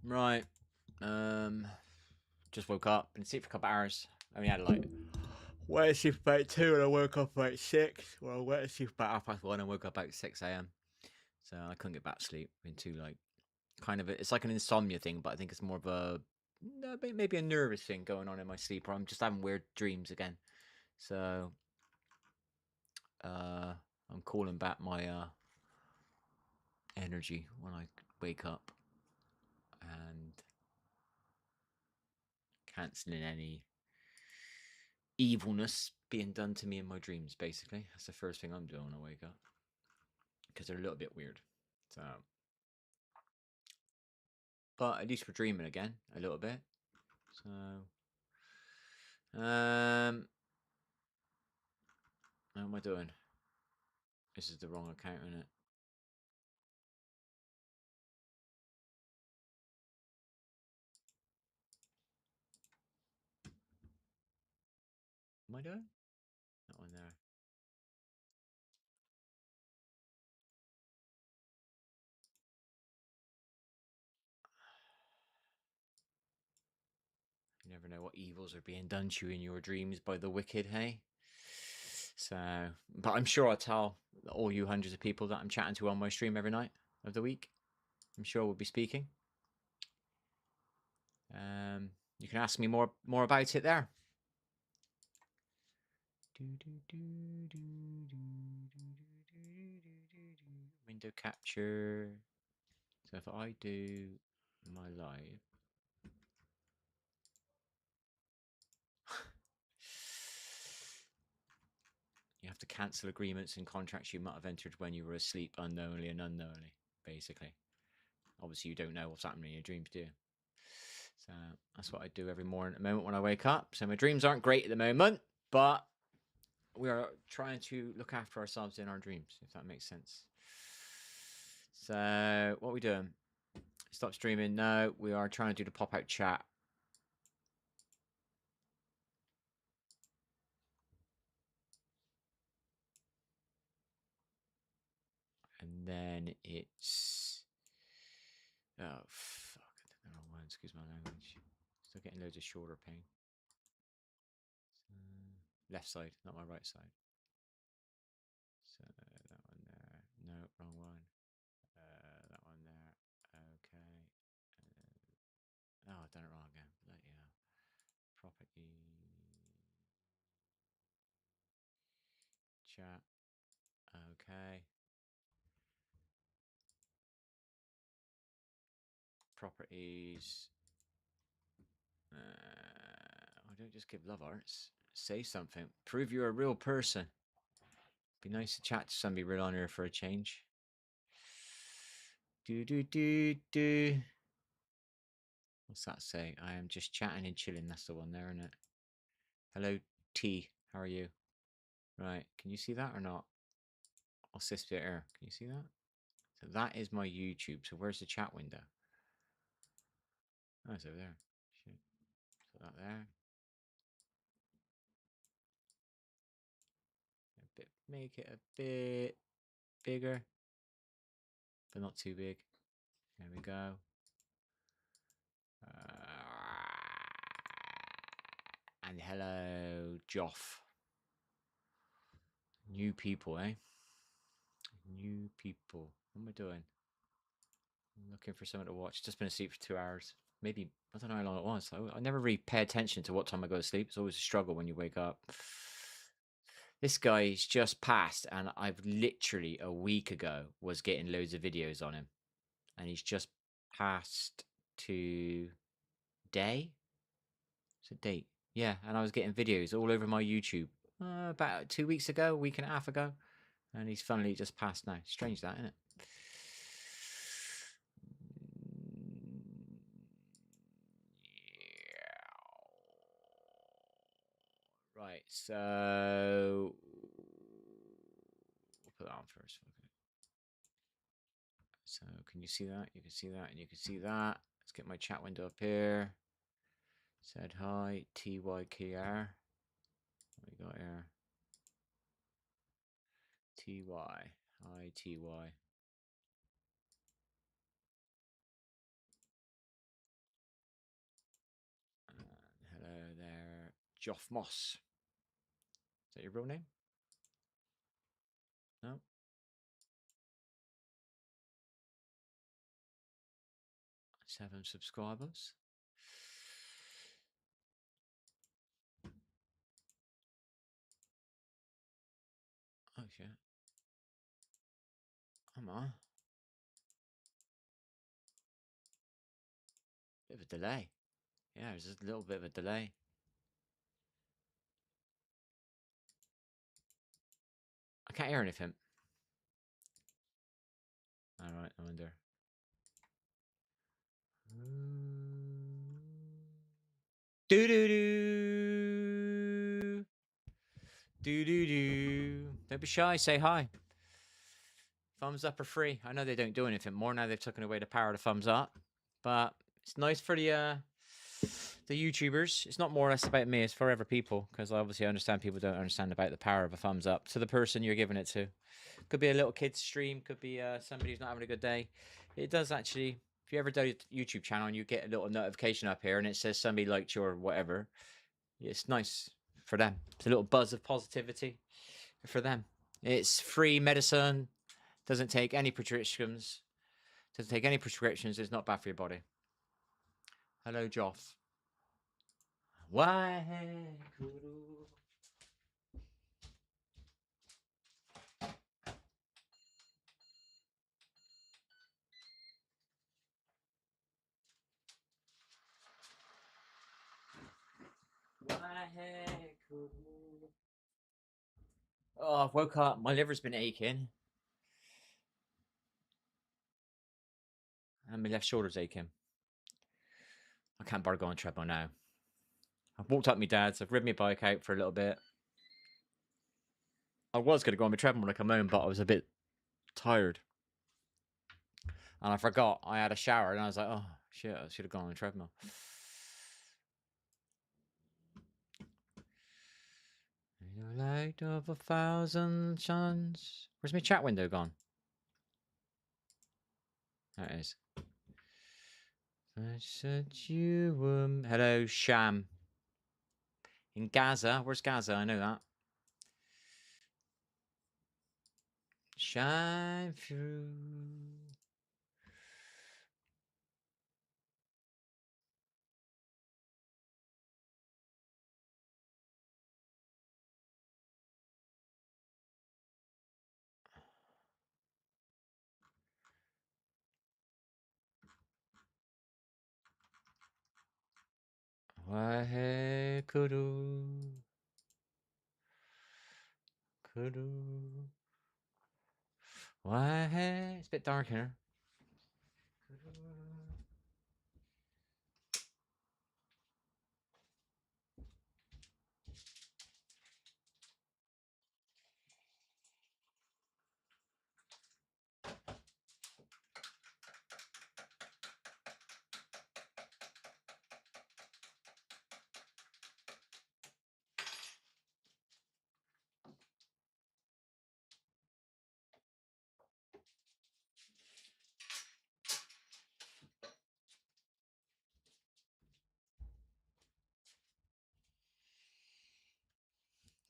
Right. Just woke up. Been asleep for a couple hours. Only had like went to sleep about 2 and I woke up about 6. Well, I went to sleep about 1:30 and woke up about 6 a.m. So I couldn't get back to sleep. Been too like kind of it's like an insomnia thing, but I think it's more of a maybe a nervous thing going on in my sleep, or I'm just having weird dreams again. So I'm calling back my energy when I wake up and cancelling any evilness being done to me in my dreams. Basically, that's the first thing I'm doing when I wake up because they're a little bit weird. So, but at least we're dreaming again a little bit. So, how am I doing? This is the wrong account, isn't it? Am I doing that one there? You never know what evils are being done to you in your dreams by the wicked, hey? So, but I'm sure I'll tell all you hundreds of people that I'm chatting to on my stream every night of the week. I'm sure we'll be speaking. You can ask me more about it there. Window capture. So if I do my live, you have to cancel agreements and contracts you might have entered when you were asleep unknowingly and unknowingly, basically. Obviously, you don't know what's happening in your dreams, do you? So that's what I do every morning at the moment when I wake up. So my dreams aren't great at the moment, but we are trying to look after ourselves in our dreams, if that makes sense. So what are we doing? Stop streaming. No, we are trying to do the pop-out chat. And then it's... Oh, fuck. I did the wrong one. Excuse my language. Still getting loads of shoulder pain. Left side, not my right side. So that one there. No, wrong one. That one there. Okay. Oh, I've done it wrong again. Bloody hell. Property. Chat. Okay. Properties. I don't just give love hearts. Say something. Prove you're a real person. Be nice to chat to somebody real on here for a change. Do. What's that say? I am just chatting and chilling. That's the one there, isn't it? Hello, T. How are you? Right. Can you see that or not? I'll assist it here. Can you see that? So that is my YouTube. So where's the chat window? Oh, it's over there. Shit. Put that there. Make it a bit bigger, but not too big. There we go. And hello, Joff. New people, eh? New people. What am I doing? I'm looking for something to watch. Just been asleep for 2 hours. Maybe, I don't know how long it was. I never really pay attention to what time I go to sleep. It's always a struggle when you wake up. This guy's just passed, and I've literally a week ago was getting loads of videos on him. And he's just passed today. It's a date. Yeah, and I was getting videos all over my YouTube about 2 weeks ago, a week and a half ago. And he's finally just passed now. Strange that, isn't it? Right, so we'll put that on first. Okay. So can you see that? You can see that, and you can see that. Let's get my chat window up here. Said hi, TYKR. What we got here? TY, ITY. Joff Moss. Is that your real name? No. 7 subscribers. Oh shit. Come on. Bit of a delay. Yeah, there's a little bit of a delay. I can't hear anything. Alright, I wonder. Do do do. Do do do. Don't be shy, say hi. Thumbs up are free. I know they don't do anything more now they've taken away the power of the thumbs up. But it's nice for the YouTubers. It's not more or less about me, it's for other people. Because obviously I understand people don't understand about the power of a thumbs up to the person you're giving it to. Could be a little kid's stream, could be somebody who's not having a good day. It does actually, if you ever do a YouTube channel and you get a little notification up here and it says somebody liked you or whatever, it's nice for them. It's a little buzz of positivity for them. It's free medicine, doesn't take any prescriptions, it's not bad for your body. Hello, Joff. Why? Oh, I woke up. My liver's been aching. And my left shoulder's aching. I can't bother going on treadmill now. I've walked up my dad's. I've ridden my bike out for a little bit. I was going to go on my treadmill when I come home, but I was a bit tired. And I forgot I had a shower. And I was like, oh, shit, I should have gone on the treadmill. The light of 1,000 suns. Where's my chat window gone? There it is. I said you were... Hello, Sham. In Gaza. Where's Gaza? I know that. Shine through. Why kudu. Kudu. Why? It's a bit dark here.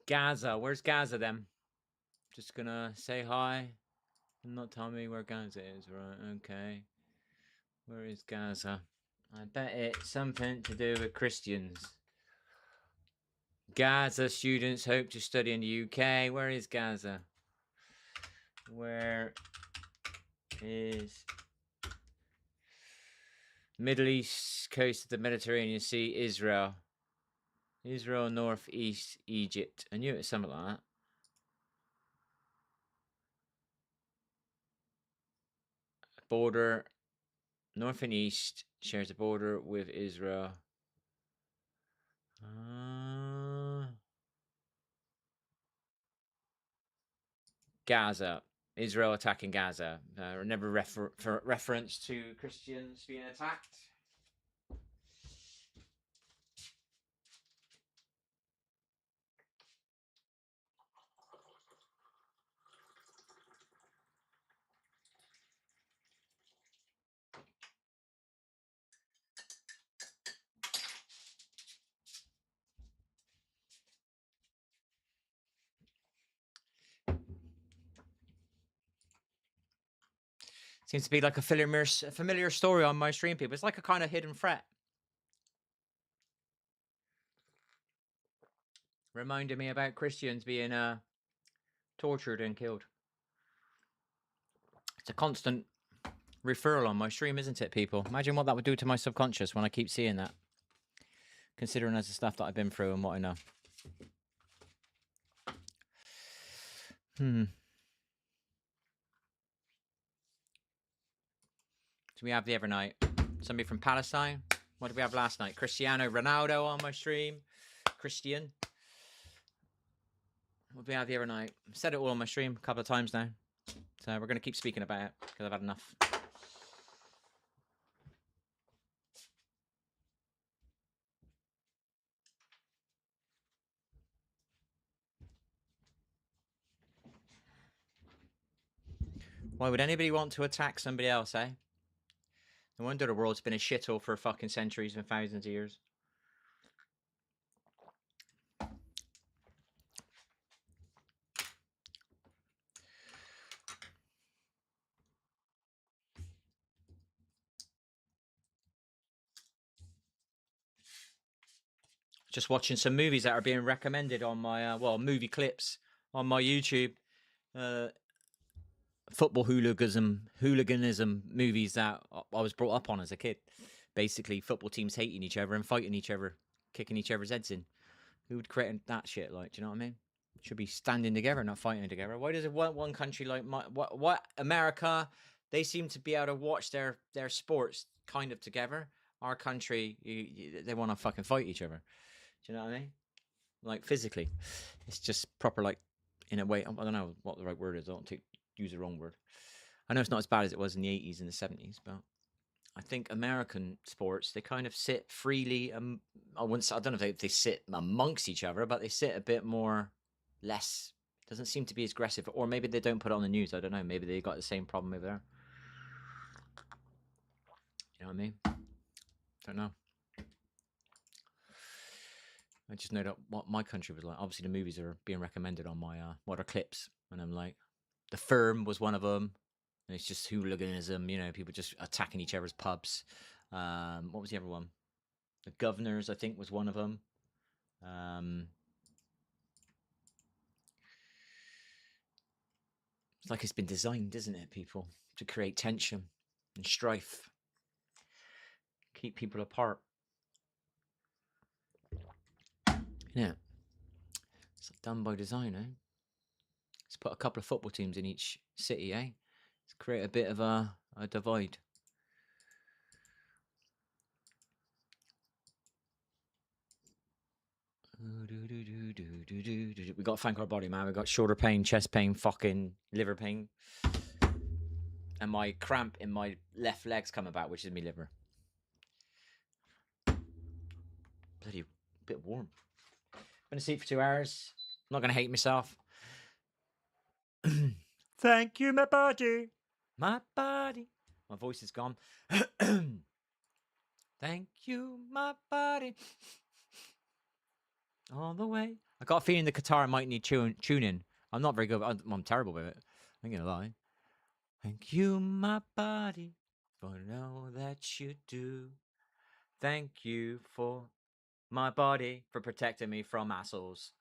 Gaza. Where's Gaza then? Just gonna say hi and not tell me where Gaza is. Right, okay. Where is Gaza? I bet it's something to do with Christians. Gaza students hope to study in the UK. Where is Gaza? Where is Middle East coast of the Mediterranean Sea, Israel? Israel, northeast, Egypt. I knew it was something like that. Border, north and east, shares a border with Israel. Gaza. Israel attacking Gaza. Never reference to Christians being attacked. Seems to be like a familiar story on my stream, people. It's like a kind of hidden threat. Reminded me about Christians being tortured and killed. It's a constant referral on my stream, isn't it, people? Imagine what that would do to my subconscious when I keep seeing that. Considering as the stuff that I've been through and what I know. So we have the other night. Somebody from Palestine. What did we have last night? Cristiano Ronaldo on my stream. Christian. What did we have the other night? I've said it all on my stream a couple of times now. So we're going to keep speaking about it because I've had enough. Why would anybody want to attack somebody else, eh? No wonder the world's been a shithole for fucking centuries and thousands of years. Just watching some movies that are being recommended on my, movie clips on my YouTube. Football hooliganism movies that I was brought up on as a kid. Basically, football teams hating each other and fighting each other, kicking each other's heads in. Who would create that shit? Like, do you know what I mean? Should be standing together, not fighting together. Why does it want one country like what America? They seem to be able to watch their sports kind of together. Our country, they want to fucking fight each other. Do you know what I mean? Like physically, it's just proper. Like in a way, I don't know what the right word is. I don't use the wrong word. I know it's not as bad as it was in the 80s and the 70s, but I think American sports, they kind of sit freely. I don't know if they sit amongst each other, but they sit a bit more less. Doesn't seem to be as aggressive, or maybe they don't put it on the news. I don't know. Maybe they got the same problem over there. You know what I mean? Don't know. I just know that what my country was like. Obviously, the movies are being recommended on my what are clips, and I'm like, The Firm was one of them. And it's just hooliganism, you know, people just attacking each other's pubs. What was the other one? The Governors, I think, was one of them. It's like it's been designed, isn't it, people, to create tension and strife, keep people apart. Yeah, it's done by design, eh? Let's put a couple of football teams in each city, eh? Let's create a bit of a divide. We got to thank our body, man. We got shoulder pain, chest pain, fucking liver pain, and my cramp in my left leg's coming back, which is my liver. Bloody bit warm. Been asleep for 2 hours. I'm not gonna hate myself. Thank you, my body. My body. My voice is gone. Thank you, my body. All the way. I got a feeling the guitar might need tuning. I'm not very good. I'm terrible with it. I'm gonna lie. Thank you, my body, for all that you do. Thank you for my body for protecting me from assholes.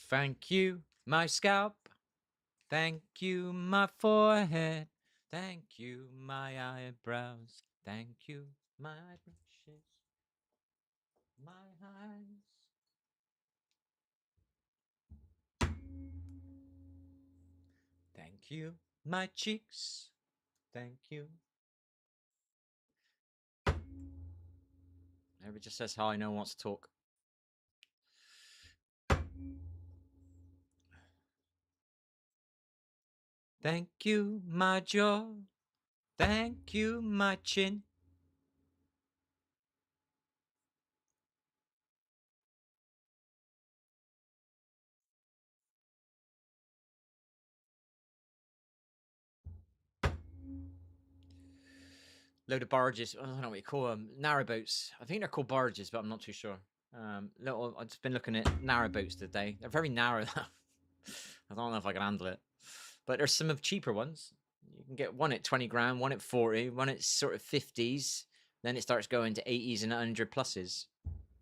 Thank you, my scalp. Thank you, my forehead. Thank you, my eyebrows. Thank you, my brushes. My eyes. Thank you, my cheeks. Thank you. Everybody just says hi, no one wants to talk. Thank you, my jaw. Thank you, my chin. Load of barges. I don't know what you call them. Narrowboats. I think they're called barges, but I'm not too sure. I've just been looking at narrowboats today. They're very narrow. I don't know if I can handle it. But there's some of cheaper ones. You can get one at 20 grand, one at 40, one at sort of 50s. Then it starts going to 80s and 100 pluses.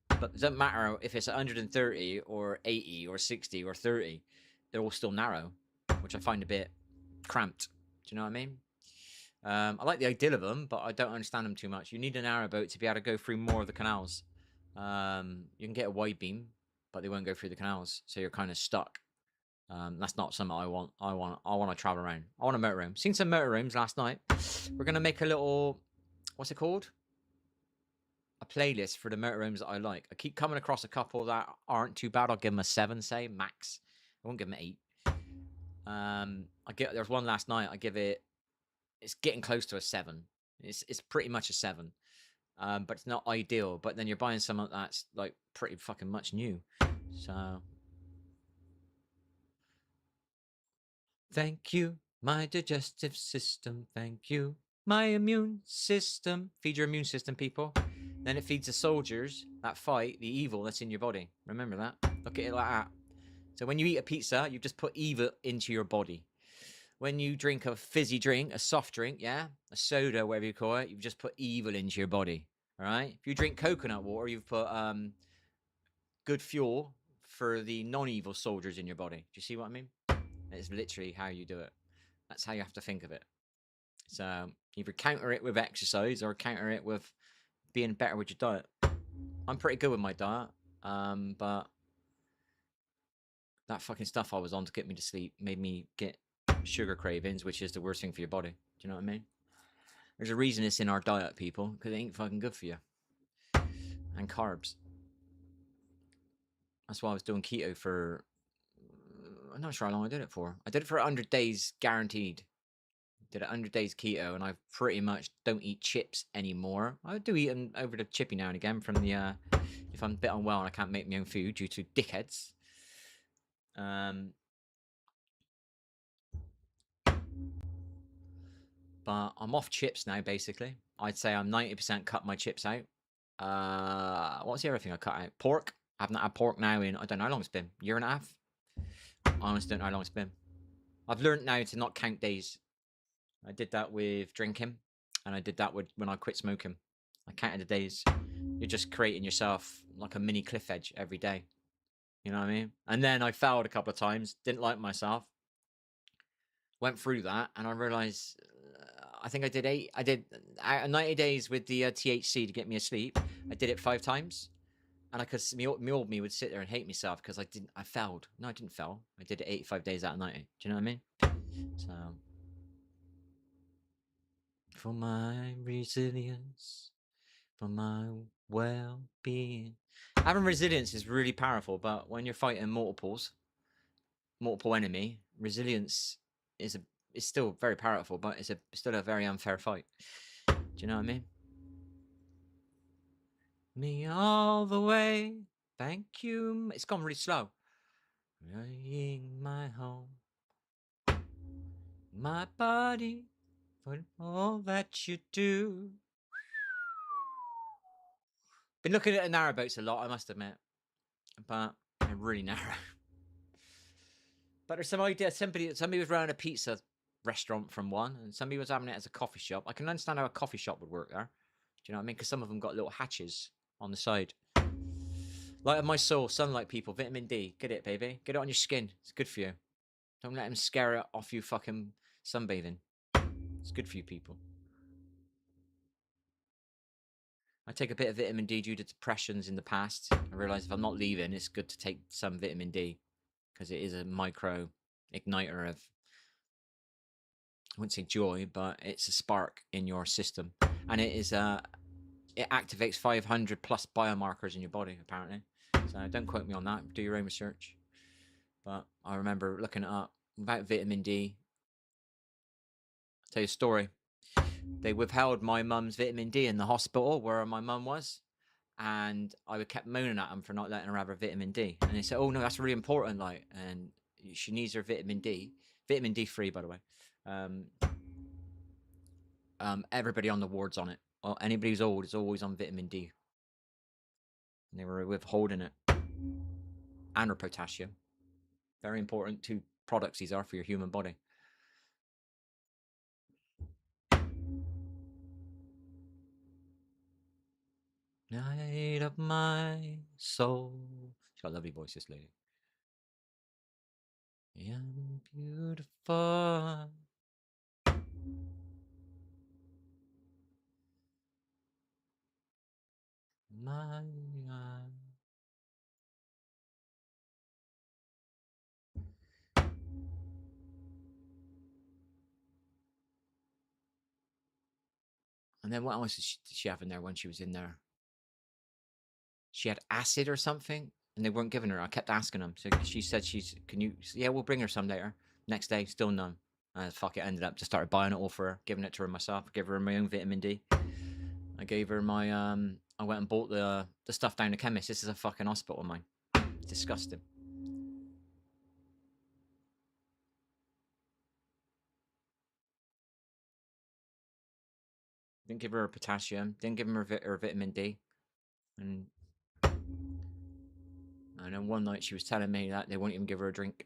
But it doesn't matter if it's 130 or 80 or 60 or 30. They're all still narrow, which I find a bit cramped. Do you know what I mean? I like the idea of them, but I don't understand them too much. You need a narrowboat to be able to go through more of the canals. You can get a wide beam, but they won't go through the canals, so you're kind of stuck. That's not something I want. I want to travel around. I want a motorhome. Seen some motorhomes last night. We're gonna make a little, what's it called? A playlist for the motorhomes that I like. I keep coming across a couple that aren't too bad. I'll give them a 7, say max. I won't give them an 8. There's one last night. I give it. It's getting close to a 7. It's pretty much a 7. But it's not ideal. But then you're buying something that's like pretty fucking much new. So thank you, my digestive system. Thank you, my immune system. Feed your immune system, people. Then it feeds the soldiers that fight the evil that's in your body. Remember that. Look at it like that. So when you eat a pizza, you just put evil into your body. When you drink a fizzy drink, a soft drink, yeah, a soda, whatever you call it, you've just put evil into your body. All right. If you drink coconut water, you've put good fuel for the non-evil soldiers in your body. Do you see what I mean? It's literally how you do it. That's how you have to think of it. So either counter it with exercise or counter it with being better with your diet. I'm pretty good with my diet, but that fucking stuff I was on to get me to sleep made me get sugar cravings, which is the worst thing for your body. Do you know what I mean? There's a reason it's in our diet, people, because it ain't fucking good for you. And carbs. That's why I was doing keto for, I'm not sure how long I did it for. I did it for 100 days guaranteed. Did 100 days keto, and I pretty much don't eat chips anymore. I do eat them over the chippy now and again from the, if I'm a bit unwell and I can't make my own food due to dickheads. But I'm off chips now, basically. I'd say I'm 90% cut my chips out. What's the other thing I cut out? Pork. I haven't had pork now in, I don't know how long it's been. Year and a half? I honestly don't know how long it's been. I've learned now to not count days. I did that with drinking, and I did that when I quit smoking. I counted the days. You're just creating yourself like a mini cliff edge every day. You know what I mean? And then I failed a couple of times, didn't like myself. Went through that, and I realized I think I did 90 days with the THC to get me asleep. I did it 5 times, and I could, me old me would sit there and hate myself because I failed. No, I didn't fail. I did it 85 days out of 90. Do you know what I mean? So, for my resilience, for my well-being. Having resilience is really powerful, but when you're fighting multiple enemy, resilience is still very powerful, but it's still a very unfair fight. Do you know what I mean? Me all the way, thank you. It's gone really slow. My home, my body, for all that you do. Been looking at the narrowboats a lot, I must admit, but they're really narrow. But there's some idea. Somebody was running a pizza restaurant from one, and somebody was having it as a coffee shop. I can understand how a coffee shop would work there. Do you know what I mean? Because some of them got little hatches on the side. Light of my soul, sunlight, people, vitamin D. Get it, baby. Get it on your skin. It's good for you. Don't let them scare it off you fucking sunbathing. It's good for you, people. I take a bit of vitamin D due to depressions in the past. I realise if I'm not leaving, it's good to take some vitamin D because it is a micro igniter of, I wouldn't say joy, but it's a spark in your system. And it is it activates 500 plus biomarkers in your body, apparently. So don't quote me on that. Do your own research. But I remember looking it up about vitamin D. I'll tell you a story. They withheld my mum's vitamin D in the hospital where my mum was. And I kept moaning at them for not letting her have her vitamin D. And they said, oh, no, that's really important. Like, and she needs her vitamin D. Vitamin D3, by the way. Everybody on the ward's on it. Well, anybody who's old is always on vitamin D. And they were withholding it. And her potassium. Very important. 2 products these are for your human body. Night of my soul. She's got a lovely voice, this lady. I'm beautiful. My eye. And then what else did she have in there when she was in there? She had acid or something, and they weren't giving her. I kept asking them. So she said, can you, yeah, we'll bring her some later. Next day, still none. And fuck it, ended up just started buying it all for her, giving it to her myself, give her my own vitamin D. I gave her my, I went and bought the stuff down the chemist. This is a fucking hospital of mine. It's disgusting. Didn't give her potassium. Didn't give her her vitamin D. And then one night she was telling me that they won't even give her a drink.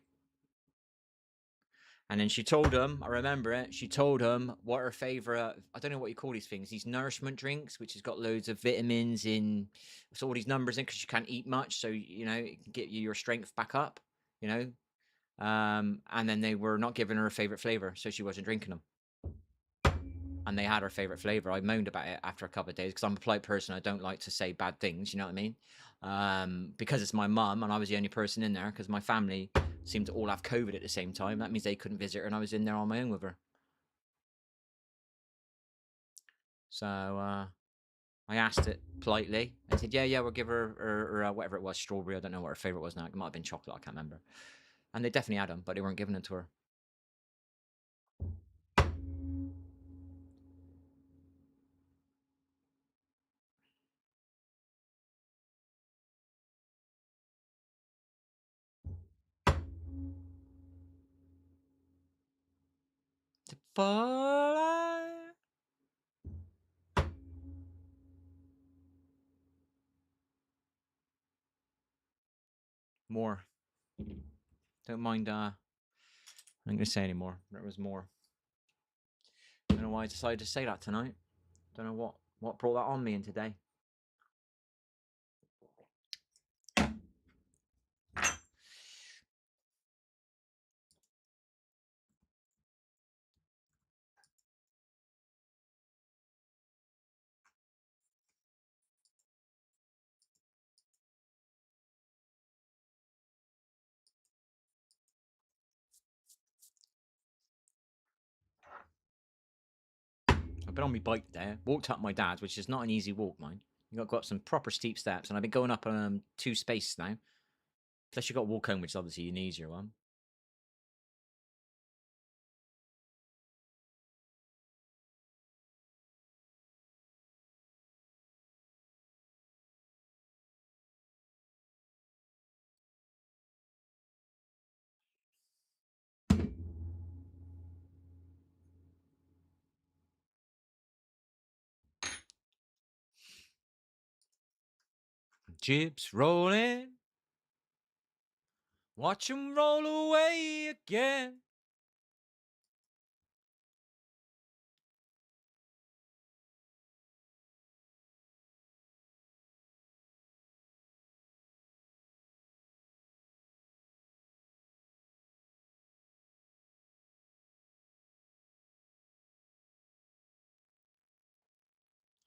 And then she told him, I remember it, she told him what her favourite, I don't know what you call these things, these nourishment drinks, which has got loads of vitamins in, so all these numbers in, because you can't eat much, so, you know, it can get you your strength back up, you know. And then they were not giving her a favourite flavour, so she wasn't drinking them. And they had her favourite flavour. I moaned about it after a couple of days, because I'm a polite person, I don't like to say bad things, you know what I mean? Because it's my mum, and I was the only person in there, because my family seemed to all have COVID at the same time. That means they couldn't visit her, and I was in there on my own with her. So I asked it politely. I said, yeah, we'll give her whatever it was, strawberry. I don't know what her favourite was now. It might have been chocolate, I can't remember. And they definitely had them, but they weren't giving it to her. To fly. More. Don't mind, I'm not going to say anymore. There was more. I don't know why I decided to say that tonight. Don't know what brought that on me in today. I've been on my bike there, walked up my dad's, which is not an easy walk, mind. You got to go up some proper steep steps, and I've been going up 2 spaces now. Plus you got to walk home, which is obviously an easier one. Chips rolling, watch 'em roll away again.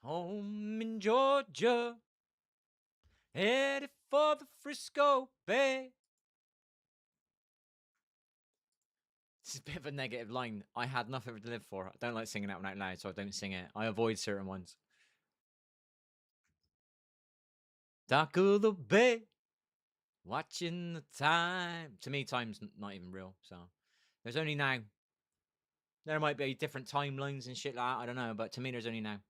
Home in Georgia, headed for the Frisco Bay. This is a bit of a negative line. I had nothing to live for. I don't like singing that one out loud, so I don't sing it. I avoid certain ones. Dock of the bay, watching the time. To me, time's not even real, so there's only now. There might be different timelines and shit like that, I don't know, but to me, there's only now.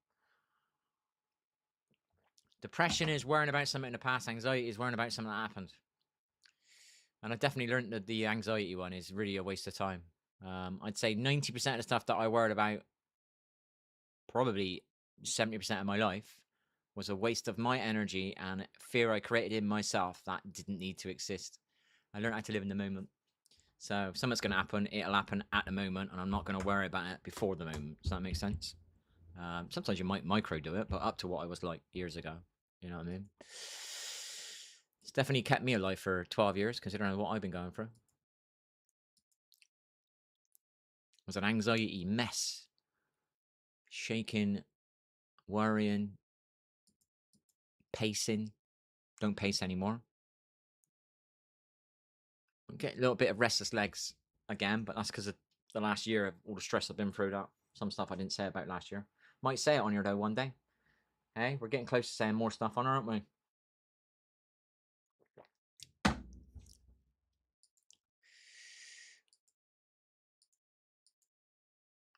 Depression is worrying about something in the past. Anxiety is worrying about something that happened. And I definitely learned that the anxiety one is really a waste of time. I'd say 90% of the stuff that I worried about, probably 70% of my life, was a waste of my energy and fear I created in myself that didn't need to exist. I learned how to live in the moment. So if something's going to happen, it'll happen at the moment, and I'm not going to worry about it before the moment. Does that make sense? Sometimes you might micro do it, but up to what I was like years ago. You know what I mean? It's definitely kept me alive for 12 years, considering what I've been going through. It was an anxiety mess. Shaking, worrying, pacing. Don't pace anymore. I'm getting a little bit of restless legs again, but that's because of the last year of all the stress I've been through. That some stuff I didn't say about last year. Might say it on here though one day. Hey, we're getting close to saying more stuff on her, aren't we?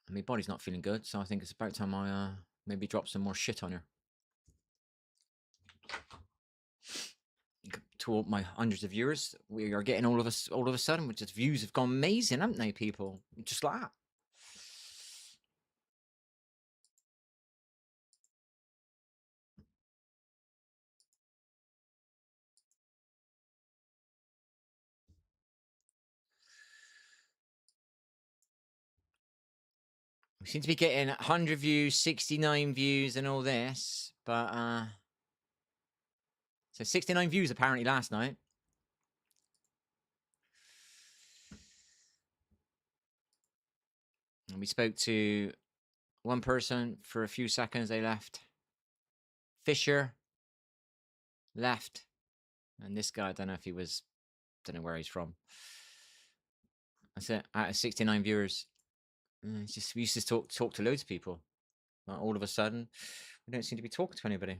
My body's not feeling good, so I think it's about time I maybe drop some more shit on her. To all my hundreds of viewers, we are getting all of a sudden, which just views have gone amazing, haven't they, people? Just like that. We seem to be getting 100 views, 69 views, and all this, but so 69 views apparently last night. And we spoke to one person for a few seconds. They left. Fisher left, and this guy, I don't know if he was, don't know where he's from. That's it. Out of 69 viewers, it's just we used to talk to loads of people. All of a sudden, we don't seem to be talking to anybody.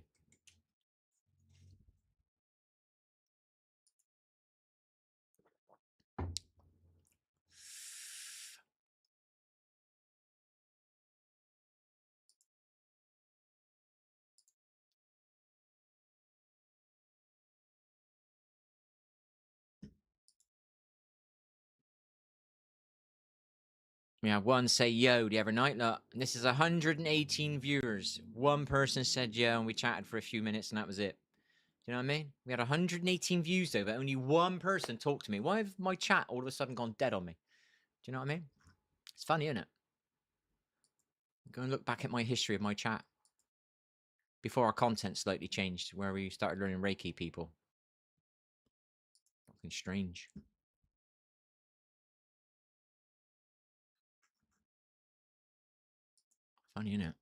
We had one say yo the other night. Look, this is 118 viewers. One person said yo, and we chatted for a few minutes, and that was it. Do you know what I mean? We had 118 views though, but only one person talked to me. Why have my chat all of a sudden gone dead on me? Do you know what I mean? It's funny, isn't it? Go and look back at my history of my chat before our content slightly changed, where we started learning Reiki people. Fucking strange. Funny, isn't it?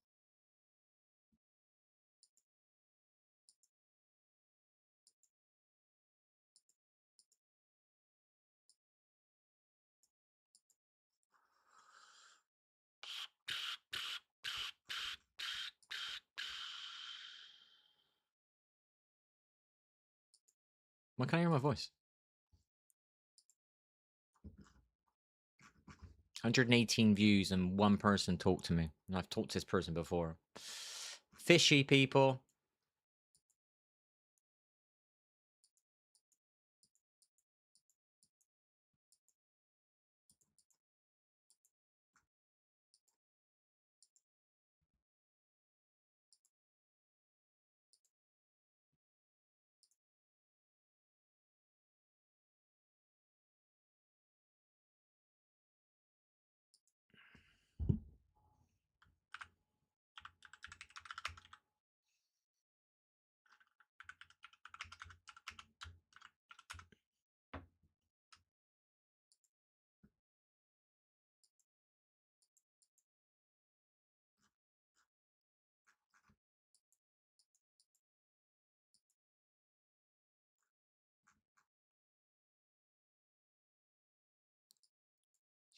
Why can't I hear my voice? 118 views and one person talked to me. And I've talked to this person before. Fishy people.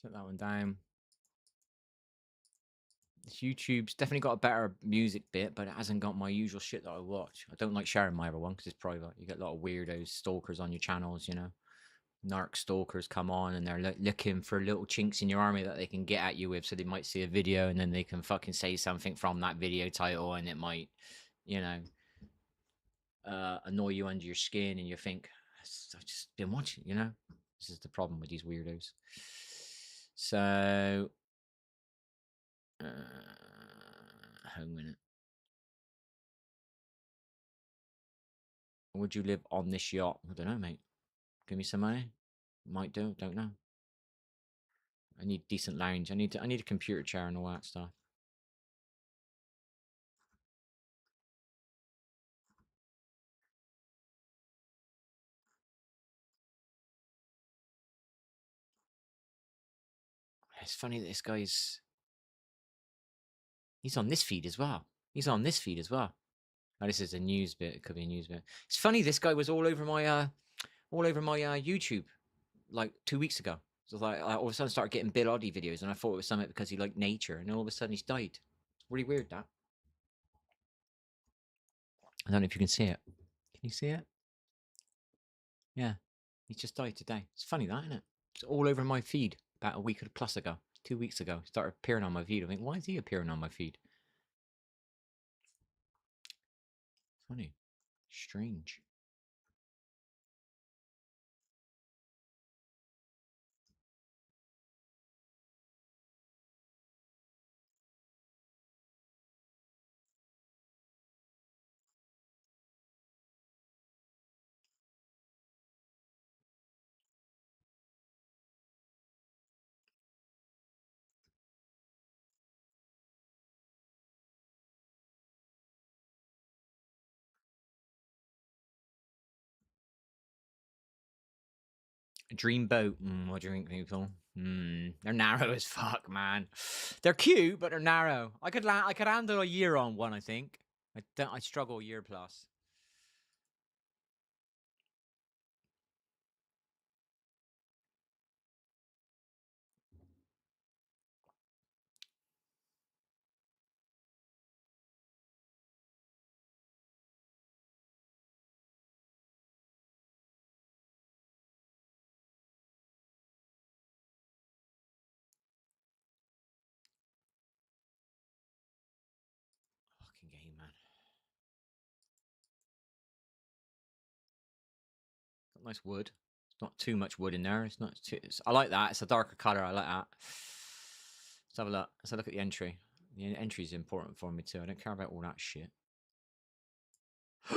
Shut that one down. This YouTube's definitely got a better music bit, but it hasn't got my usual shit that I watch. I don't like sharing my other one because it's private. You get a lot of weirdos, stalkers on your channels, you know. Narc stalkers come on and they're looking for little chinks in your army that they can get at you with, so they might see a video and then they can fucking say something from that video title, and it might, you know, annoy you under your skin, and you think, I've just been watching, you know. This is the problem with these weirdos. So home in it. Would you live on this yacht? I don't know, mate. Give me some money. Might do. Don't know. I need decent lounge. I need a computer chair and all that stuff. It's funny that this guy's... He's on this feed as well. He's on this feed as well. Oh, this is a news bit. It could be a news bit. It's funny. This guy was all over my YouTube like 2 weeks ago. So like, I all of a sudden started getting Bill Oddie videos, and I thought it was something because he liked nature, and all of a sudden he's died. It's really weird, that. I don't know if you can see it. Can you see it? Yeah, he just died today. It's funny, that, isn't it? It's all over my feed about a week plus ago. 2 weeks ago, he started appearing on my feed. I think, why is he appearing on my feed? Funny. Strange. A dreamboat. What do you think, people? They're narrow as fuck, man. They're cute, but they're narrow. I could handle a year on one, I think. I struggle a year plus. Fucking game, man. Got nice wood. It's not too much wood in there. It's not too... I like that. It's a darker color. I like that. Let's have a look. Let's have a look at the entry. The entry is important for me too. I don't care about all that shit. At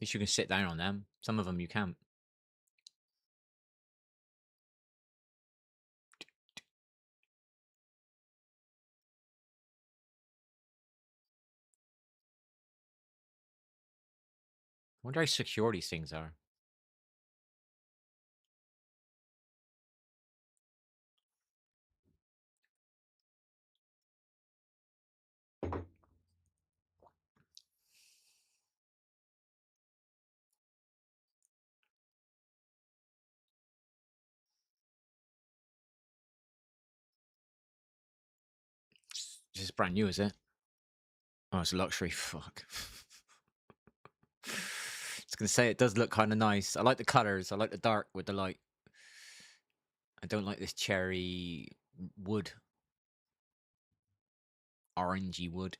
least you can sit down on them. Some of them you can't. I wonder how secure these things are. This is brand new, is it? Oh, it's luxury. Fuck. I was gonna say it does look kind of nice. I like the colors. I like the dark with the light. I don't like this cherry wood, orangey wood.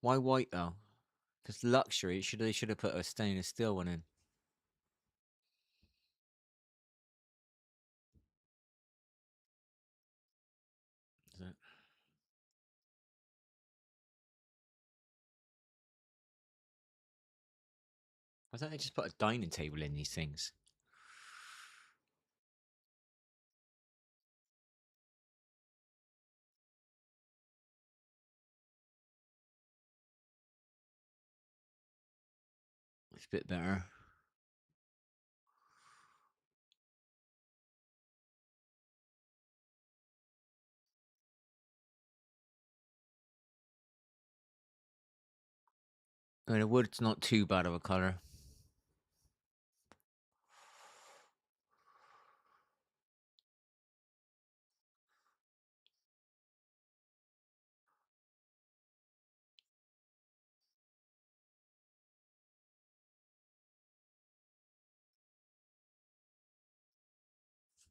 Why white though? Because luxury. They should have put a stainless steel one in. Is it? Why don't they just put a dining table in these things? It's a bit better. I mean, the wood's not too bad of a color.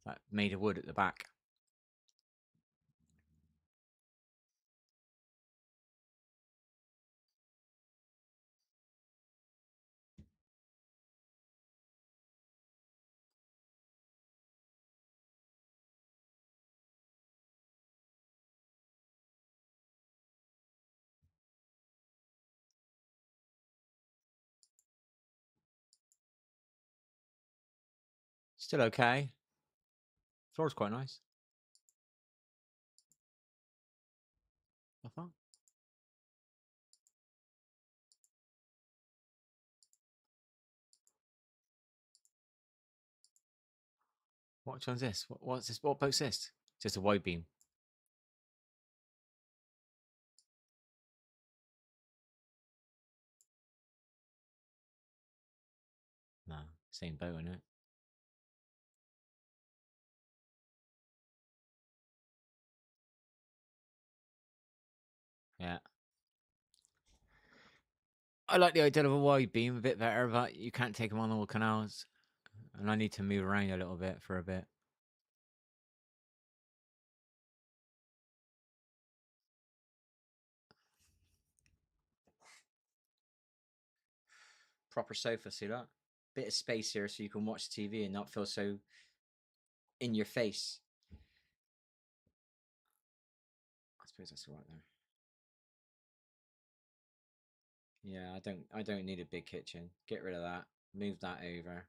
That made of wood at the back. Still okay. Floor's quite nice. I thought. Which one's this? What's this? What boat's this? Just a wide beam. No, same boat, isn't it? Yeah. I like the idea of a wide beam a bit better, but you can't take them on all canals. And I need to move around a little bit for a bit. Proper sofa, see that? Bit of space here so you can watch TV and not feel so in your face. I suppose that's all right there. Yeah, I don't need a big kitchen. Get rid of that. Move that over.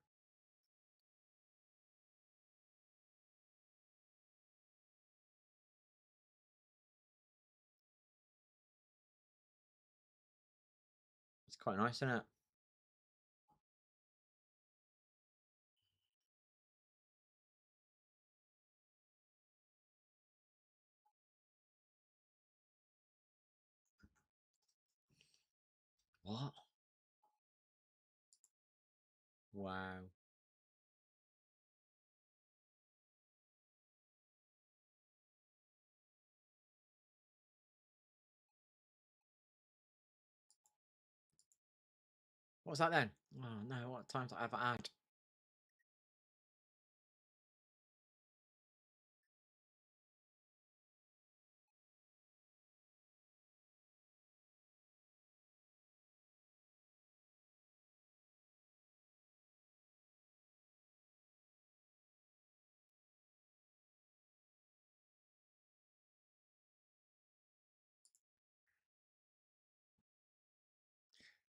It's quite nice, isn't it? What? Wow. What was that then? Oh no, what times I've had.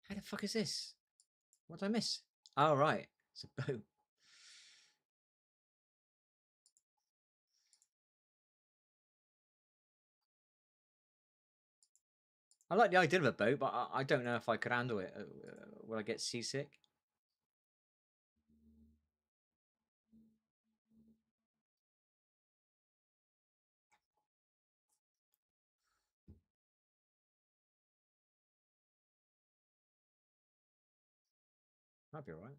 How the fuck is this? What did I miss? Oh right. It's a boat. I like the idea of a boat, but I don't know if I could handle it. Will I get seasick? That'd be alright.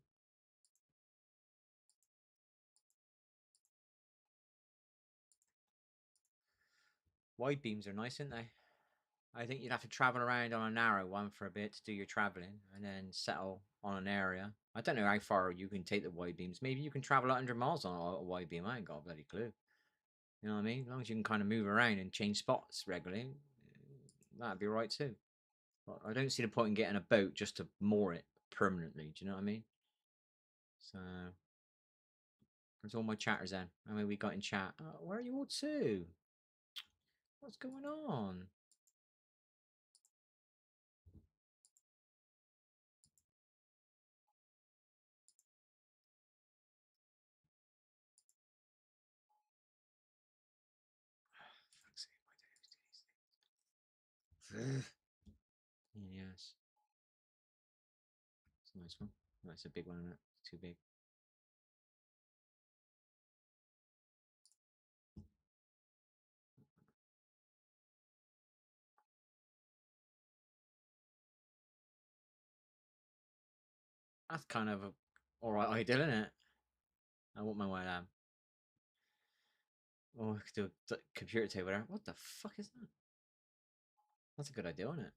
Wide beams are nice, aren't they? I think you'd have to travel around on a narrow one for a bit to do your traveling and then settle on an area. I don't know how far you can take the wide beams. Maybe you can travel 100 miles on a wide beam. I ain't got a bloody clue. You know what I mean? As long as you can kind of move around and change spots regularly, that'd be right too. But I don't see the point in getting a boat just to moor it permanently. Do you know what I mean? So, there's all my chatters then. I mean, we got in chat. Where are you all to? What's going on? Fuck's sake, why do I do these things? Yes. It's a nice one. That's a big one, isn't it? It's too big. That's kind of a alright idea, isn't it? I want my way down. Oh, I could do a computer table there. What the fuck is that? That's a good idea, isn't it?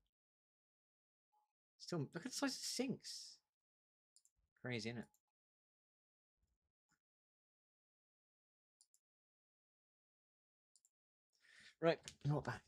Still, look at the size of the sinks. Crazy, isn't it? Right, not bad.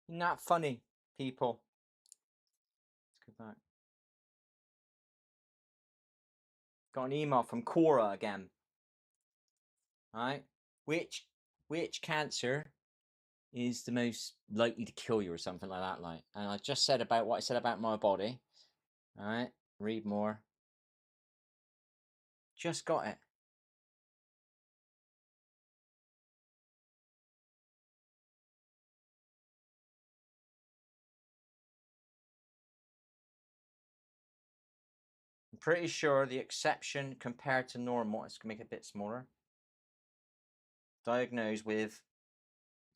Isn't that funny, people? Let's go back. Got an email from Cora again. Right? Which cancer is the most likely to kill you or something like that, like? And I just said about what I said about my body. All right, read more. Just got it. I'm pretty sure the exception compared to normal, let's make it a bit smaller. Diagnosed with,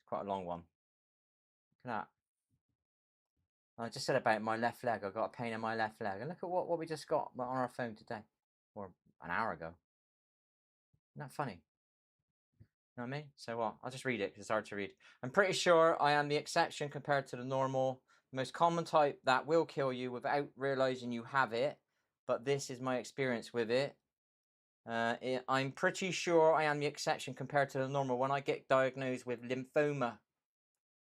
quite a long one. Look at that. I just said about my left leg. I got a pain in my left leg. And look at what we just got on our phone today. Or an hour ago. Isn't that funny? You know what I mean? So what? I'll just read it because it's hard to read. I'm pretty sure I am the exception compared to the normal. The most common type that will kill you without realizing you have it. But this is my experience with it. I'm pretty sure I am the exception compared to the normal. When I get diagnosed with lymphoma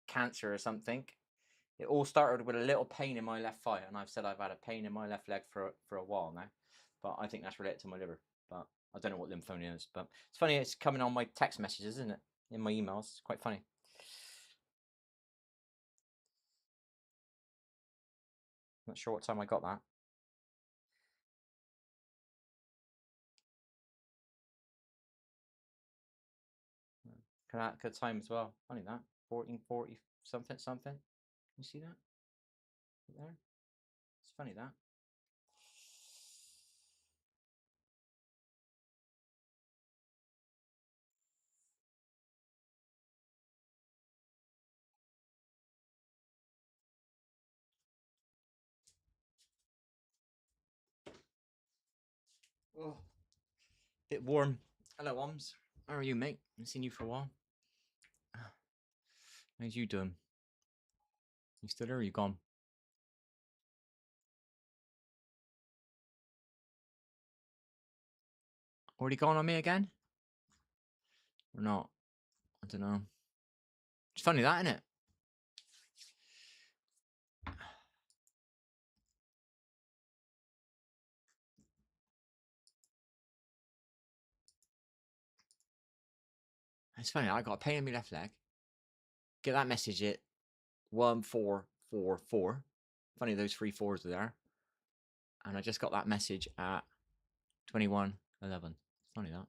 cancer or something, it all started with a little pain in my left thigh, and I've said I've had a pain in my left leg for a while now, but I think that's related to my liver. But I don't know what lymphoma is. But it's funny, it's coming on my text messages, isn't it? In my emails, it's quite funny. Not sure what time I got that. Good time as well. Funny that 14:40 something. You see that there? It's funny that. Oh, bit warm. Hello, Oms. How are you, mate? I haven't seen you for a while. How's you doing? You still there or you gone? Already gone on me again? Or not? I don't know. It's funny that, isn't it? It's funny, I got a pain in my left leg. Get that message at 1444. Funny those 3 4s are there. And I just got that message at 21:11. Funny that.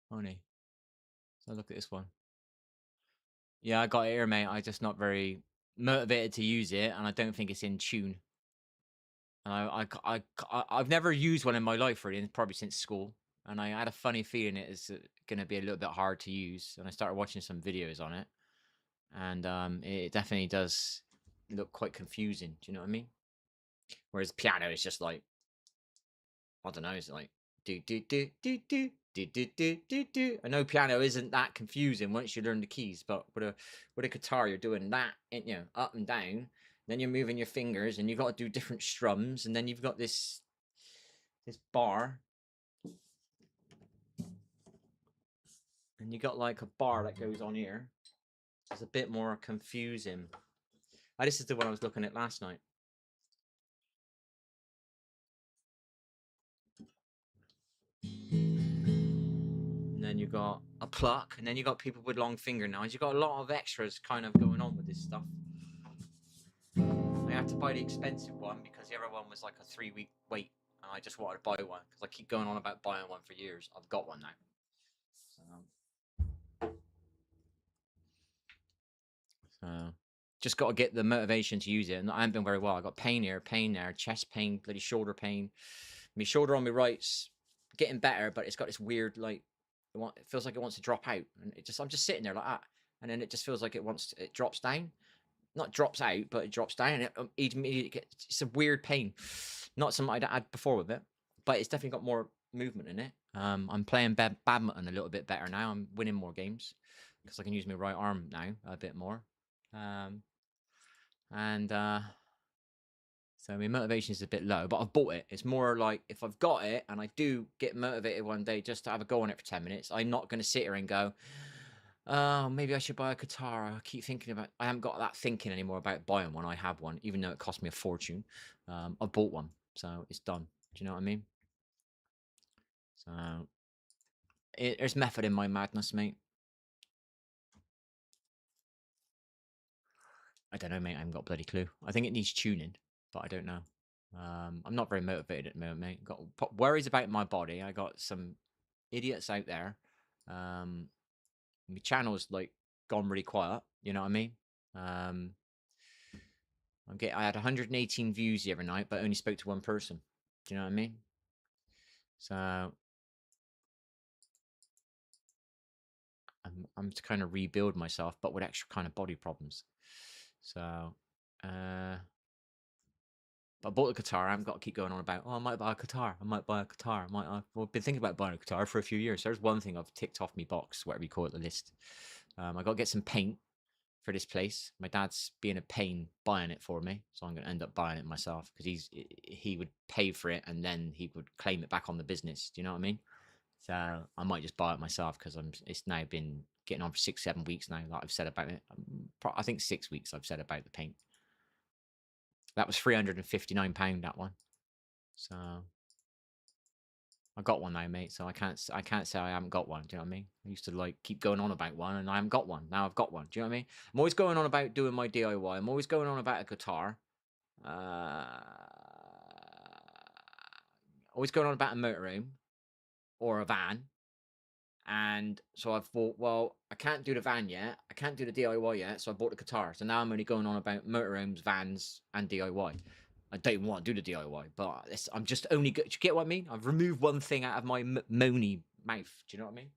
Funny. So look at this one. Yeah, I got it here, mate. I'm just not very motivated to use it, and I don't think it's in tune. And I've never used one in my life really, probably since school. And I had a funny feeling it is going to be a little bit hard to use. And I started watching some videos on it, and it definitely does look quite confusing. Do you know what I mean? Whereas piano is just like, I don't know, it's like do do do do do do do do do do. I know piano isn't that confusing once you learn the keys, but with a guitar, you're doing that, up and down. Then you're moving your fingers, and you've got to do different strums, and then you've got this bar, and you got like a bar that goes on here. It's a bit more confusing. This is the one I was looking at last night. And then you got a pluck, and then you got people with long fingernails. You got a lot of extras kind of going on with this stuff. I had to buy the expensive one because the other one was like a 3-week wait, and I just wanted to buy one because I keep going on about buying one for years. I've got one now. So just got to get the motivation to use it, and I haven't been very well. I got pain here, pain there, chest pain, bloody shoulder pain. My shoulder on my right's getting better, but it's got this weird like it feels like it wants to drop out, and I'm just sitting there like that, and then it just feels like it drops down. Not drops out, but it drops down. And it's a weird pain. Not something I'd had before with it, but it's definitely got more movement in it. I'm playing badminton a little bit better now. I'm winning more games because I can use my right arm now a bit more. And So my motivation is a bit low, but I've bought it. It's more like if I've got it and I do get motivated one day just to have a go on it for 10 minutes, I'm not going to sit here and go, oh, maybe I should buy a guitar. I keep thinking about, I haven't got that thinking anymore about buying one. I have one, even though it cost me a fortune. I bought one, so it's done. Do you know what I mean? So there's method in my madness, mate. I don't know, mate. I haven't got a bloody clue. I think it needs tuning, but I don't know. I'm not very motivated at the moment, mate. Got worries about my body. I got some idiots out there. My channel's like gone really quiet. You know what I mean? I had 118 views the other night, but only spoke to one person. Do you know what I mean? So I'm to kind of rebuild myself, but with extra kind of body problems. So, but I bought the guitar. I haven't got to keep going on about, oh, I might buy a guitar. I might buy a guitar. I've been thinking about buying a guitar for a few years. There's one thing I've ticked off my box, whatever you call it, the list. I got to get some paint for this place. My dad's being a pain buying it for me, so I'm going to end up buying it myself because he would pay for it and then he would claim it back on the business. Do you know what I mean? So I might just buy it myself because it's now been getting on for 6-7 weeks now. Like I've said about it, I think 6 weeks I've said about the paint. That was £359, that one. So I got one now, mate. So I can't say I haven't got one. Do you know what I mean? I used to like keep going on about one, and I haven't got one. Now I've got one. Do you know what I mean? I'm always going on about doing my DIY. I'm always going on about a guitar. Always going on about a motorhome or a van. And so I thought, well, I can't do the van yet. I can't do the DIY yet. So I bought the guitar. So now I'm only going on about motorhomes, vans, and DIY. I don't even want to do the DIY, but I'm just only. Do you get what I mean? I've removed one thing out of my moany mouth. Do you know what I mean?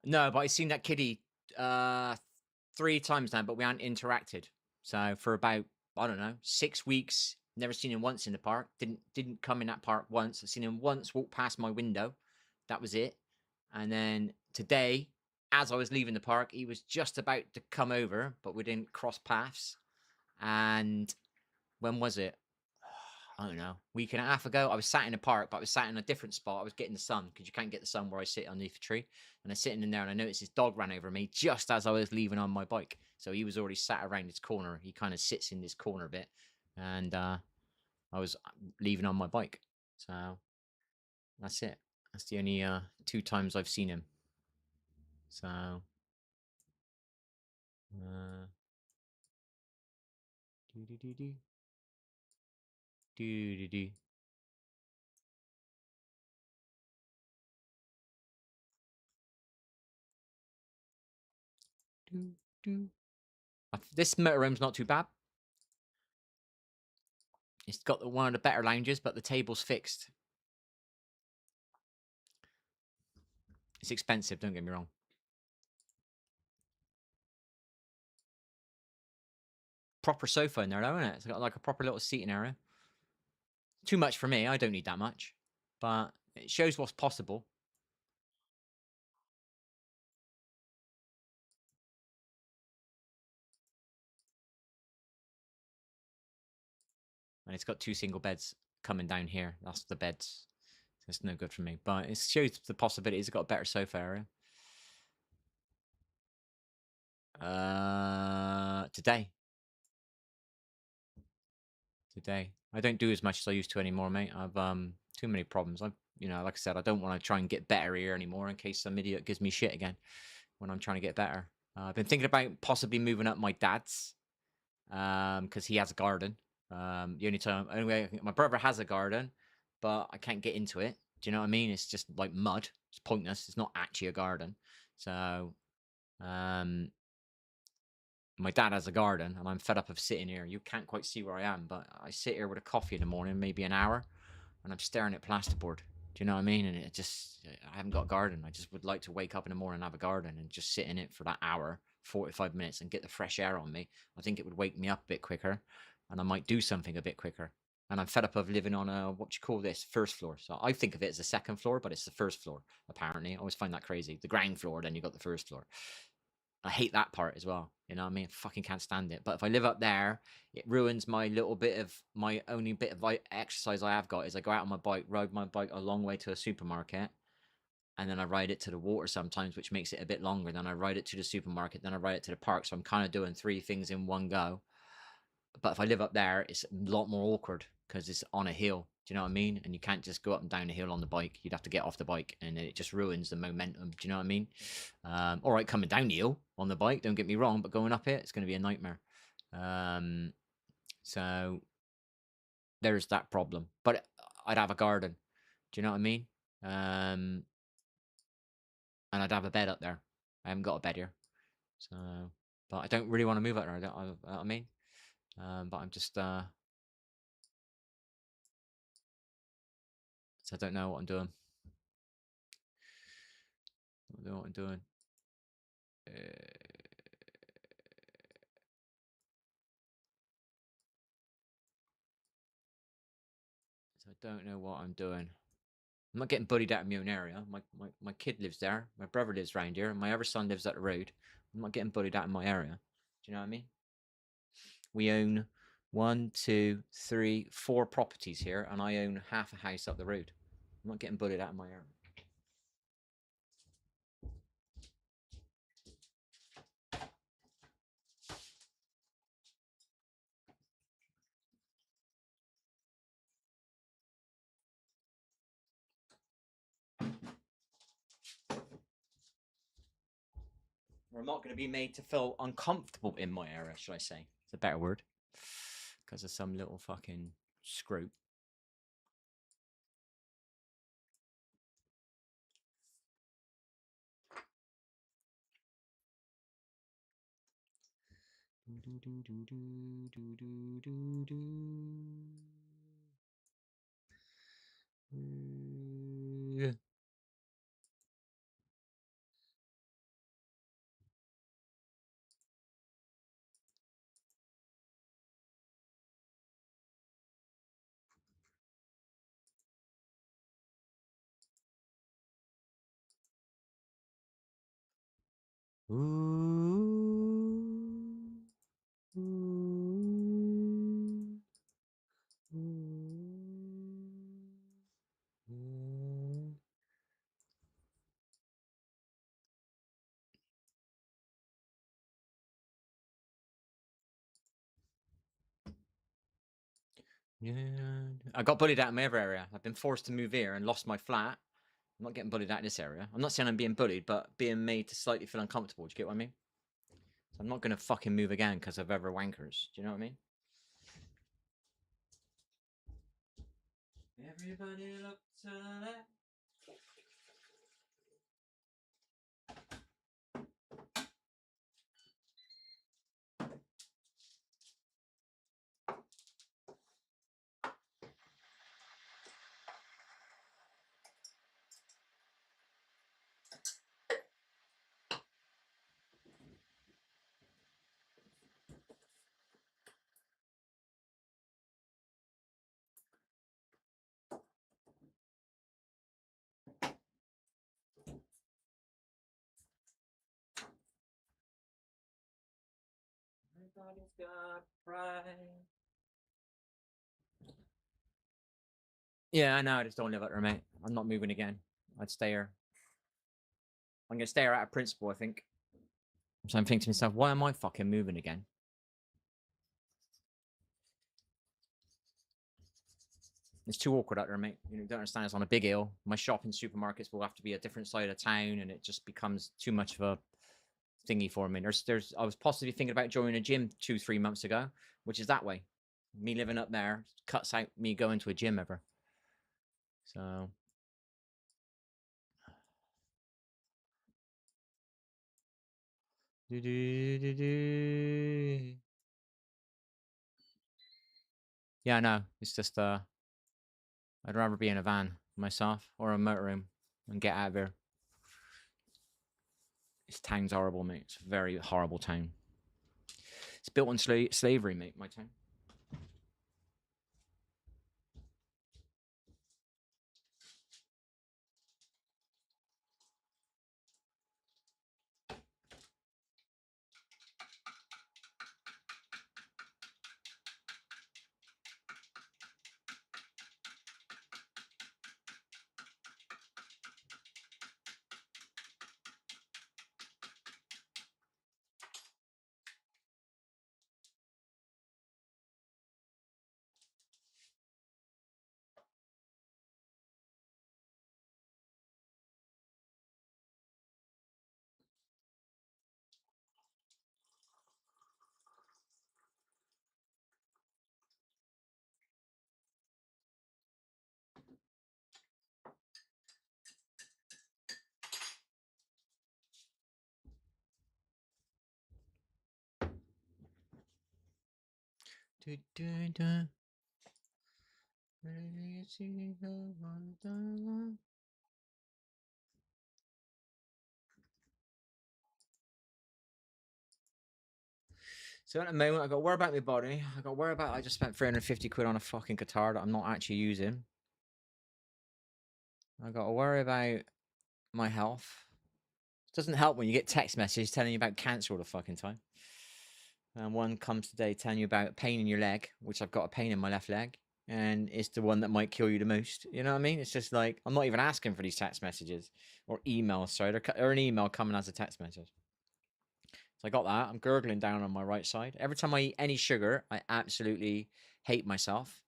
No, but I've seen that kiddie 3 times now, but we haven't interacted. So for about, I don't know, 6 weeks, never seen him once in the park. Didn't come in that park once. I've seen him once walk past my window. That was it. And then today, as I was leaving the park, he was just about to come over, but we didn't cross paths. And when was it? I don't know, week and a half ago, I was sat in a park, but I was sat in a different spot. I was getting the sun because you can't get the sun where I sit underneath a tree. And I was sitting in there and I noticed his dog ran over me just as I was leaving on my bike. So he was already sat around this corner. He kind of sits in this corner a bit. And I was leaving on my bike. So that's it. That's the only 2 times I've seen him. So this motorhome's not too bad. It's got one of the better lounges, but the table's fixed. It's expensive, don't get me wrong. Proper sofa in there, though, isn't it? It's got like a proper little seating area. Too much for me. I don't need that much. But it shows what's possible. And it's got 2 single beds coming down here. That's the beds. So it's no good for me. But it shows the possibilities. It's got a better sofa area. Today. I don't do as much as I used to anymore, mate. I've too many problems. I've, like I said, I don't want to try and get better here anymore in case some idiot gives me shit again when I'm trying to get better. I've been thinking about possibly moving up my dad's because he has a garden. The only way my brother has a garden, but I can't get into it. Do you know what I mean? It's just like mud. It's pointless. It's not actually a garden. So My dad has a garden, and I'm fed up of sitting here. You can't quite see where I am, but I sit here with a coffee in the morning, maybe an hour, and I'm staring at plasterboard. Do you know what I mean? And I haven't got a garden. I just would like to wake up in the morning and have a garden and just sit in it for that hour, 45 minutes, and get the fresh air on me. I think it would wake me up a bit quicker, and I might do something a bit quicker. And I'm fed up of living on a, what you call this, first floor. So I think of it as a second floor, but it's the first floor, apparently. I always find that crazy. The ground floor, then you got the first floor. I hate that part as well. You know what I mean? I fucking can't stand it. But if I live up there, it ruins my little bit of, my only bit of exercise I have got is I go out on my bike, ride my bike a long way to a supermarket, and then I ride it to the water sometimes, which makes it a bit longer. Then I ride it to the supermarket, then I ride it to the park. So I'm kind of doing 3 things in one go. But if I live up there, it's a lot more awkward because it's on a hill. Do you know what I mean? And you can't just go up and down the hill on the bike. You'd have to get off the bike, and it just ruins the momentum. Do you know what I mean? All right, coming down the hill on the bike, don't get me wrong, but going up it, it's going to be a nightmare. So there's that problem. But I'd have a garden. Do you know what I mean? And I'd have a bed up there. I haven't got a bed here, so but I don't really want to move out there. I mean, but I'm just so I don't know what I'm doing. I don't know what I'm doing. So I don't know what I'm doing. I'm not getting bullied out of my own area. My kid lives there. My brother lives around here. And my other son lives up the road. I'm not getting bullied out in my area. Do you know what I mean? We own 1, 2, 3, 4 properties here, and I own half a house up the road. I'm not getting bullied out in my area. Or I'm not going to be made to feel uncomfortable in my area, should I say? It's a better word. Because of some little fucking screw. Yeah, I got bullied out in my other area. I've been forced to move here and lost my flat. I'm not getting bullied out in this area. I'm not saying I'm being bullied, but being made to slightly feel uncomfortable. Do you get what I mean? So I'm not going to fucking move again because of other wankers. Do you know what I mean? Everybody look to that. Everybody's got pride. Yeah, I know. I just don't live out there, mate. I'm not moving again. I'd stay here. I'm going to stay here out of principle, I think. So I'm thinking to myself, why am I fucking moving again? It's too awkward out there, mate. You don't understand. It's on a big hill. My shopping supermarkets will have to be a different side of town, and it just becomes too much of a thingy for me. I was possibly thinking about joining a gym 2-3 months ago, which is that way. Me living up there cuts out me going to a gym ever. So Yeah, no, it's just I'd rather be in a van myself or a motorhome and get out of here. This town's horrible, mate. It's a very horrible town. It's built on slavery, mate. My town. So at the moment, I got to worry about my body. I got to worry about I just spent 350 quid on a fucking guitar that I'm not actually using. I got to worry about my health. It doesn't help when you get text messages telling you about cancer all the fucking time. And one comes today telling you about pain in your leg, which I've got a pain in my left leg, and it's the one that might kill you the most. You know what I mean? It's just like I'm not even asking for these text messages or emails. Sorry, or an email coming as a text message. So I got that. I'm gurgling down on my right side. Every time I eat any sugar, I absolutely hate myself.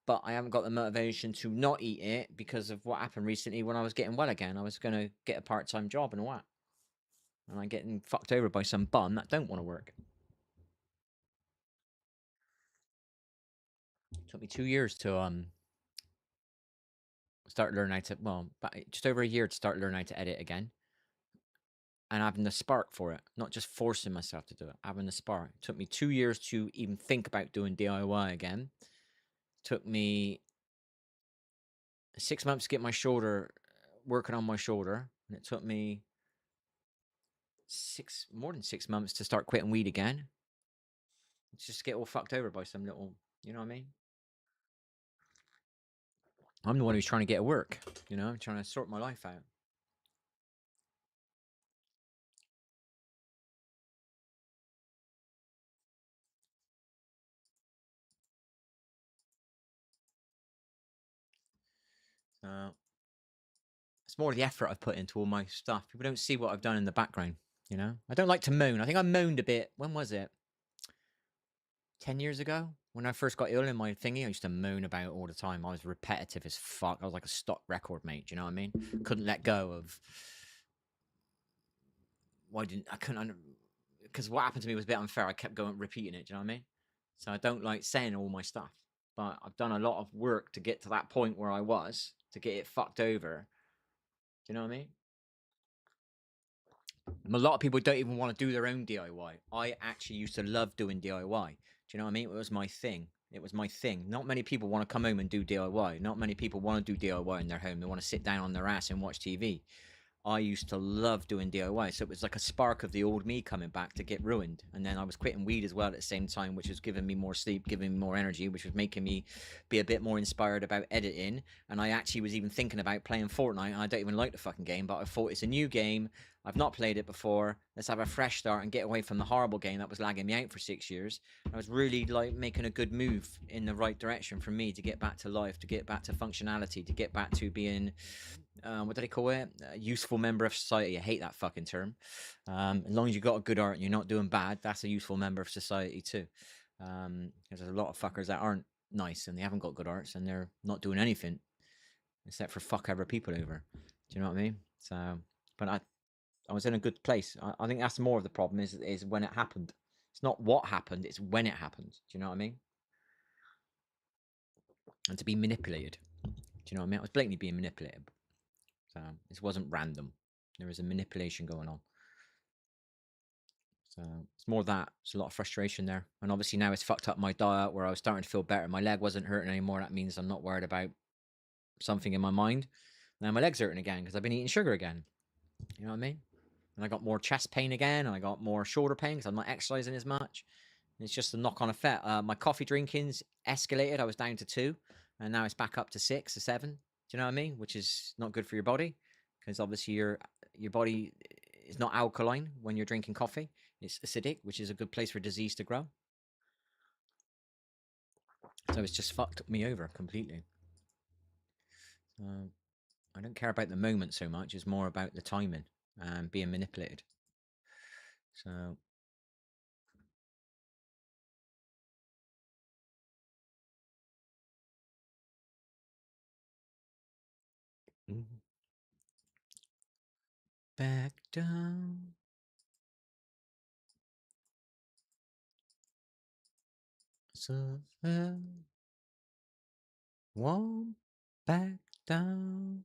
But I haven't got the motivation to not eat it because of what happened recently when I was getting well again. I was going to get a part-time job and all that. And I'm getting fucked over by some bum that don't want to work. It took me 2 years to start learning how to, well, just over a year to start learning how to edit again. And having the spark for it, not just forcing myself to do it, having the spark. It took me 2 years to even think about doing DIY again. It took me 6 months to get my shoulder, working on my shoulder. And it took me more than 6 months to start quitting weed again. It's just get all fucked over by some little, you know what I mean? I'm the one who's trying to get to work, you know, trying to sort my life out. So it's more the effort I've put into all my stuff. People don't see what I've done in the background, you know? I don't like to moan. I think I moaned a bit. When was it? 10 years ago? When I first got ill in my thingy, I used to moan about it all the time. I was repetitive as fuck. I was like a stock record, mate. Do you know what I mean? Couldn't let go of. I couldn't. Because what happened to me was a bit unfair. I kept going, repeating it. Do you know what I mean? So I don't like saying all my stuff. But I've done a lot of work to get to that point where I was, to get it fucked over. Do you know what I mean? A lot of people don't even want to do their own DIY. I actually used to love doing DIY. Do you know what I mean? It was my thing. It was my thing. Not many people want to come home and do DIY. Not many people want to do DIY in their home. They want to sit down on their ass and watch TV. I used to love doing DIY. So it was like a spark of the old me coming back to get ruined. And then I was quitting weed as well at the same time, which was giving me more sleep, giving me more energy, which was making me be a bit more inspired about editing. And I actually was even thinking about playing Fortnite. And I don't even like the fucking game, but I thought it's a new game. I've not played it before. Let's have a fresh start and get away from the horrible game that was lagging me out for 6 years. I was really like making a good move in the right direction for me to get back to life, to get back to functionality, to get back to being what do they call it? A useful member of society. I hate that fucking term. As long as you got a good art and you're not doing bad, that's a useful member of society too. There's a lot of fuckers that aren't nice and they haven't got good arts and they're not doing anything except for fuck other people over. Do you know what I mean? So, but I was in a good place. I think that's more of the problem is when it happened. It's not what happened, it's when it happened. Do you know what I mean? And to be manipulated. Do you know what I mean? I was blatantly being manipulated. So this wasn't random. There was a manipulation going on. So it's more that. There's a lot of frustration there. And obviously now it's fucked up my diet where I was starting to feel better. My leg wasn't hurting anymore. That means I'm not worried about something in my mind. Now my leg's hurting again because I've been eating sugar again. You know what I mean? And I got more chest pain again. And I got more shoulder pain because I'm not exercising as much. And it's just a knock-on effect. My coffee drinking's escalated. I was down to 2. And now it's back up to 6 or 7. Do you know what I mean? Which is not good for your body. Because obviously your body is not alkaline when you're drinking coffee. It's acidic, which is a good place for disease to grow. So it's just fucked me over completely. I don't care about the moment so much. It's more about the timing and being manipulated. So back down. So won't back down.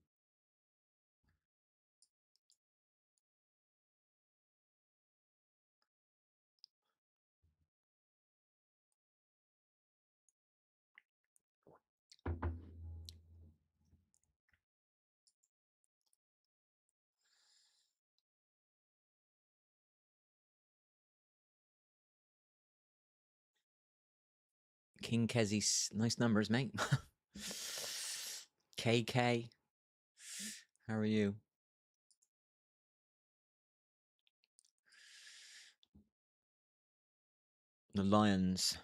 King Kezzy's nice numbers, mate. KK, how are you? The lions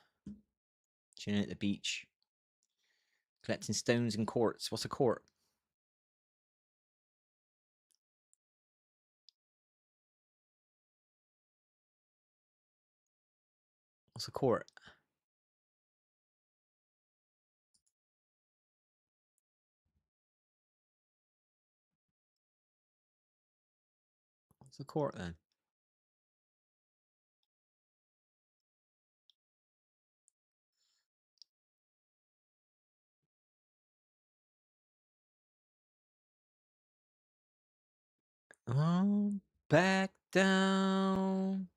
chilling at the beach, collecting stones and quartz. What's a quart? What's a quart? What's a quart then? Oh, back down.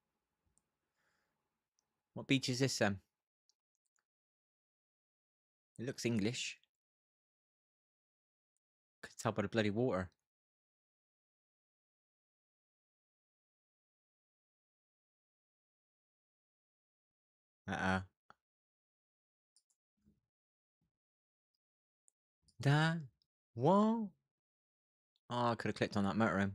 What beach is this, Sam? It looks English. Could tell by the bloody water. That whoa. Oh, I could have clicked on that MotorHome.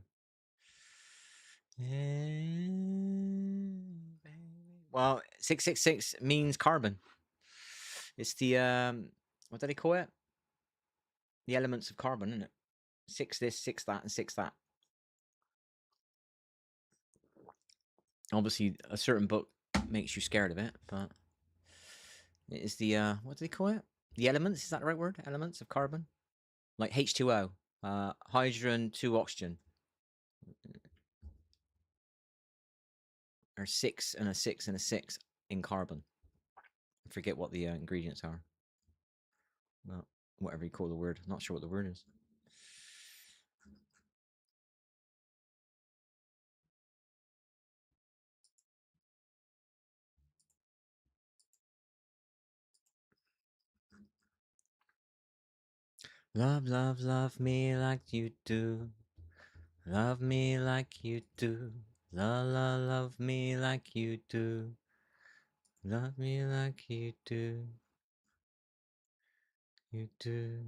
Well, 666 means carbon. It's the what do they call it? The elements of carbon, isn't it? 6 this, 6 that, and 6 that. Obviously, a certain book makes you scared of it, but it is the what do they call it? The elements, is that the right word? Elements of carbon? Like H2O, hydrogen, 2 oxygen. Or 6 and a 6 and a 6 in carbon. I forget what the ingredients are. Well, whatever you call the word. Not sure what the word is. Love, love, love me like you do. Love me like you do. La la, love me like you do. Love me like you do. You do.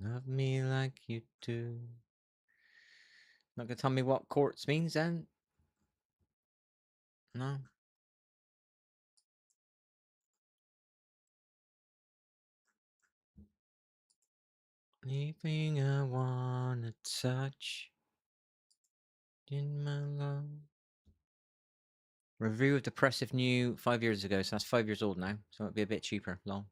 Love me like you do. Not gonna tell me what quartz means then? No. Anything I wanna touch in my love. Review of Depressive New 5 years ago, so that's 5 years old now, so it'll be a bit cheaper. Long.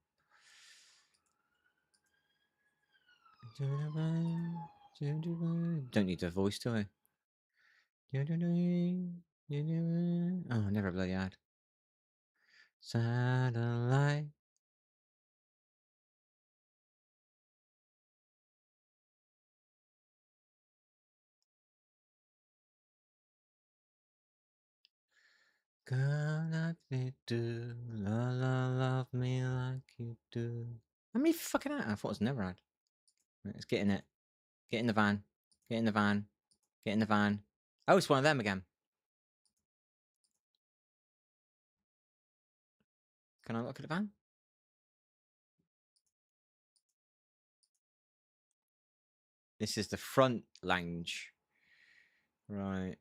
Don't need the voice, do I? Oh, never bloody had. Satellite. Girl, like me do, la la, love me like you do. How many fucking out? I thought it was never had. Right, let's get in it. Get in the van. Get in the van. Get in the van. Oh, it's one of them again. Can I look at the van? This is the front lounge. Right.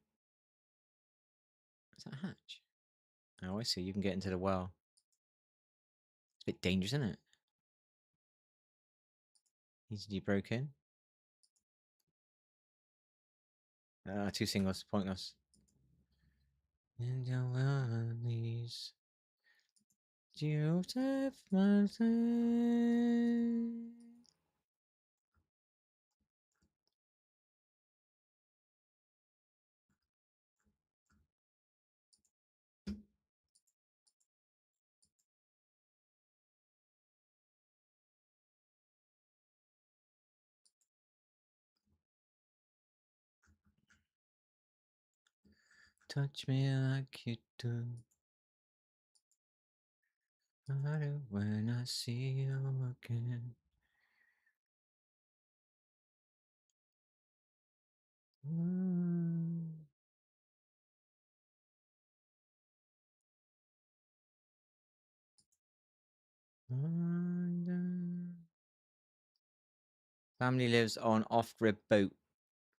Is that a hatch? Oh, I see. You can get into the well. It's a bit dangerous, isn't it? Easily broken. Two singles. Pointless. And your wellies. You have my time. Touch me like you do. Harder when I see you again. Family lives on off-grid boat.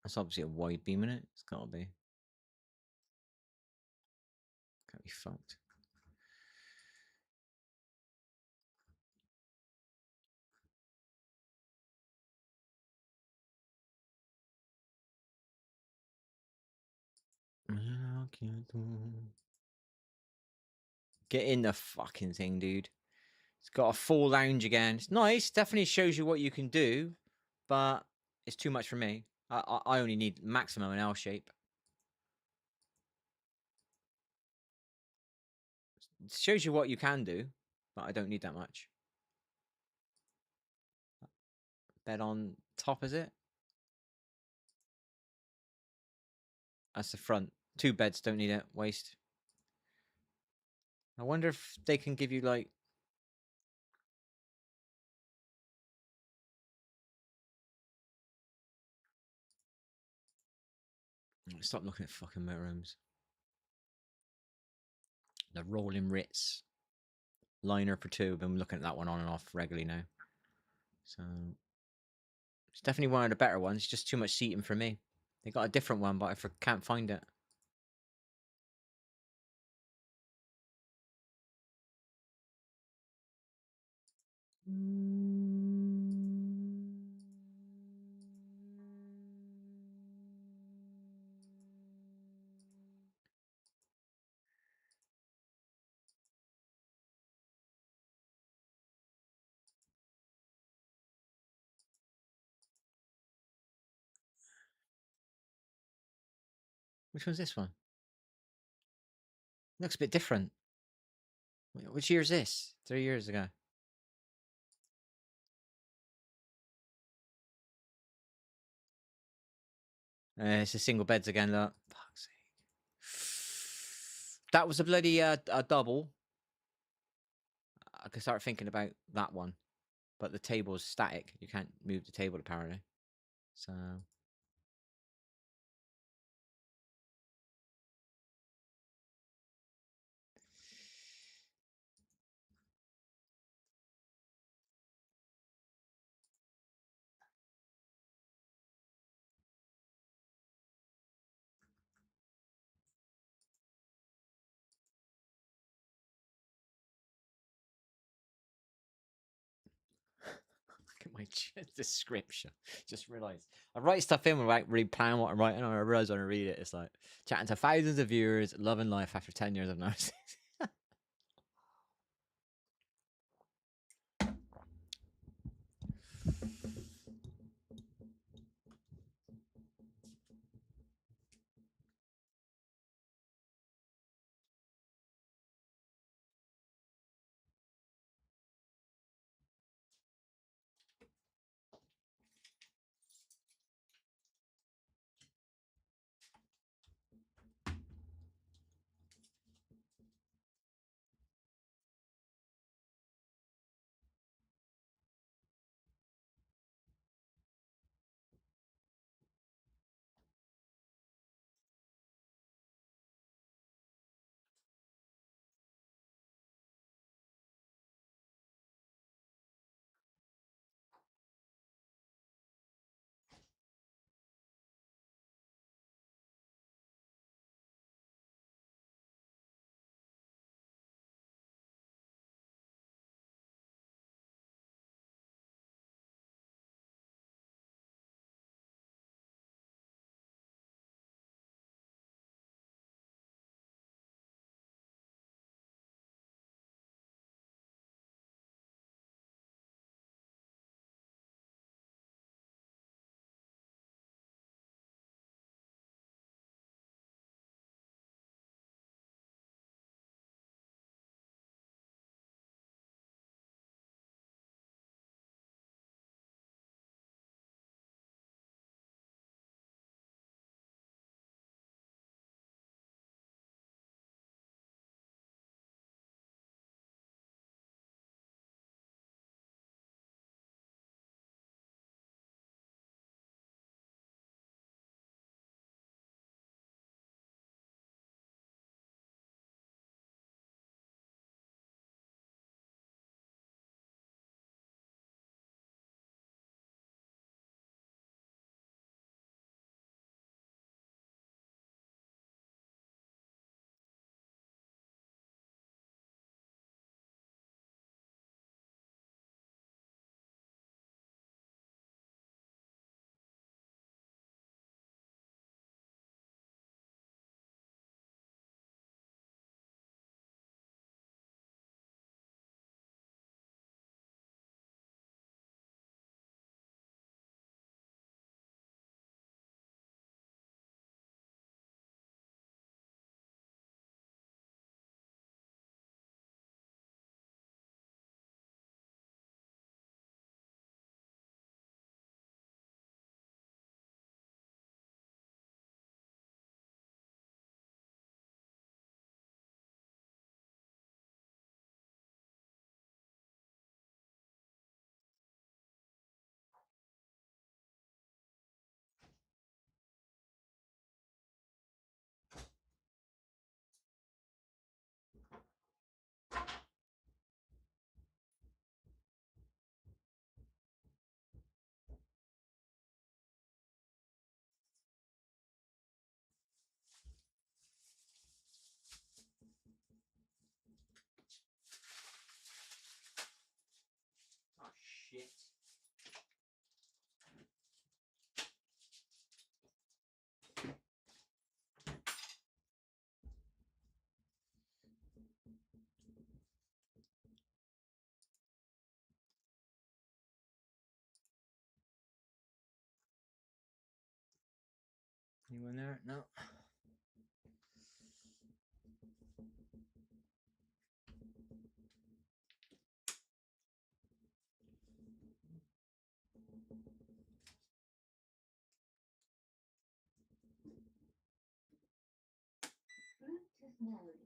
That's obviously a wide beam in it. It's gotta be. Can't be fucked. Get in the fucking thing, dude. It's got a full lounge again. It's nice. Definitely shows you what you can do, but it's too much for me. I only need maximum an L shape. It shows you what you can do, but I don't need that much. Bed on top, is it? That's the front. 2 beds, don't need it. Waste. I wonder if they can give you like... Stop looking at fucking motorhomes. The rolling Ritz. Liner for 2. Been looking at that one on and off regularly now. So it's definitely one of the better ones. Just too much seating for me. They got a different one, but I can't find it. Which one's this one? Looks a bit different. Which year is this? 3 years ago. It's the single beds again, look. Fuck's sake. That was a bloody a double. I could start thinking about that one. But the table's static. You can't move the table apparently. So... Look at my description. Just realised. I write stuff in without really planning what I'm writing, and I realise when I read it, it's like chatting to thousands of viewers, loving life after 10 years of narcissism. Anyone there? No. Bluetooth mode.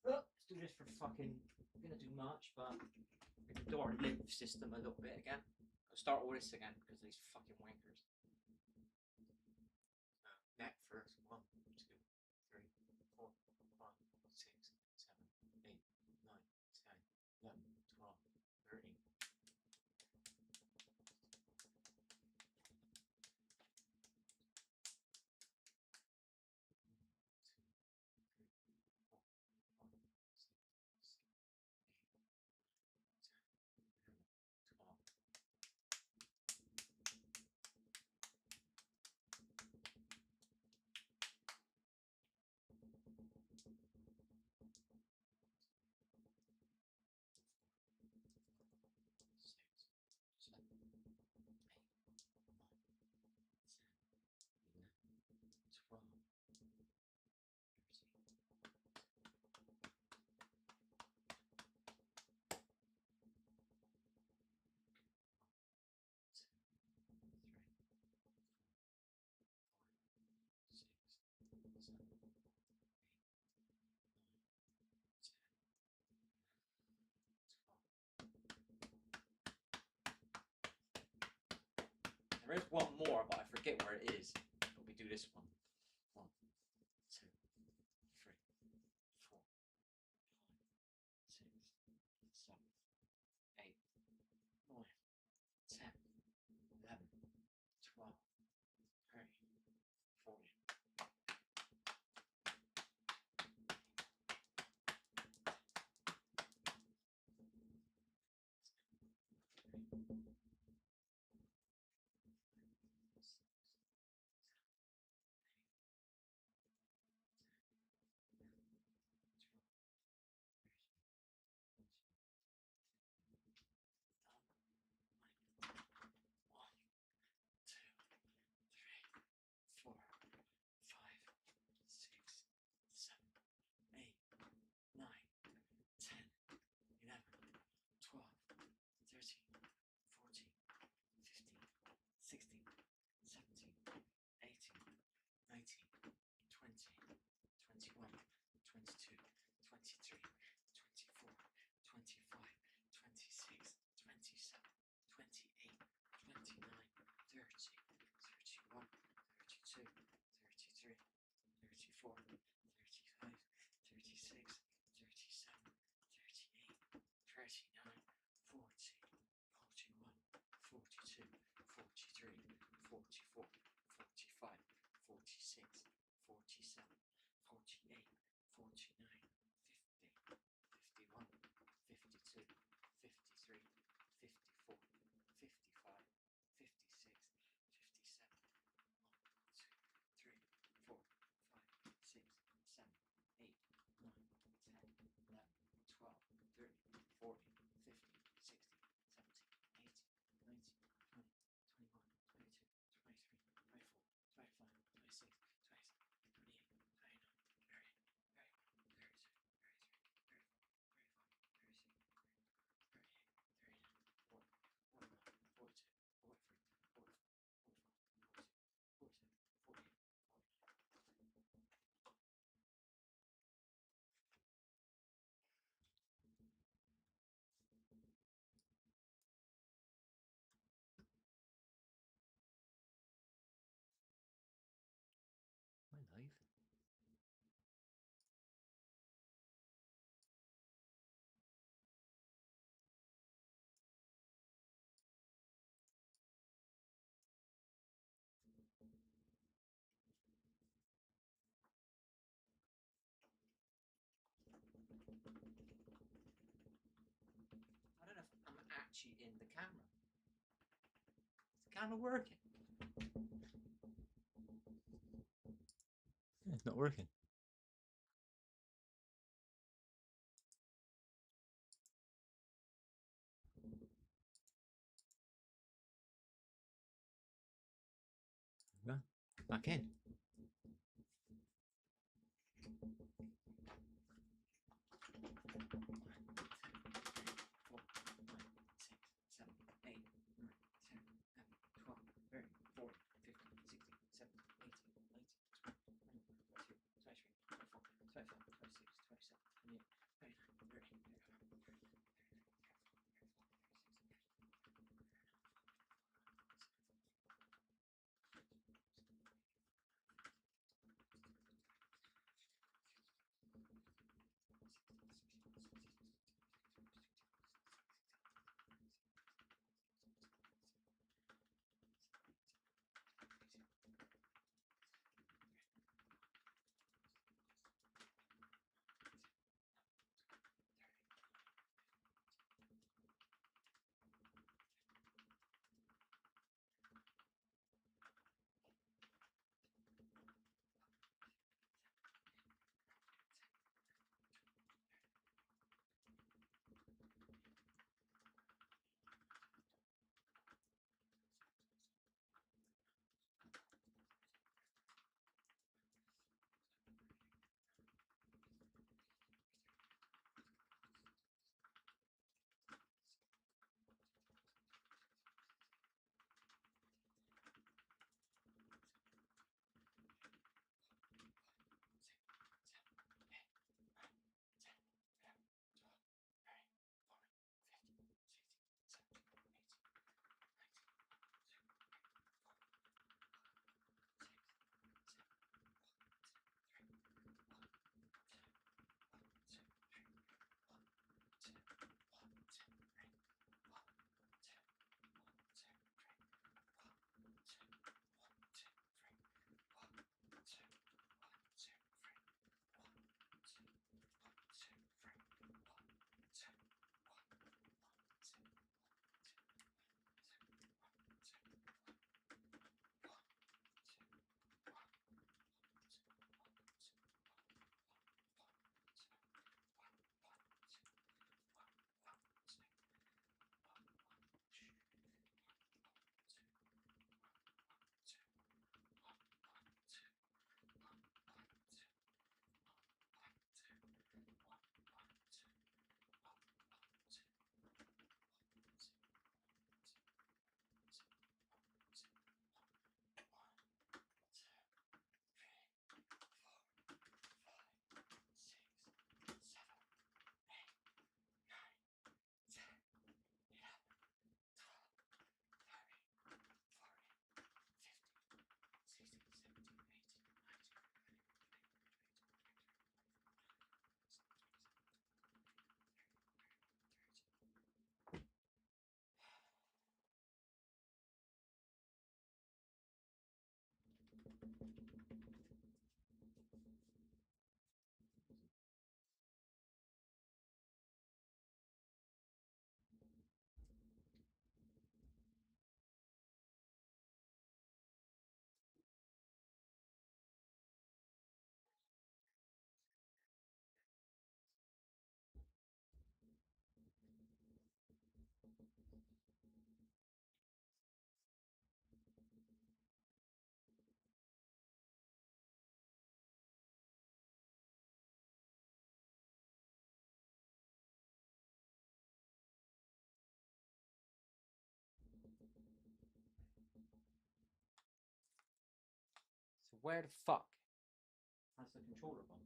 Oh, let's do this for fucking. I'm gonna do much, but do our lymph system a little bit again. I'll start all this again because of these fucking wankers. Neck first. 1, 2, 3, 4, 5, 6, 7, 8, 9, 10, 11, 12, 13. There is one more, but I forget where it is. But we do this one. 1, 2, 3, 4, 5, 6, 7, 8, 9, 10, 11, 12, 13, 14. glitchy in the camera. Is the camera working? Yeah, it's not working. Well, back in. So where the fuck has the controller gone?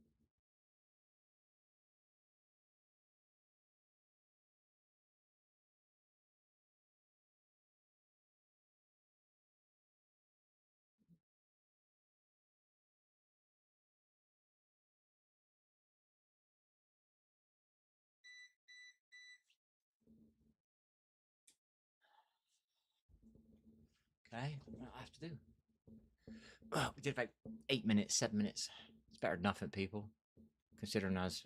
Okay, what I have to do. Well, we did about 8 minutes, 7 minutes. It's better than nothing, people. Considering us.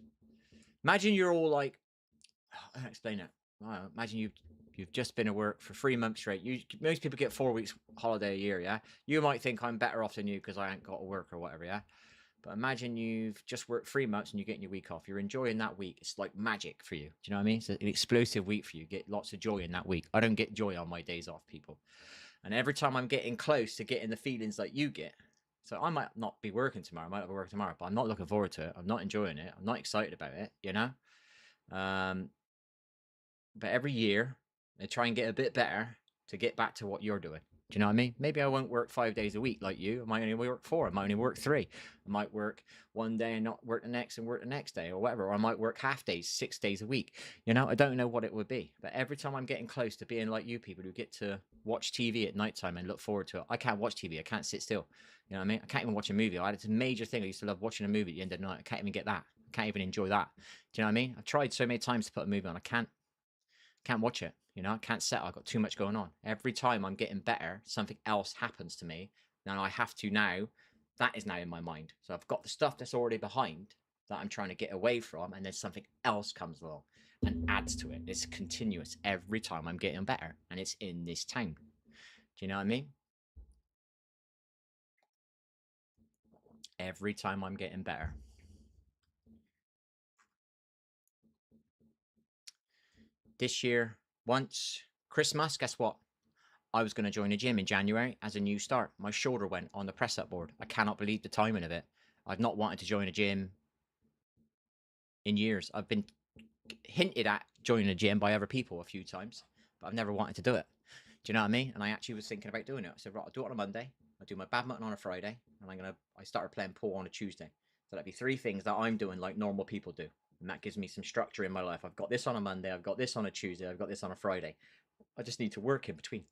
Imagine you're all like, how do I explain it? Well, imagine You've just been at work for 3 months straight. Most people get 4 weeks holiday a year, yeah? You might think I'm better off than you because I ain't got to work or whatever, yeah? But imagine you've just worked 3 months and you're getting your week off. You're enjoying that week. It's like magic for you. Do you know what I mean? It's an explosive week for you. Get lots of joy in that week. I don't get joy on my days off, people. And every time I'm getting close to getting the feelings like you get, so I might not be working tomorrow. I might not be working tomorrow, but I'm not looking forward to it. I'm not enjoying it. I'm not excited about it, you know? But every year, I try and get a bit better to get back to what you're doing. Do you know what I mean? Maybe I won't work 5 days a week like you. I might only work 4. I might only work 3. I might work one day and not work the next and work the next day or whatever. Or I might work half days, 6 days a week. You know, I don't know what it would be. But every time I'm getting close to being like you people who get to watch TV at nighttime and look forward to it. I can't watch TV. I can't sit still. You know what I mean? I can't even watch a movie. It's a major thing. I used to love watching a movie at the end of the night. I can't even get that. I can't even enjoy that. Do you know what I mean? I've tried so many times to put a movie on. I can't watch it. You know, I can't settle. I've got too much going on. Every time I'm getting better, something else happens to me. Now I have to now, that is now in my mind. So I've got the stuff that's already behind that I'm trying to get away from, and then something else comes along and adds to it. It's continuous every time I'm getting better, and it's in this town. Do you know what I mean? Every time I'm getting better. This year, once Christmas, guess what? I was going to join a gym in January as a new start. My shoulder went on the press up board. I cannot believe the timing of it. I've not wanted to join a gym in years. I've been hinted at joining a gym by other people a few times, but I've never wanted to do it. Do you know what I mean? And I actually was thinking about doing it. I said, right, I'll do it on a Monday. I'll do my badminton on a Friday, and I started playing pool on a Tuesday. So that'd be 3 things that I'm doing like normal people do. And that gives me some structure in my life. I've got this on a Monday, I've got this on a Tuesday, I've got this on a Friday. I just need to work in between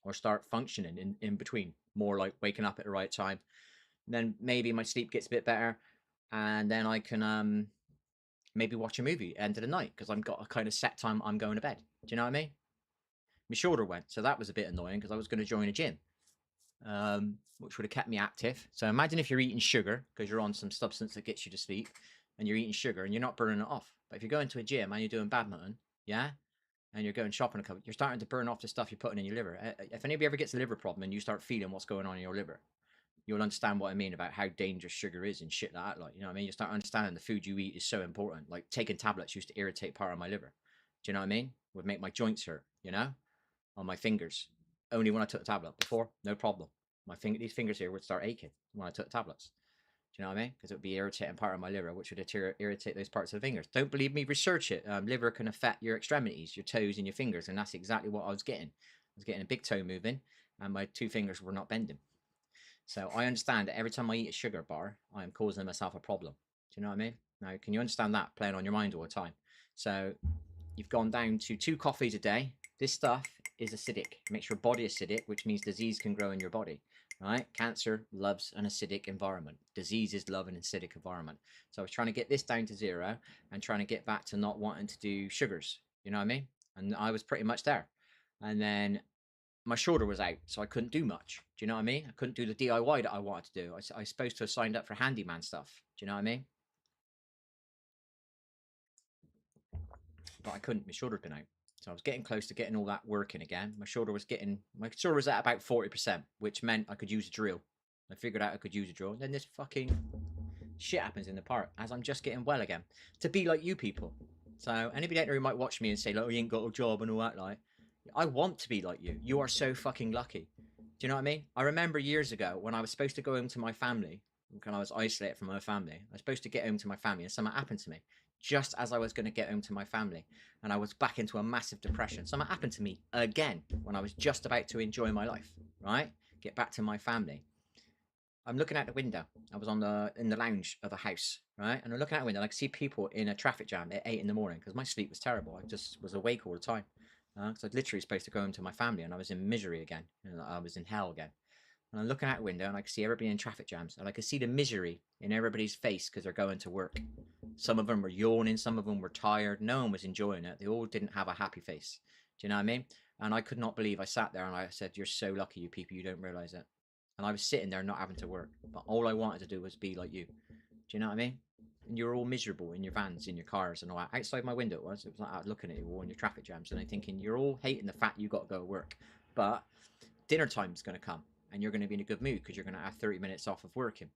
or start functioning in between, more like waking up at the right time. And then maybe my sleep gets a bit better, and then I can maybe watch a movie end of the night because I've got a kind of set time I'm going to bed. Do you know what I mean? My shoulder went, so that was a bit annoying because I was going to join a gym, which would have kept me active. So imagine if you're eating sugar because you're on some substance that gets you to sleep, and you're eating sugar and you're not burning it off. But if you're going to a gym and you're doing badminton, yeah, and you're going shopping a couple, you're starting to burn off the stuff you're putting in your liver. If anybody ever gets a liver problem and you start feeling what's going on in your liver, you'll understand what I mean about how dangerous sugar is and shit like that. Like, you know what I mean? You start understanding the food you eat is so important. Like taking tablets used to irritate part of my liver. Do you know what I mean? Would make my joints hurt, you know, on my fingers. Only when I took the tablet. Before, no problem. These fingers here would start aching when I took tablets. Do you know what I mean? Because it would be irritating part of my liver, which would irritate those parts of the fingers. Don't believe me? Research it. Liver can affect your extremities, your toes and your fingers, and that's exactly what I was getting. I was getting a big toe moving, and my 2 fingers were not bending. So I understand that every time I eat a sugar bar, I am causing myself a problem. Do you know what I mean? Now, can you understand that playing on your mind all the time? So you've gone down to 2 coffees a day. This stuff is acidic. It makes your body acidic, which means disease can grow in your body. Right? Cancer loves an acidic environment. Diseases love an acidic environment. So I was trying to get this down to 0 and trying to get back to not wanting to do sugars. You know what I mean? And I was pretty much there. And then my shoulder was out, so I couldn't do much. Do you know what I mean? I couldn't do the DIY that I wanted to do. I was supposed to have signed up for handyman stuff. Do you know what I mean? But I couldn't. My shoulder had been out. So I was getting close to getting all that working again. My shoulder was at about 40%, which meant I could use a drill. I figured out I could use a drill. And then this fucking shit happens in the park as I'm just getting well again. To be like you people. So anybody out there who might watch me and say, like, oh, you ain't got a job and all that, like, I want to be like you. You are so fucking lucky. Do you know what I mean? I remember years ago when I was supposed to go home to my family, when I was isolated from my family, I was supposed to get home to my family and something happened to me just as I was going to get home to my family, and I was back into a massive depression. Something happened to me again when I was just about to enjoy my life, right? Get back to my family. I'm looking out the window. I was in the lounge of a house, right? And I'm looking out the window and I could see people in a traffic jam at 8 in the morning because my sleep was terrible. I just was awake all the time. Because I was literally supposed to go home to my family and I was in misery again. And I was in hell again. And I'm looking out the window and I could see everybody in traffic jams. And I could see the misery in everybody's face because they're going to work. Some of them were yawning. Some of them were tired. No one was enjoying it. They all didn't have a happy face. Do you know what I mean? And I could not believe I sat there and I said, you're so lucky, you people, you don't realize it. And I was sitting there not having to work. But all I wanted to do was be like you. Do you know what I mean? And you're all miserable in your vans, in your cars, and all that. Outside my window, it was like that, looking at you all in your traffic jams, and I'm thinking you're all hating the fact you got to go to work, but dinner time's going to come, and you're going to be in a good mood because you're going to have 30 minutes off of working.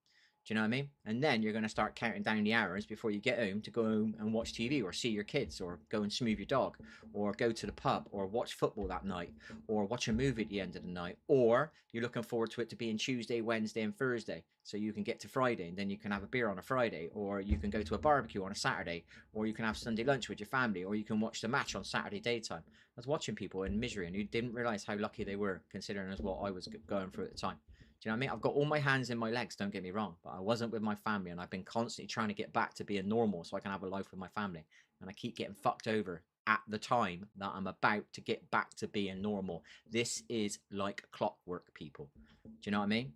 Do you know what I mean? And then you're going to start counting down the hours before you get home to go home and watch TV or see your kids or go and smooth your dog or go to the pub or watch football that night or watch a movie at the end of the night, or you're looking forward to it to being Tuesday, Wednesday and Thursday so you can get to Friday and then you can have a beer on a Friday, or you can go to a barbecue on a Saturday, or you can have Sunday lunch with your family, or you can watch the match on Saturday daytime. I was watching people in misery and you didn't realize how lucky they were considering as what I was going through at the time. Do you know what I mean? I've got all my hands in my legs, don't get me wrong, but I wasn't with my family, and I've been constantly trying to get back to being normal so I can have a life with my family. And I keep getting fucked over at the time that I'm about to get back to being normal. This is like clockwork, people. Do you know what I mean?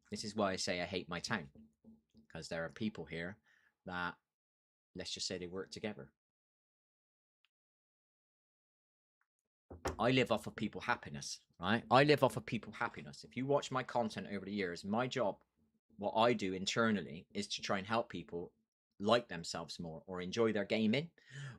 This is why I say I hate my town, because there are people here that, let's just say, they work together. I live off of people happiness, right? I live off of people happiness. If you watch my content over the years, my job, what I do internally, is to try and help people like themselves more, or enjoy their gaming,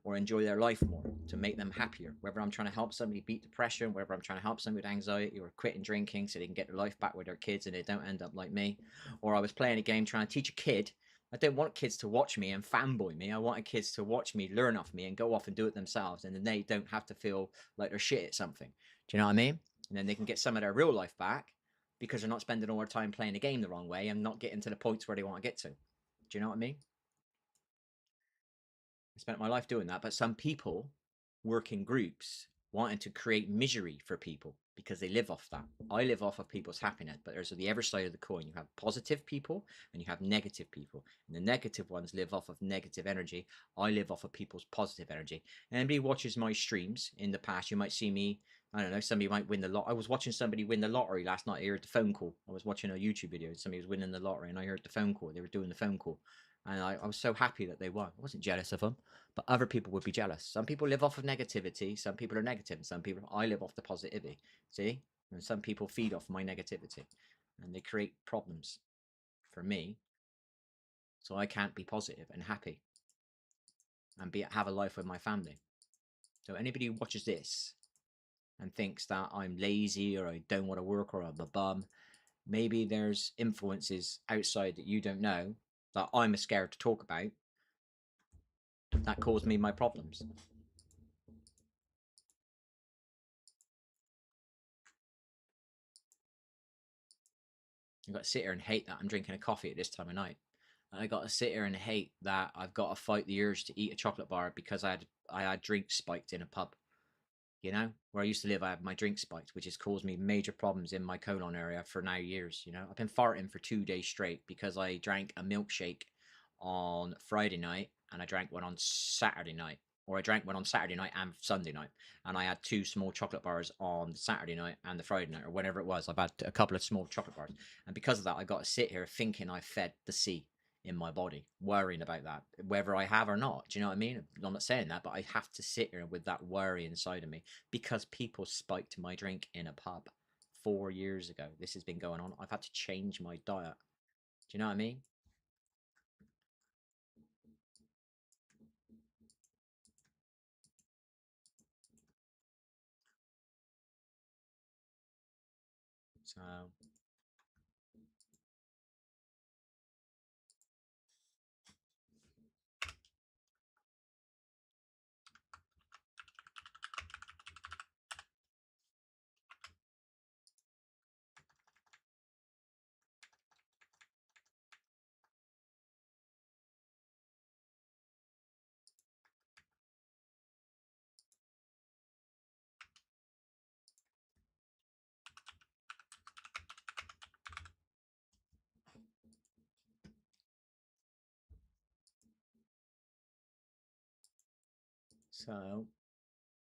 or enjoy their life more, to make them happier. Whether I'm trying to help somebody beat depression, whether I'm trying to help somebody with anxiety or quitting drinking so they can get their life back with their kids and they don't end up like me, or I was playing a game trying to teach a kid. I don't want kids to watch me and fanboy me. I want kids to watch me, learn off me, and go off and do it themselves. And then they don't have to feel like they're shit at something. Do you know what I mean? And then they can get some of their real life back because they're not spending all their time playing the game the wrong way and not getting to the points where they want to get to. Do you know what I mean? I spent my life doing that. But some people work in groups wanting to create misery for people because they live off that. I live off of people's happiness, but there's the other side of the coin. You have positive people and you have negative people, and the negative ones live off of negative energy. I live off of people's positive energy. And anybody watches my streams in the past, you might see me, I don't know, somebody might win the lot. I was watching somebody win the lottery last night. I heard the phone call. I was watching a YouTube video. Somebody was winning the lottery and I heard the phone call. They were doing the phone call. And I was so happy that they won. I wasn't jealous of them, but other people would be jealous. Some people live off of negativity. Some people are negative. And some people, I live off the positivity. See? And some people feed off my negativity. And they create problems for me. So I can't be positive and happy and have a life with my family. So anybody who watches this and thinks that I'm lazy or I don't want to work or I'm a bum, maybe there's influences outside that you don't know that I'm scared to talk about that caused me my problems. I've got to sit here and hate that I'm drinking a coffee at this time of night. I got to sit here and hate that I've got to fight the urge to eat a chocolate bar because I had drinks spiked in a pub. You know, where I used to live, I had my drink spiked, which has caused me major problems in my colon area for now years. You know, I've been farting for 2 days straight because I drank a milkshake on Friday night and I drank one on Saturday night, or I drank one on Saturday night and Sunday night, and I had 2 small chocolate bars on Saturday night and the Friday night, or whatever it was. I've had a couple of small chocolate bars, and because of that, I got to sit here thinking I fed the sea in my body, worrying about that, whether I have or not. Do you know what I mean? I'm not saying that, but I have to sit here with that worry inside of me because people spiked my drink in a pub 4 years ago. This has been going on. I've had to change my diet. Do you know what I mean? So So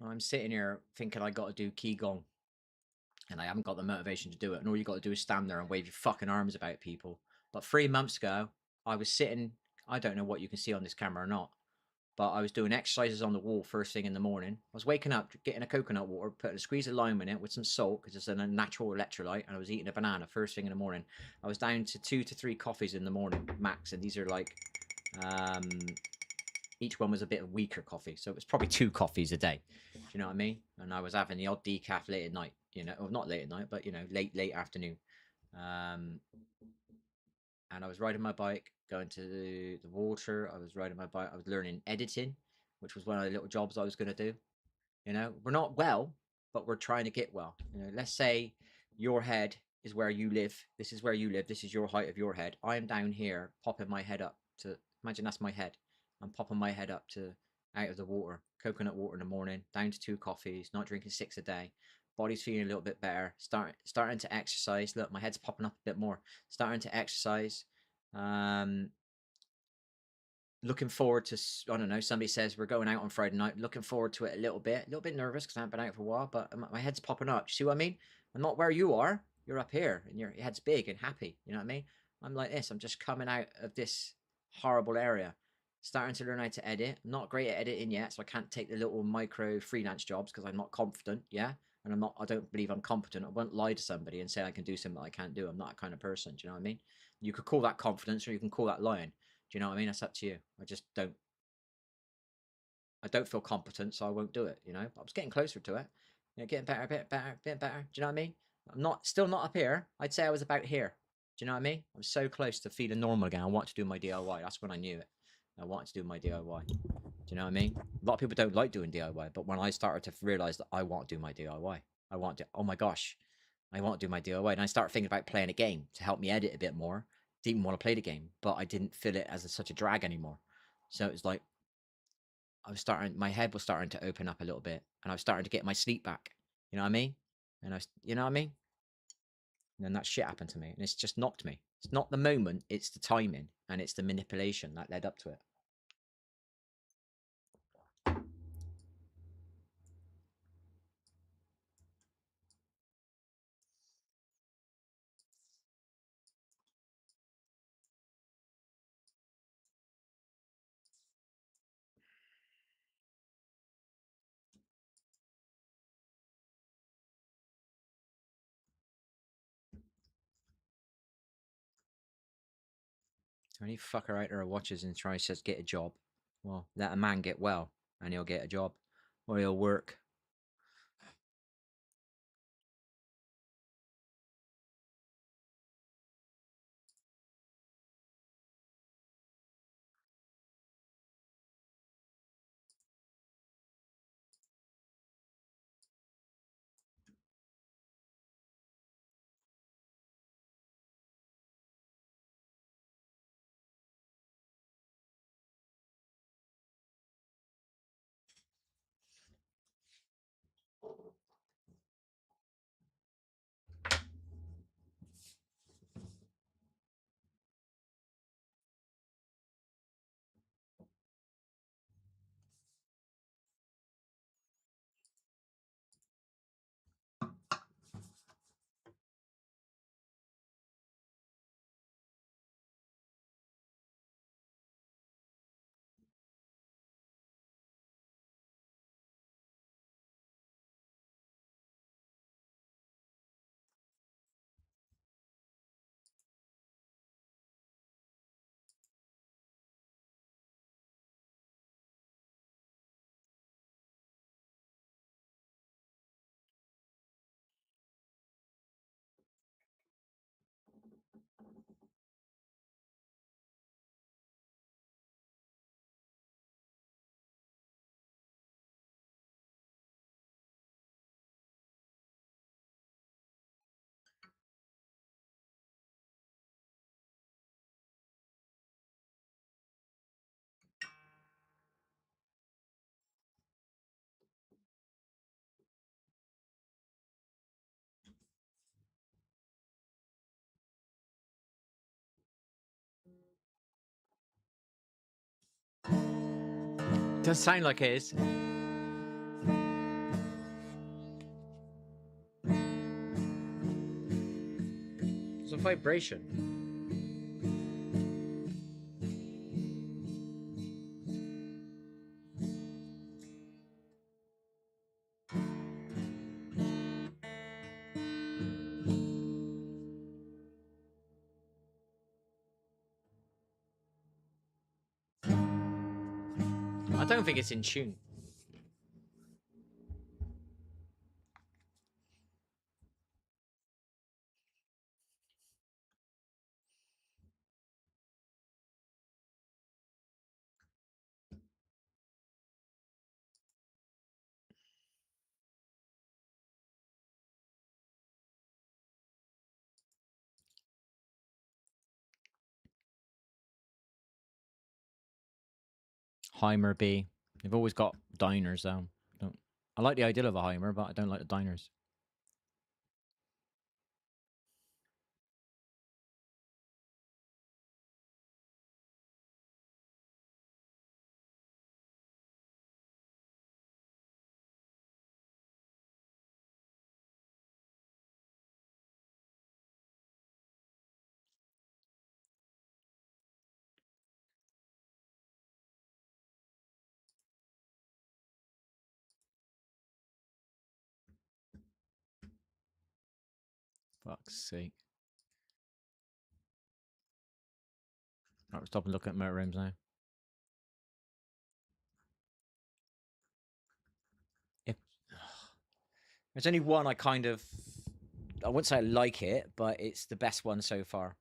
I'm sitting here thinking I got to do Qigong and I haven't got the motivation to do it. And all you got to do is stand there and wave your fucking arms about people. But 3 months ago, I was sitting, I don't know what you can see on this camera or not, but I was doing exercises on the wall first thing in the morning. I was waking up, getting a coconut water, putting a squeeze of lime in it with some salt because it's a natural electrolyte, and I was eating a banana first thing in the morning. I was down to 2 to 3 coffees in the morning max, and these are like Each one was a bit of weaker coffee, so it was probably 2 coffees a day. Do you know what I mean? And I was having the odd decaf late at night, you know, or not late at night, but you know, late afternoon. And I was riding my bike, going to the water. I was riding my bike. I was learning editing, which was one of the little jobs I was going to do. You know, we're not well, but we're trying to get well. You know, let's say your head is where you live. This is where you live. This is your height of your head. I am down here, popping my head up to. Imagine that's my head. I'm popping my head up to out of the water, coconut water in the morning, down to 2 coffees, not drinking 6 a day. Body's feeling a little bit better. Starting to exercise. Look, my head's popping up a bit more. Starting to exercise. Um, Looking forward to, I don't know, somebody says we're going out on Friday night, looking forward to it a little bit nervous because I haven't been out for a while, but my head's popping up. You see what I mean? I'm not where you are. You're up here and your head's big and happy. You know what I mean? I'm like this. I'm just coming out of this horrible area, starting to learn how to edit. I'm not great at editing yet, so I can't take the little micro freelance jobs because I'm not confident. Yeah. And I don't believe I'm competent. I won't lie to somebody and say I can do something that I can't do. I'm not that kind of person. Do you know what I mean? You could call that confidence or you can call that lying. Do you know what I mean? That's up to you. I don't feel competent, so I won't do it. You know, I was getting closer to it. You know, getting better, a bit better, bit better. Do you know what I mean? I'm still not up here. I'd say I was about here. Do you know what I mean? I was so close to feeling normal again. I wanted to do my DIY. That's when I knew it. I wanted to do my DIY. Do you know what I mean? A lot of people don't like doing DIY, but when I started to realize that I want to do my DIY, I want to. Oh my gosh, I want to do my DIY, and I started thinking about playing a game to help me edit a bit more. Didn't want to play the game, but I didn't feel it as such a drag anymore. So it was like my head was starting to open up a little bit, and I was starting to get my sleep back. You know what I mean? You know what I mean? And then that shit happened to me, and it's just knocked me. It's not the moment; it's the timing, and it's the manipulation that led up to it. So any fucker out there who watches and tries to get a job, well, let a man get well, and he'll get a job, or he'll work. Does sound like it is. It's a vibration. I don't think it's in tune. Heimer B. They've always got diners though. Don't. I like the idea of a Heimer, but I don't like the diners. Fuck's sake. Right, we're stopping looking at motorhomes now. If there's only one I kind of, I wouldn't say I like it, but it's the best one so far.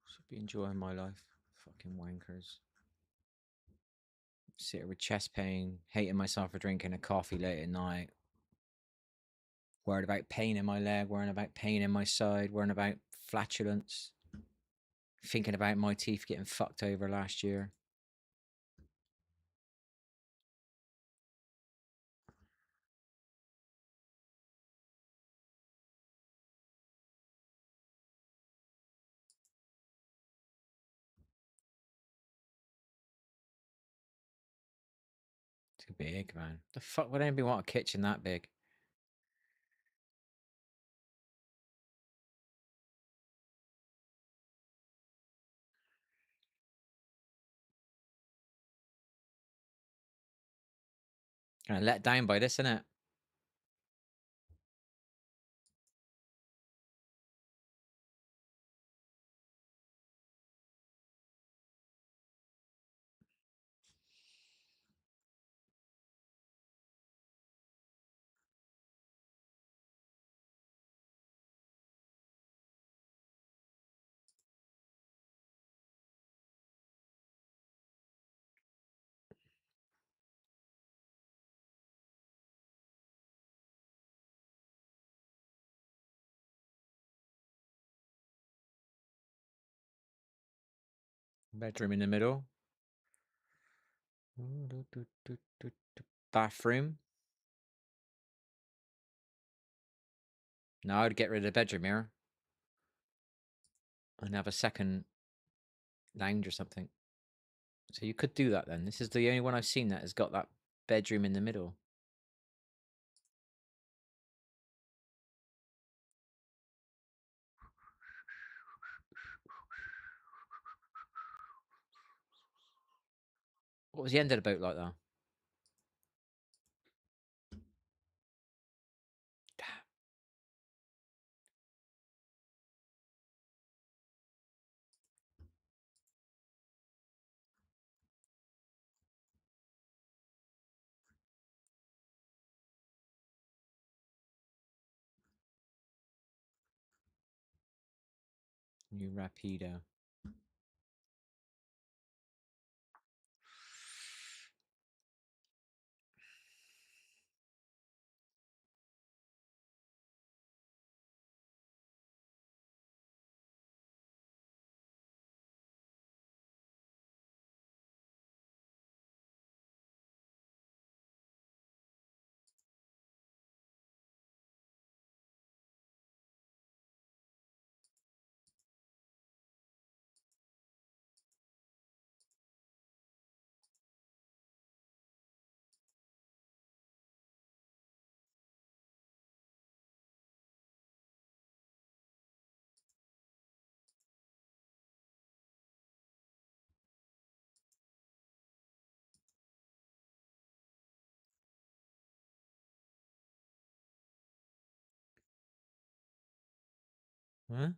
Should be enjoying my life. Fucking wankers. Sit here with chest pain, hating myself for drinking a coffee late at night. Worried about pain in my leg, worrying about pain in my side, worrying about flatulence. Thinking about my teeth getting fucked over last year. Too big, man. The fuck would anybody want a kitchen that big? Kind of let down by this, innit? Bedroom in the middle. Bathroom. No, I'd get rid of the bedroom here and have a second lounge or something. So you could do that then. This is the only one I've seen that has got that bedroom in the middle. What was the end of the boat like though? New Rapido. Huh?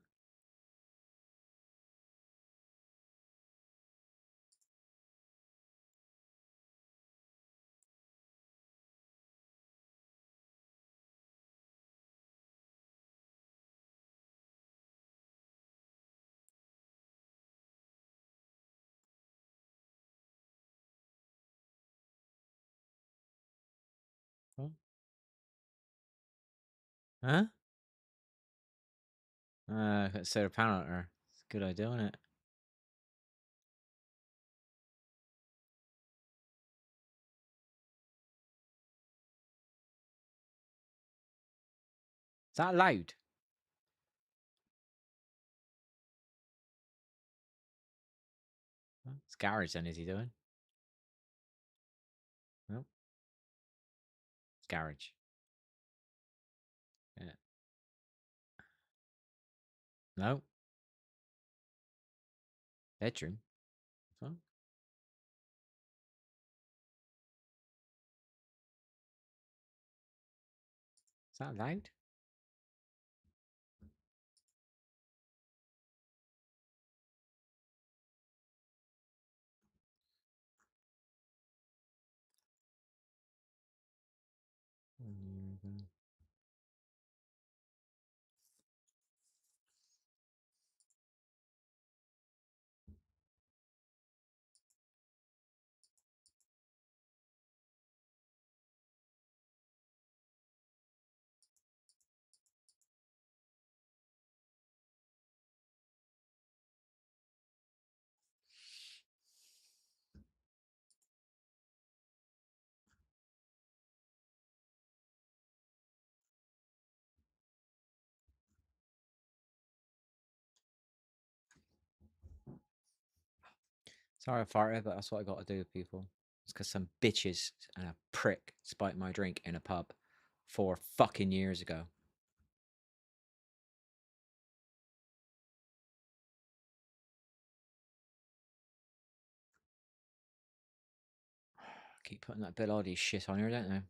Huh? Huh? Set a panel there. It's a good idea, isn't it? Is that loud? It's garage then, is he doing? Nope. It's garage. Yeah. No. Bedroom. What? Is that loud? Sorry I farted, but that's what I got to do with people. It's because some bitches and a prick spiked my drink in a pub 4 fucking years ago. Keep putting that Bill Oddie shit on here, don't they?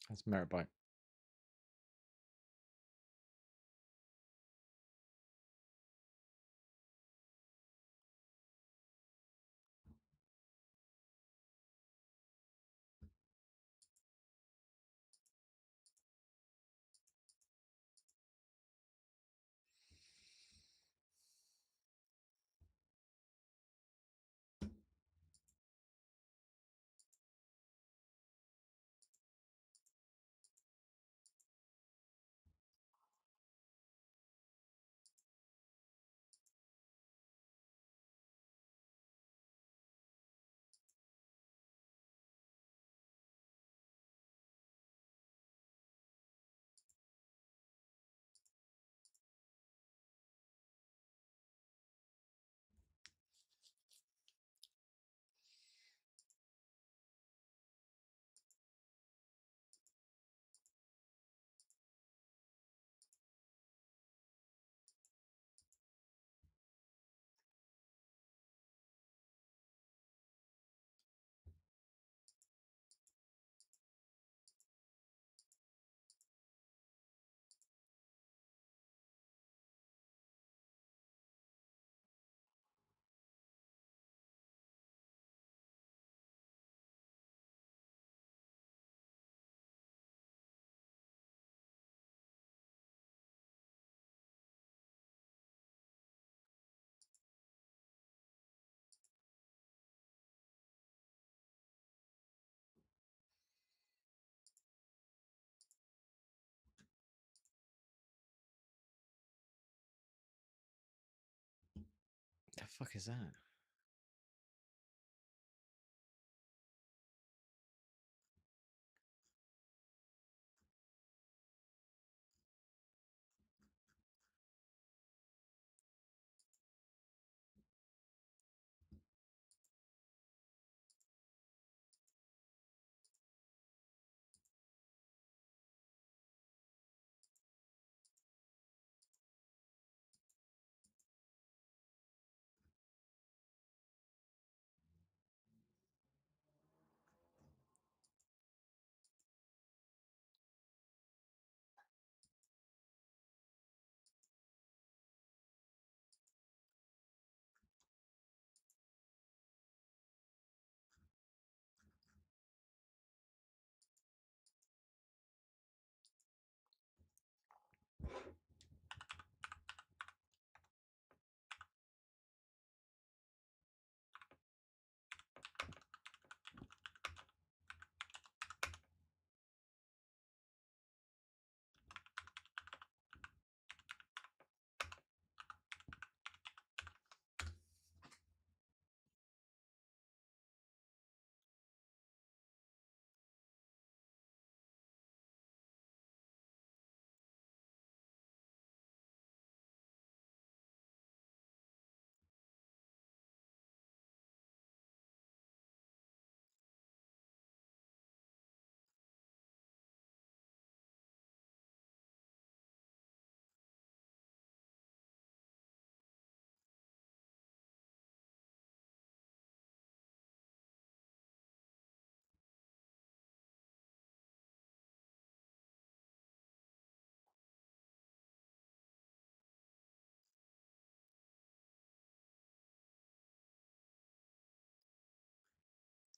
That's merit bike. The fuck is that?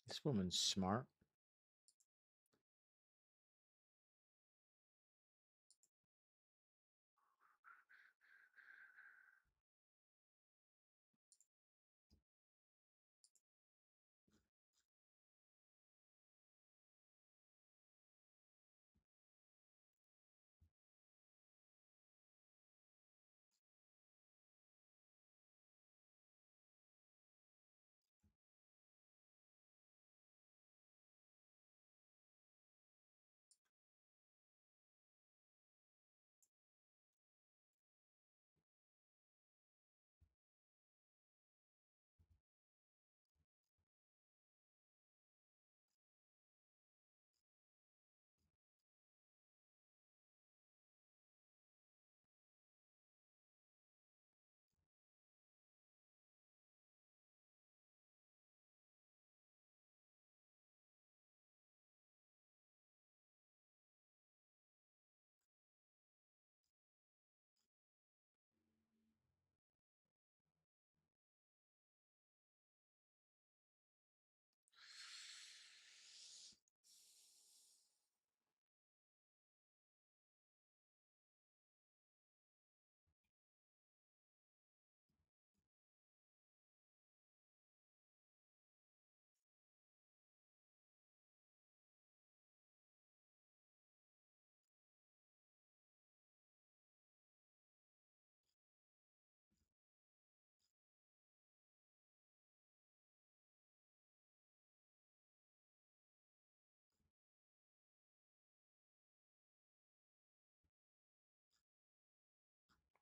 This woman's smart.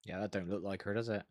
Yeah, that don't look like her, does it?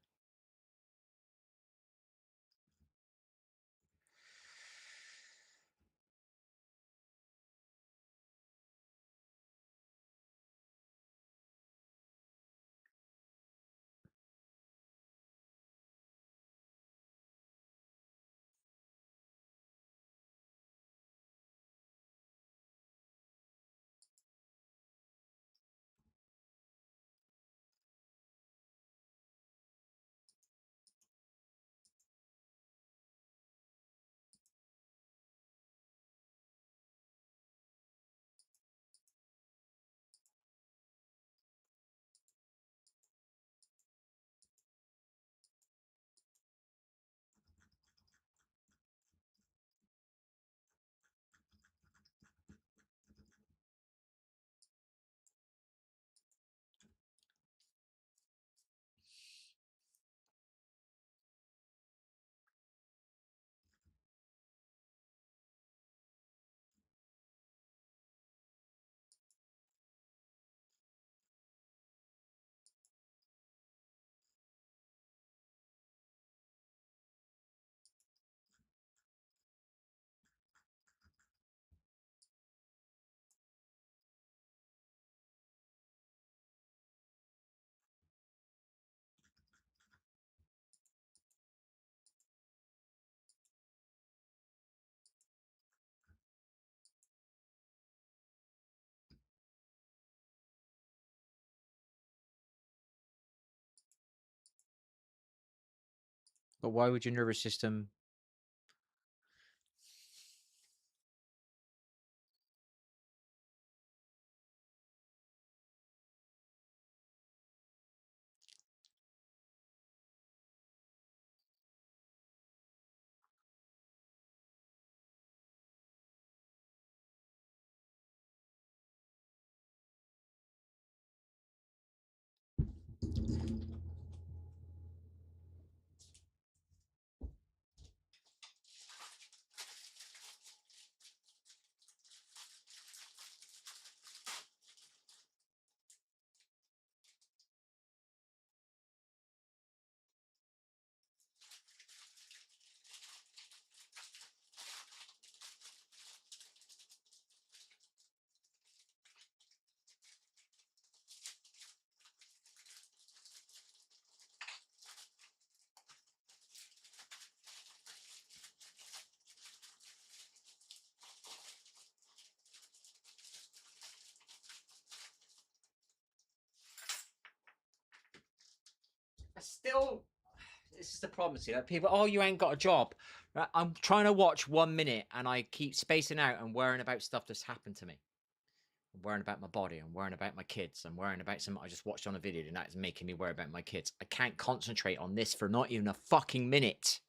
But why would your nervous system? Still, this is the problem. See, like people, oh, you ain't got a job. Right? I'm trying to watch 1 minute, and I keep spacing out and worrying about stuff that's happened to me. I'm worrying about my body. I'm worrying about my kids. I'm worrying about something I just watched on a video, and that is making me worry about my kids. I can't concentrate on this for not even a fucking minute.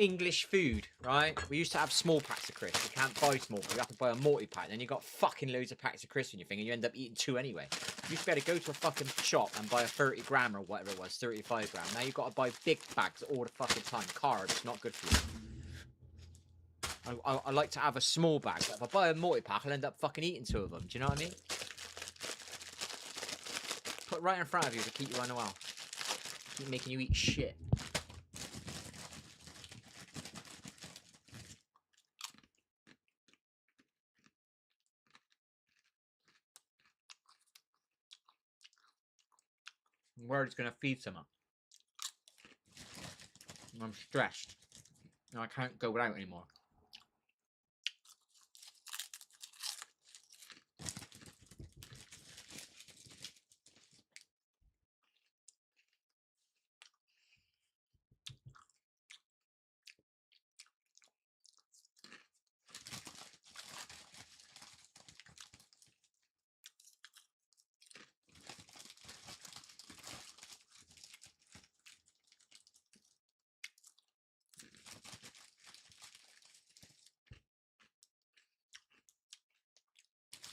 English food, right? We used to have small packs of crisps. You can't buy small packs. You have to buy a multi-pack. Then you got fucking loads of packs of crisps in your thing, and you end up eating 2 anyway. You used to be able to go to a fucking shop and buy a 30 gram or whatever it was, 35 gram. Now you got to buy big bags all the fucking time. Carbs, not good for you. I like to have a small bag. But if I buy a multi-pack, I'll end up fucking eating 2 of them. Do you know what I mean? Put right in front of you to keep you unwell. Keep making you eat shit. Where it's gonna feed someone. I'm stressed. No, I can't go without anymore.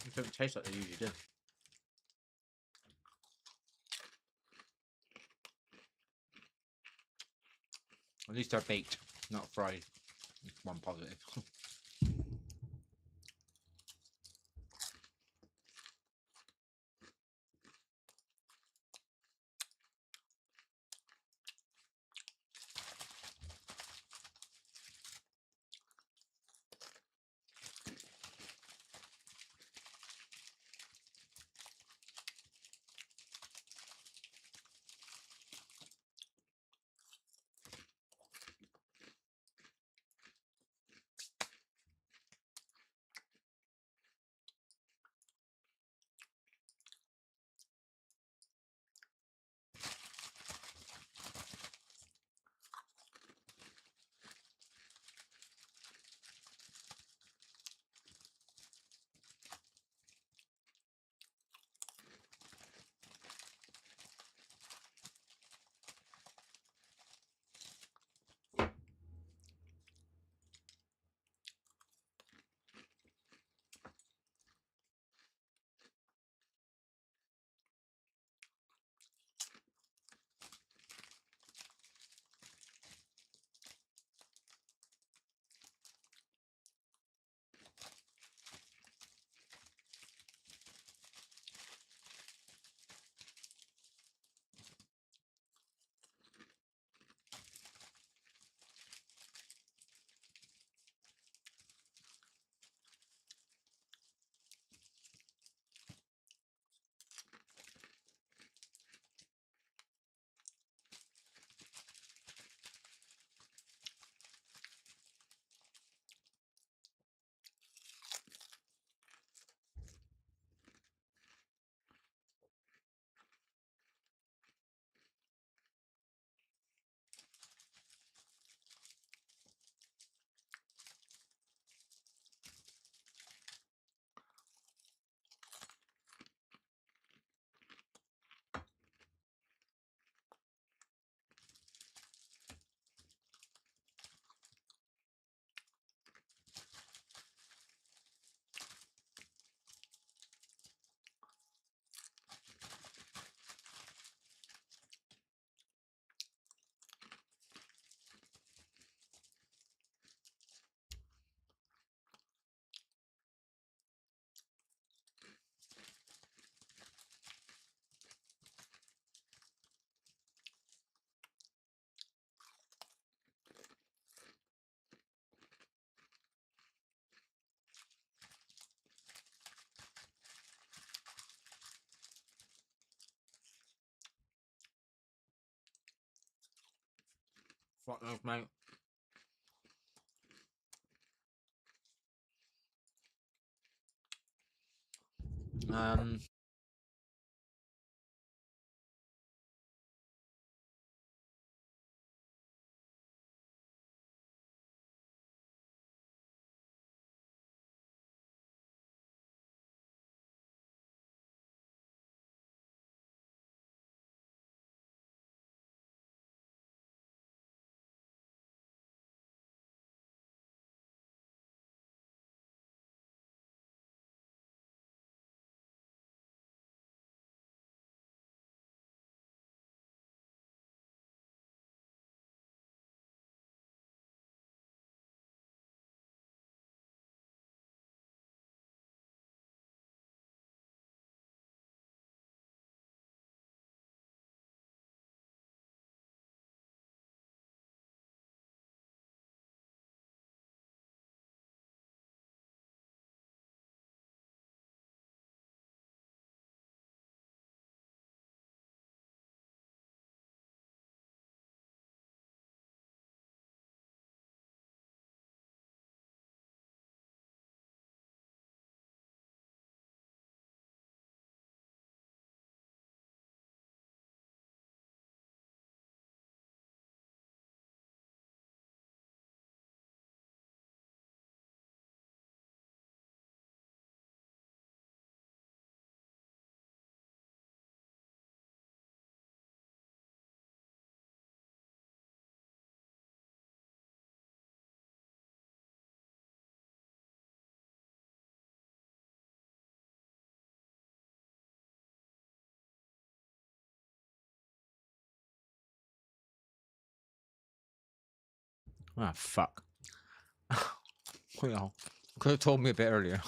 It doesn't taste like they usually do. At least they're baked, not fried. It's one positive. Fuck knows, mate. Ah, fuck. Well, could have told me a bit earlier.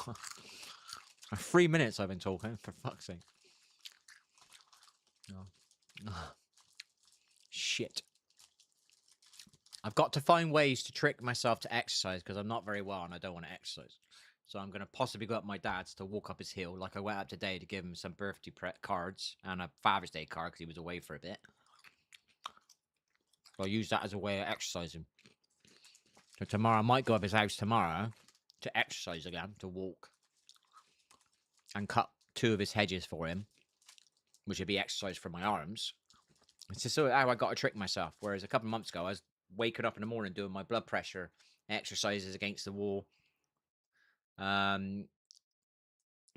3 minutes I've been talking, for fuck's sake. No. Shit. I've got to find ways to trick myself to exercise because I'm not very well and I don't want to exercise. So I'm going to possibly go up my dad's to walk up his hill. Like I went up today to give him some birthday cards and a Father's Day card because he was away for a bit. So I'll use that as a way of exercising. So tomorrow I might go up his house tomorrow to exercise again, to walk. And cut 2 of his hedges for him, which would be exercise for my arms. It's just sort of how I got to trick myself. Whereas a couple of months ago, I was waking up in the morning doing my blood pressure exercises against the wall, going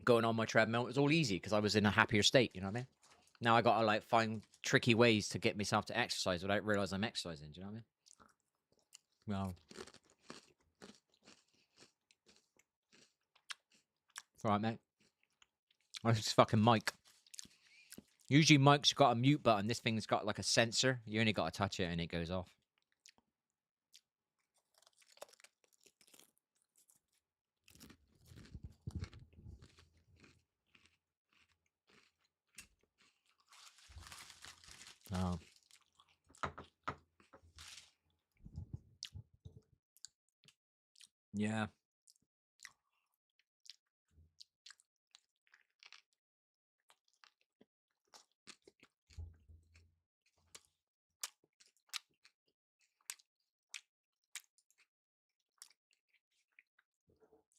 on my treadmill. It was all easy because I was in a happier state. You know what I mean? Now I got to like find tricky ways to get myself to exercise without realizing I'm exercising. Do you know what I mean? Well, it's all right, mate. That's just fucking mic. Usually mic's got a mute button. This thing's got like a sensor. You only got to touch it and it goes off. Oh. Yeah.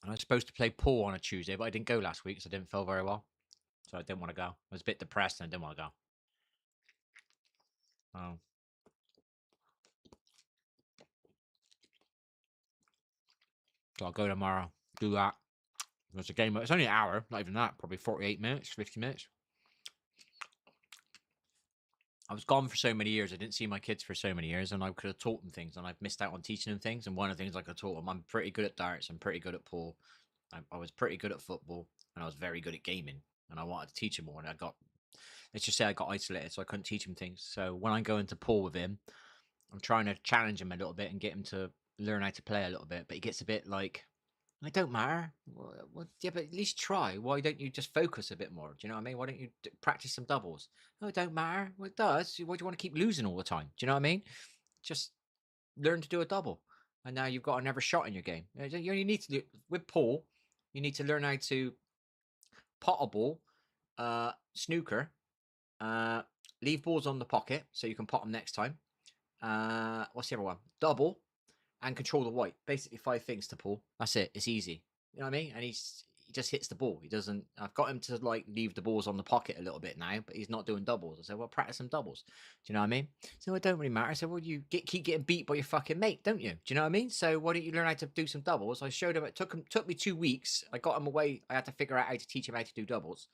I was supposed to play pool on a Tuesday, but I didn't go last week because I didn't feel very well. So I didn't want to go. I was a bit depressed and I didn't want to go. Oh. So I'll go tomorrow, do that. It's a game. It's only an hour, not even that. Probably 48 minutes, 50 minutes. I was gone for so many years. I didn't see my kids for so many years, and I could have taught them things, and I've missed out on teaching them things. And one of the things I could have taught them, I'm pretty good at darts. I'm pretty good at pool. I was pretty good at football, and I was very good at gaming. And I wanted to teach him more, and let's just say I got isolated, so I couldn't teach him things. So when I go into pool with him, I'm trying to challenge him a little bit and get him to learn how to play a little bit. But he gets a bit like, it don't matter. Well, yeah, but at least try. Why don't you just focus a bit more? Do you know what I mean? Why don't you practice some doubles? Oh, it don't matter. Well, it does. Why do you want to keep losing all the time? Do you know what I mean? Just learn to do a double. And now you've got another shot in your game. You only need to do, with Paul, you need to learn how to pot a ball, snooker, leave balls on the pocket so you can pot them next time. What's the other one? Double and control the white. Basically 5 things to pull. That's it. It's easy. You know what I mean? And he just hits the ball. He doesn't. I've got him to like leave the balls on the pocket a little bit now, but he's not doing doubles. I said, well, practice some doubles. Do you know what I mean? So it don't really matter. I said, well, you keep getting beat by your fucking mate, don't you? Do you know what I mean? So why don't you learn how to do some doubles? I showed him. It took me 2 weeks. I got him away. I had to figure out how to teach him how to do doubles.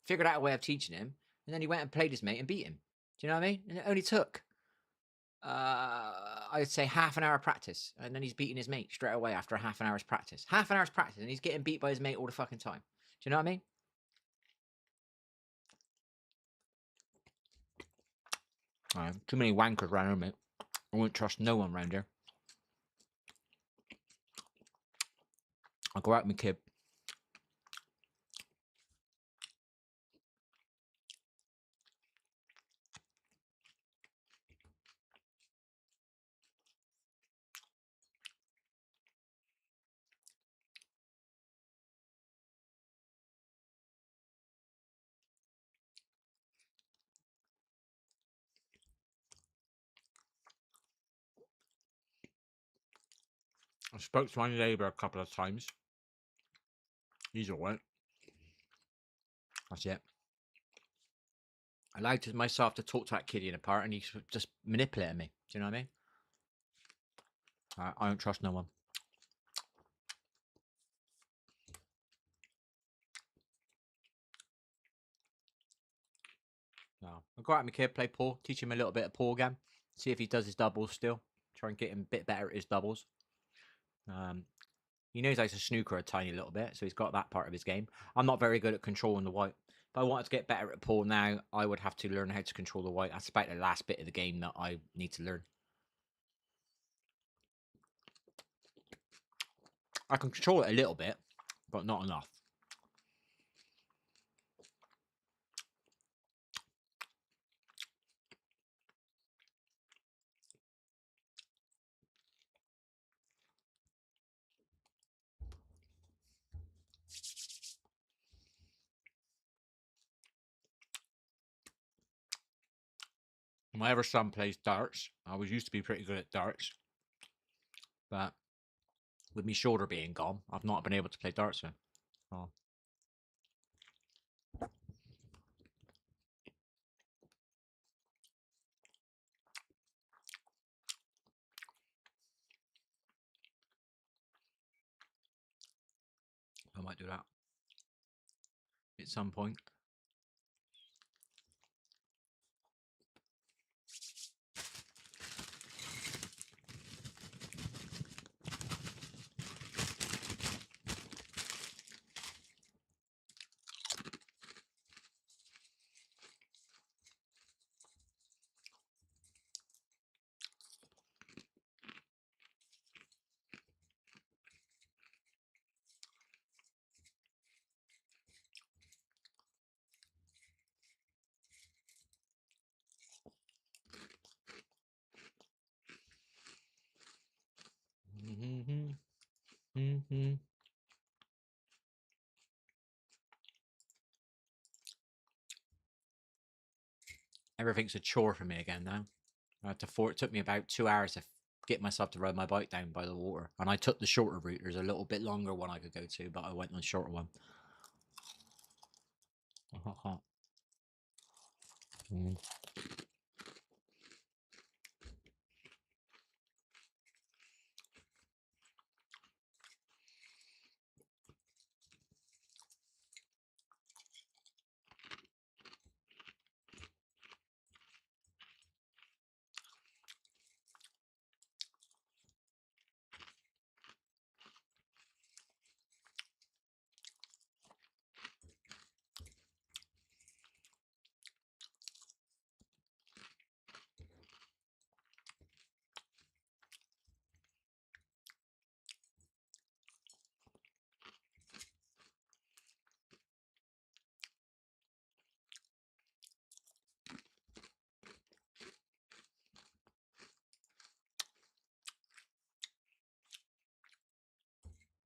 Figured out a way of teaching him, and then he went and played his mate and beat him. Do you know what I mean? And it only took I'd say half an hour of practice, and then he's beating his mate straight away after a half an hour's practice. Half an hour's practice, and he's getting beat by his mate all the fucking time. Do you know what I mean? Too many wankers around here, mate. I wouldn't trust no one around here. I'll go out with my kid. I spoke to my neighbour a couple of times. He's alright. That's it. I allowed myself to talk to that kiddie in a part, and he's just manipulating me. Do you know what I mean? I don't trust no one. No. I'll go out with my kid, play pool, teach him a little bit of pool again, see if he does his doubles still. Try and get him a bit better at his doubles. He knows how to snooker a tiny little bit, so he's got that part of his game. I'm not very good at controlling the white. If I wanted to get better at pool now, I would have to learn how to control the white. That's about the last bit of the game that I need to learn. I can control it a little bit, but not enough. My other son plays darts. I was used to be pretty good at darts, but with my shoulder being gone, I've not been able to play darts with him. Oh. I might do that at some point. Everything's a chore for me again now. It took me about 2 hours to get myself to ride my bike down by the water, and I took the shorter route. There's a little bit longer one I could go to, but I went on the shorter one.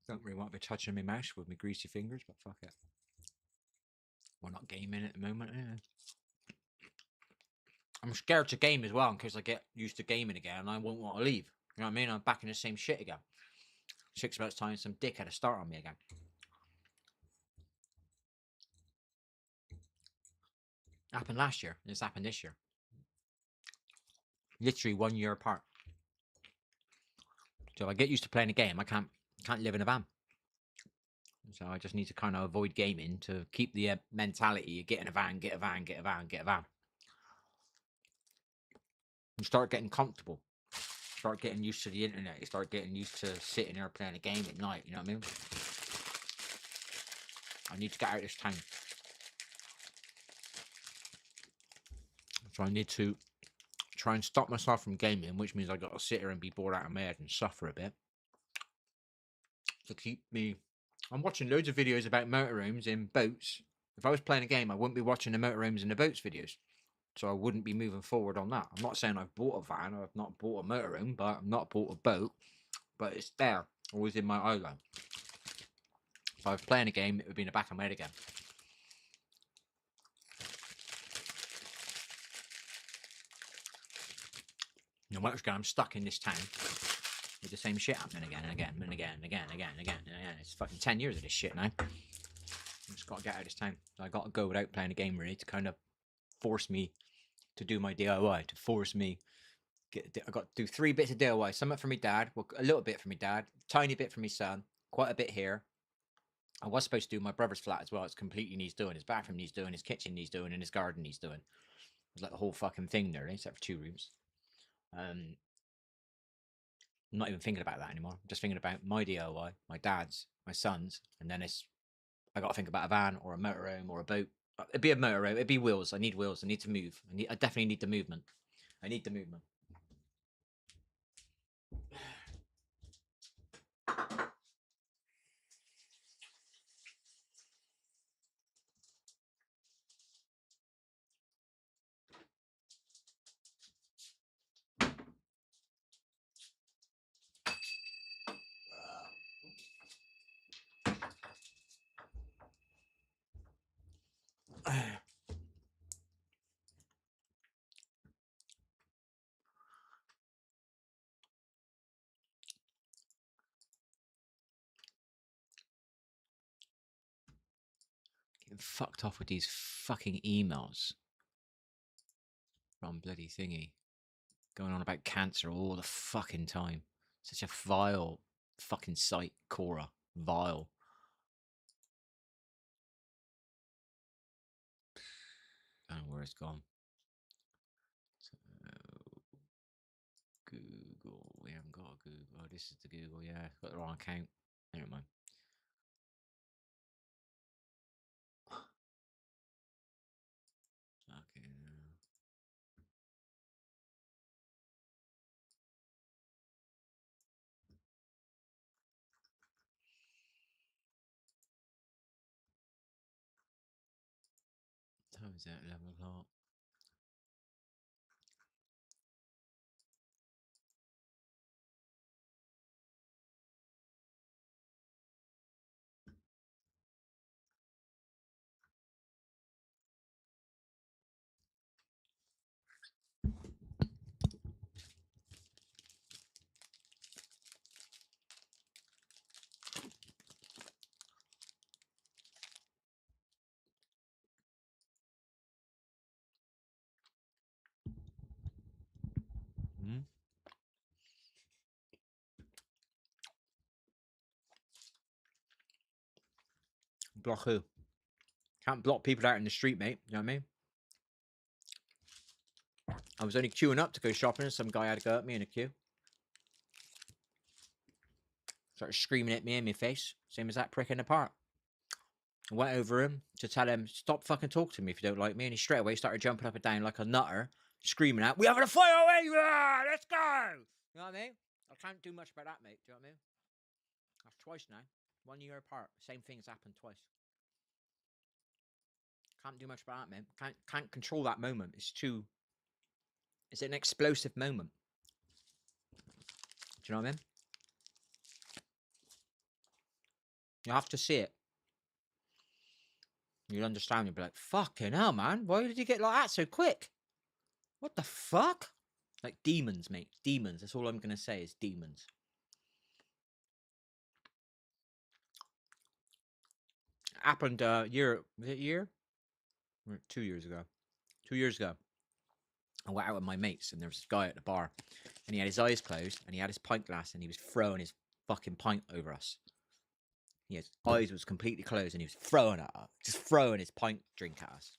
Don't really want to be touching my mouse with my greasy fingers, but fuck it. We're not gaming at the moment. I'm scared to game as well in case I get used to gaming again and I won't want to leave. You know what I mean? I'm back in the same shit again. 6 months time, some dick had a start on me again. Happened last year. It's happened this year. Literally 1 year apart. So if I get used to playing a game, I can't live in a van. So I just need to kind of avoid gaming to keep the mentality of get in a van, get a van, get a van, get a van. You start getting comfortable. Start getting used to the internet. You start getting used to sitting there playing a game at night. You know what I mean? I need to get out of this town. So I need to try and stop myself from gaming, which means I got to sit here and be bored out of my head and suffer a bit to keep me. I'm watching loads of videos about motorhomes in boats. If I was playing a game, I wouldn't be watching the motorhomes and the boats videos. So I wouldn't be moving forward on that. I'm not saying I've bought a van or I've not bought a motorhome, but I've not bought a boat. But it's there, always in my eye line. If I was playing a game, it would be in the back of my head again. You know, once again, I'm stuck in this town with the same shit happening again and again and again and again and again and again and again. It's fucking 10 years of this shit now. I just got to get out of this town. So I got to go without playing a game really to kind of force me to do my DIY, to force me. I got to do 3 bits of DIY. Something for my dad, well, a little bit for my dad, tiny bit for my son, quite a bit here. I was supposed to do my brother's flat as well. It's completely needs doing. His bathroom needs doing, his kitchen needs doing, and his garden needs doing. It's like the whole fucking thing there, except for 2 rooms. I'm not even thinking about that anymore. I'm just thinking about my DIY, my dad's, my son's, and then I got to think about a van or a motorhome or a boat. It'd be a motorhome. It'd be wheels. I need wheels. I need to move. I definitely need the movement. I need the movement. fucked off with these fucking emails from bloody thingy. Going on about cancer all the fucking time. Such a vile fucking site, Cora. Vile. I don't know where it's gone. So, Google. We haven't got a Google. Oh, this is the Google. Yeah, got the wrong account. Never mind. Okay. Time is at 11 o'clock. Hmm? Block who? Can't block people out in the street, mate. You know what I mean? I was only queuing up to go shopping and some guy had to go at me in a queue. Started screaming at me in my face. Same as that prick in the park. I went over him to tell him, stop fucking talking to me if you don't like me. And he straight away started jumping up and down like a nutter, screaming out, we having a fight away! Let's go! You know what I mean? I can't do much about that, mate. Do you know what I mean? That's twice now. 1 year apart. Same thing's happened twice. Can't do much about that, man. Can't control that moment. It's an explosive moment. Do you know what I mean? You have to see it. You'll understand. You'll be like, fucking hell, man. Why did you get like that so quick? What the fuck? Like demons, mate. Demons. That's all I'm going to say is demons. Happened year, was it a year? Or 2 years ago. 2 years ago. I went out with my mates and there was this guy at the bar and he had his eyes closed and he had his pint glass and he was throwing his fucking pint over us. His eyes was completely closed and he was throwing at us, just throwing his pint drink at us.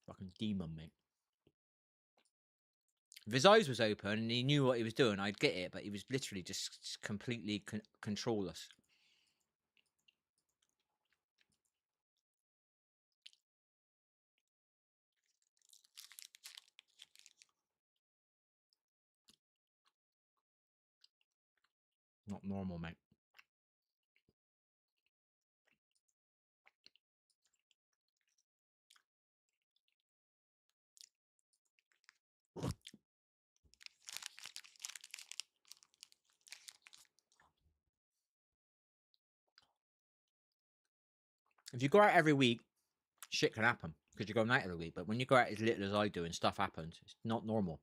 Fucking demon, mate. If his eyes was open and he knew what he was doing, I'd get it, but he was literally just completely controlless. Not normal, mate. If you go out every week, shit can happen because you're going out every week. But when you go out as little as I do and stuff happens, it's not normal.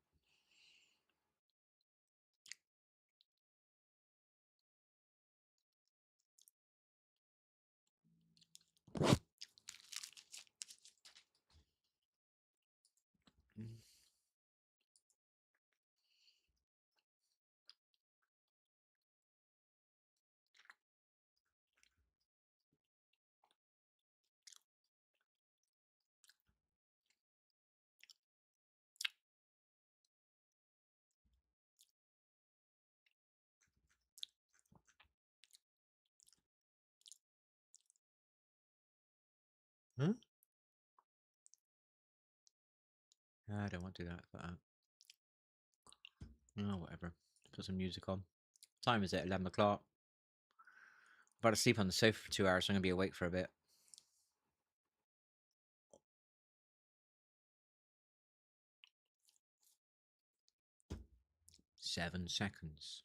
Huh? I don't want to do that. But, oh, whatever. Put some music on. Time is it? 11 o'clock. About to sleep on the sofa for 2 hours, so I'm going to be awake for a bit. 7 seconds.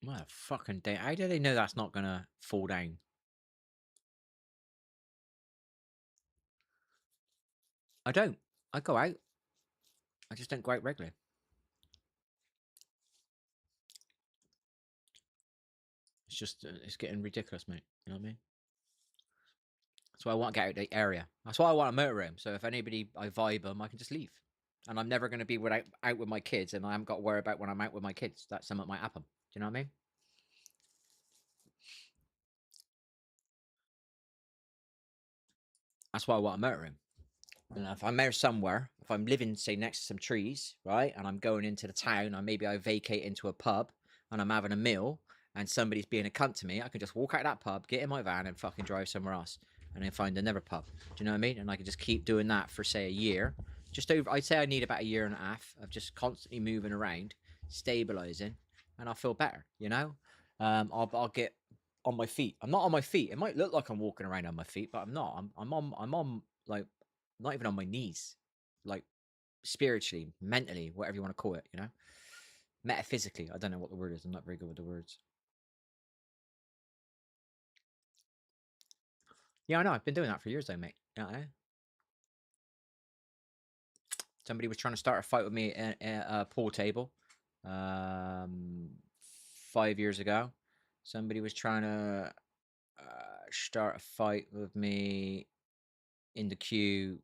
What a fucking day. How do they know that's not going to fall down? I don't. I go out. I just don't go out regularly. It's just, it's getting ridiculous, mate. You know what I mean? That's why I want to get out of the area. That's why I want a motorhome. So if anybody, I vibe them, I can just leave. And I'm never going to be out with my kids, and I haven't got to worry about when I'm out with my kids. That something might happen. Do you know what I mean? That's why I want a motorhome. And if I'm there somewhere, if I'm living, say, next to some trees, right, and I'm going into the town, or maybe I vacate into a pub and I'm having a meal and somebody's being a cunt to me, I can just walk out of that pub, get in my van and fucking drive somewhere else and then find another pub. Do you know what I mean? And I can just keep doing that for, say, a year. Just over, I'd say I need about a year and a half of just constantly moving around, stabilizing, and I'll feel better, you know? I'll get on my feet. I'm not on my feet. It might look like I'm walking around on my feet, but I'm not. I'm on like not even on my knees, like spiritually, mentally, whatever you want to call it, you know, metaphysically. I don't know what the word is. I'm not very good with the words. Yeah, I know. I've been doing that for years, though, mate. You know, somebody was trying to start a fight with me at a pool table 5 years ago. Somebody was trying to start a fight with me in the queue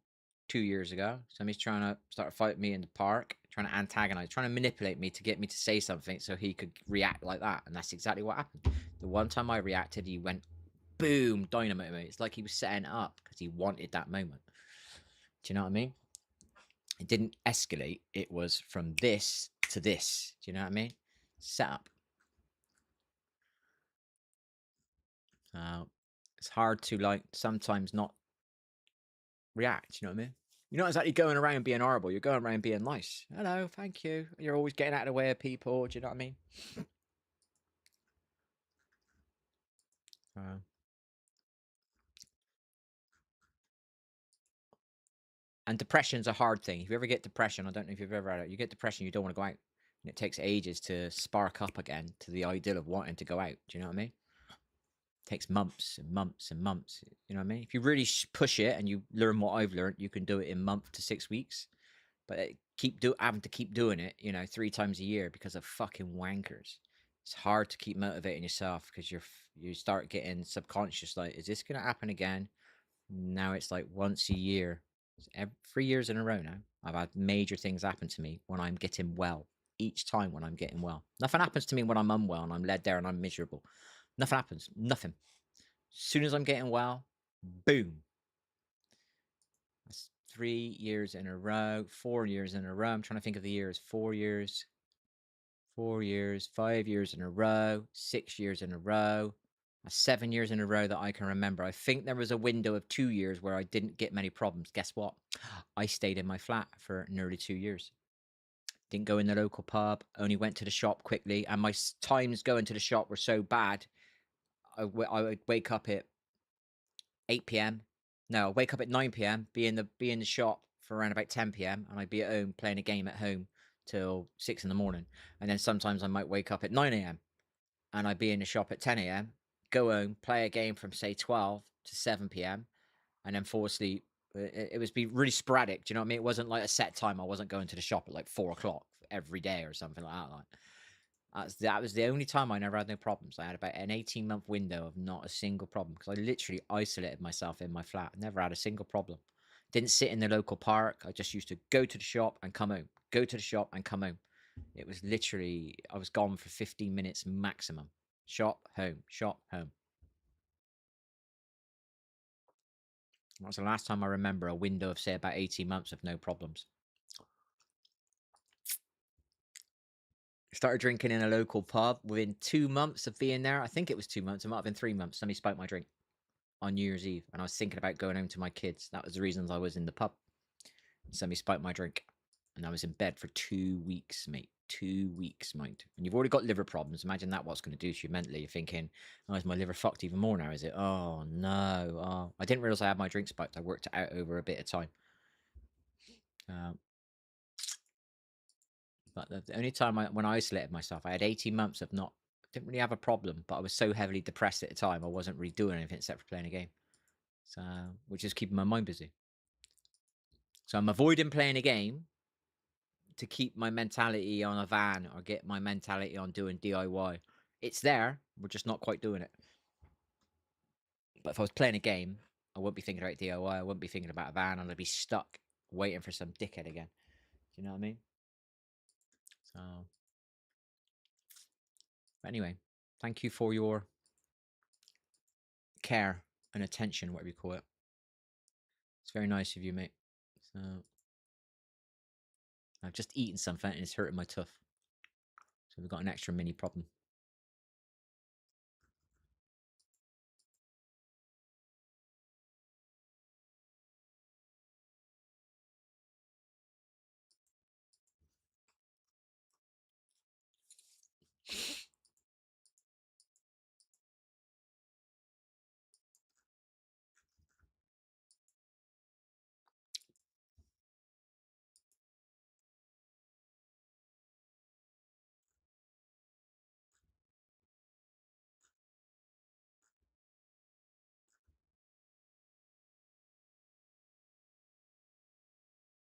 2 years ago. Somebody's trying to start a fight with me in the park, trying to antagonize, trying to manipulate me to get me to say something so he could react like that. And that's exactly what happened. The one time I reacted, he went boom, dynamite me. It's like he was setting it up because he wanted that moment. Do you know what I mean? It didn't escalate. It was from this to this. Do you know what I mean? Set up. It's hard to like sometimes not react. You know what I mean? You're not exactly going around being horrible. You're going around being nice. Hello, thank you. You're always getting out of the way of people. Do you know what I mean? And depression's a hard thing. If you ever get depression, I don't know if you've ever had it. You get depression, you don't want to go out. And it takes ages to spark up again to the ideal of wanting to go out. Do you know what I mean? It takes months and months and months. You know what I mean? If you really push it and you learn what I've learned, you can do it in a month to 6 weeks. But having to keep doing it, 3 times a year because of fucking wankers. It's hard to keep motivating yourself because you start getting subconscious like, is this gonna happen again? Now it's like once a year, 3 years in a row now. I've had major things happen to me when I'm getting well. Each time when I'm getting well, nothing happens to me when I'm unwell and I'm led there and I'm miserable. Nothing happens. Nothing. As soon as I'm getting well, boom. That's 3 years in a row, 4 years in a row. I'm trying to think of the years. 4 years, 4 years, 5 years in a row, 6 years in a row, 7 years in a row that I can remember. I think there was a window of 2 years where I didn't get many problems. Guess what? I stayed in my flat for nearly 2 years. Didn't go in the local pub, only went to the shop quickly. And my times going to the shop were so bad, I would wake up at 8 p.m. No, I'd wake up at 9 p.m., be in the shop for around about 10 p.m., and I'd be at home playing a game at home till 6 in the morning. And then sometimes I might wake up at 9 a.m. and I'd be in the shop at 10 a.m., go home, play a game from, say, 12 to 7 p.m., and then fall asleep. It was be really sporadic. Do you know what I mean? It wasn't like a set time. I wasn't going to the shop at like 4 o'clock every day or something like that. That was the only time I never had no problems. I had about an 18-month window of not a single problem because I literally isolated myself in my flat. Never had a single problem. Didn't sit in the local park. I just used to go to the shop and come home. Go to the shop and come home. It was literally, I was gone for 15 minutes maximum. Shop, home, shop, home. That was the last time I remember a window of, say, about 18 months of no problems. Started drinking in a local pub within 2 months of being there. I think it was 2 months. It might have been 3 months. Somebody spiked my drink on New Year's Eve, and I was thinking about going home to my kids. That was the reasons I was in the pub. Somebody spiked my drink, and I was in bed for 2 weeks, mate. 2 weeks, mate. And you've already got liver problems. Imagine that, what's going to do to you mentally. You're thinking, oh, is my liver fucked even more now, is it? Oh, no. Oh, I didn't realize I had my drink spiked. I worked it out over a bit of time. But the only time when I isolated myself, I had 18 months of didn't really have a problem, but I was so heavily depressed at the time, I wasn't really doing anything except for playing a game. So, which is keeping my mind busy. So I'm avoiding playing a game to keep my mentality on a van or get my mentality on doing DIY. It's there, we're just not quite doing it. But if I was playing a game, I wouldn't be thinking about DIY. I wouldn't be thinking about a van, and I'd be stuck waiting for some dickhead again. Do you know what I mean? So, but anyway, thank you for your care and attention, whatever you call it. It's very nice of you, mate. So, I've just eaten something and it's hurting my tooth. So we've got an extra mini problem.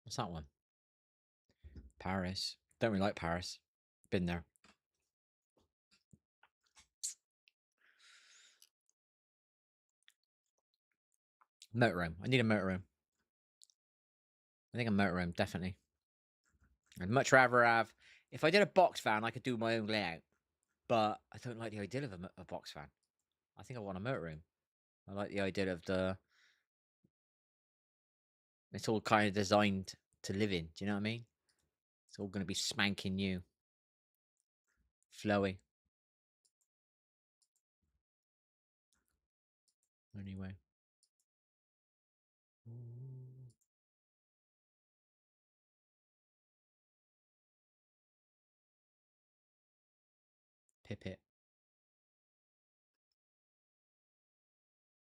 What's that one? Paris. Don't really like Paris. Been there. MotorHome. I need a MotorHome. I think a MotorHome, definitely. I'd much rather have. If I did a box fan, I could do my own layout. But I don't like the idea of a box fan. I think I want a motorhome. I like the idea of the. It's all kind of designed to live in. Do you know what I mean? It's all going to be smanking new, flowy. Anyway. Pipit.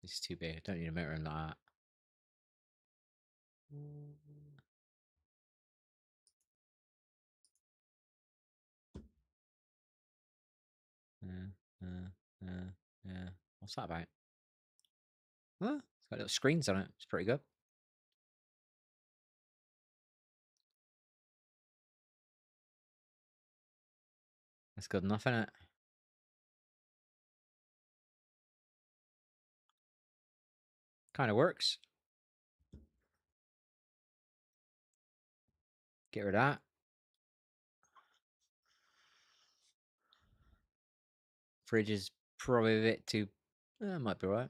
This is too big. I don't need a motorhome like that. Yeah. What's that about? Huh? It's got little screens on it. It's pretty good. That's good enough, isn't it? Kind of works. Get rid of that. Fridge is probably a bit too. Might be right.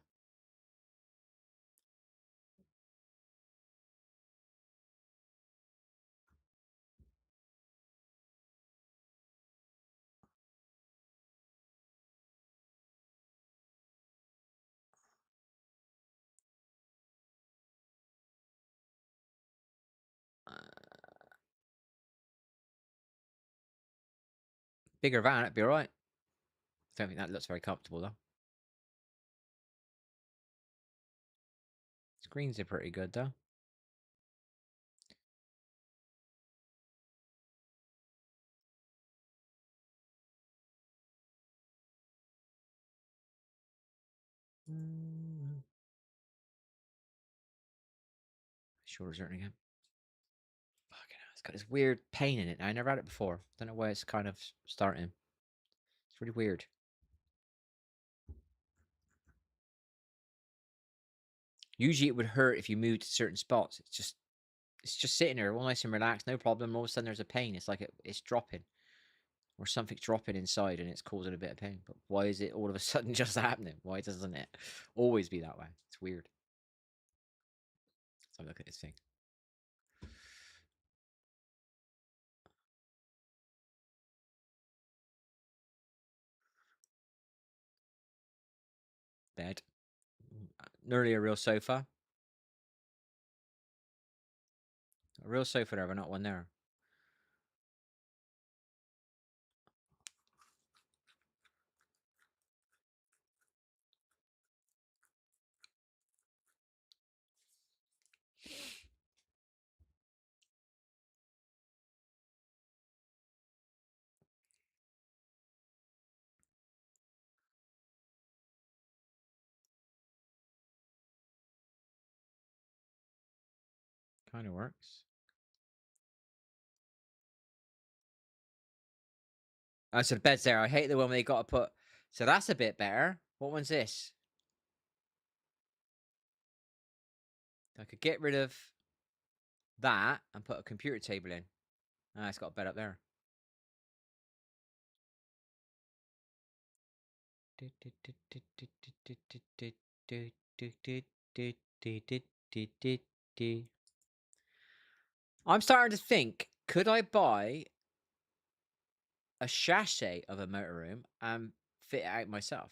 Bigger van, it'd be alright. Don't think that looks very comfortable though. Screens are pretty good though. Sure, is there again? Fucking hell, it's got this weird pain in it. I never had it before. Don't know why it's kind of starting. It's really weird. Usually it would hurt if you moved to certain spots. It's just sitting there all nice and relaxed, no problem. All of a sudden there's a pain. It's like it's dropping. Or something's dropping inside and it's causing a bit of pain. But why is it all of a sudden just happening? Why doesn't it always be that way? It's weird. Let's have a look at this thing. Bed. Nearly a real sofa. A real sofa there, but not one there. Kind of works. Oh, so the bed's there. I hate the one where they got to put. So that's a bit better. What one's this? I could get rid of that and put a computer table in. Ah, it's got a bed up there. I'm starting to think, could I buy a chassis of a motorhome and fit it out myself?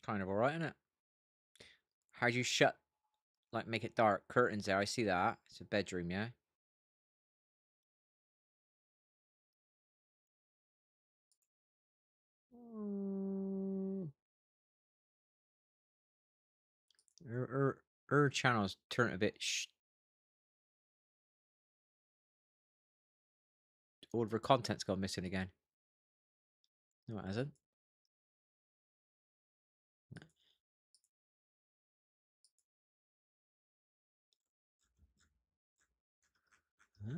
Kind of alright, isn't it? How do you shut, like, make it dark? Curtains there, I see that. It's a bedroom, yeah? Her channel's turned a bit. All of her content's gone missing again. No, it hasn't. Huh?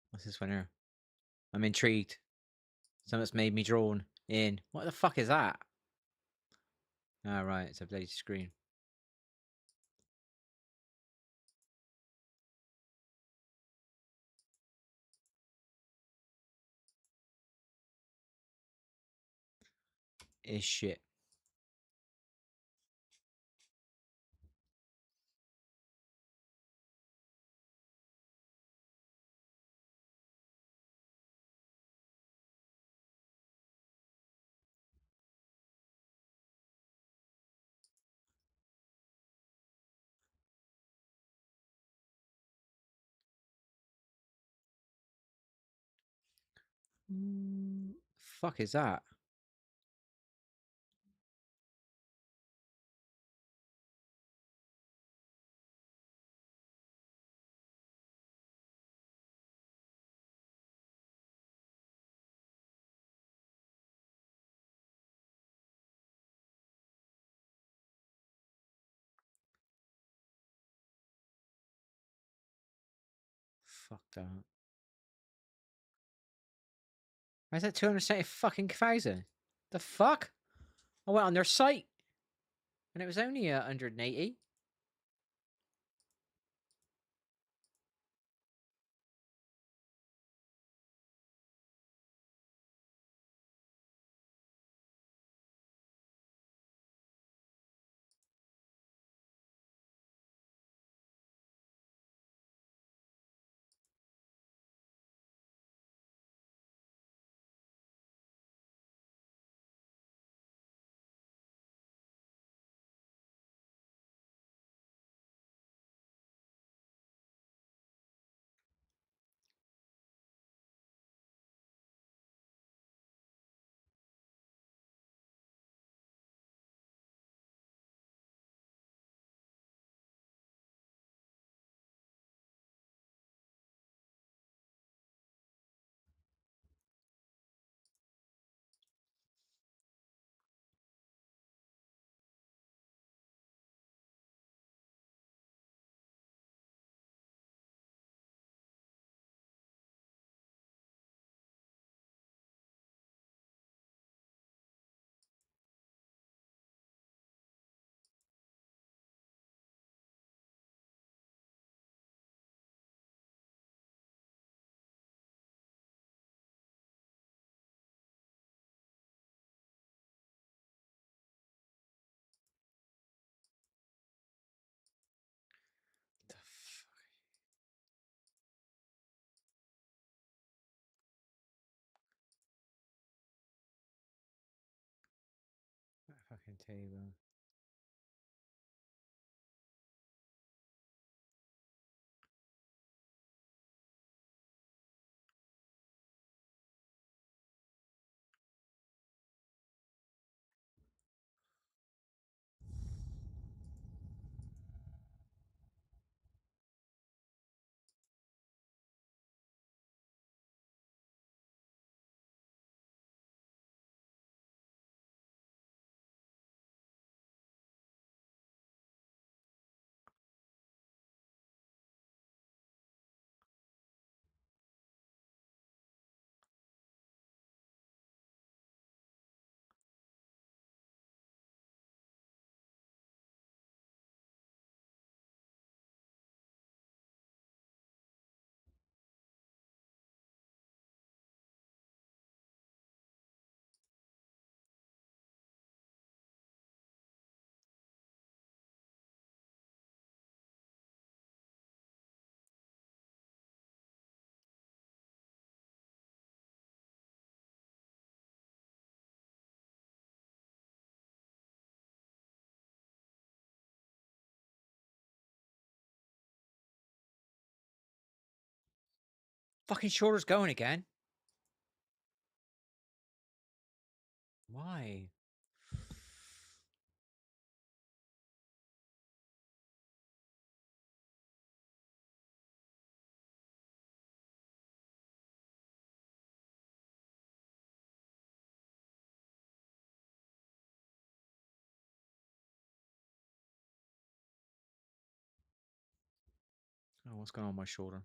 What's this one here? I'm intrigued. Something's made me drawn in. What the fuck is that? Ah, right, it's a bloody screen. Is shit. Fuck is that? Fuck that. Why is that 270 fucking thousand? The fuck? I went on their site and it was only 180. Okay, well. Fucking shoulder's going again. Why? Oh, what's going on with my shoulder?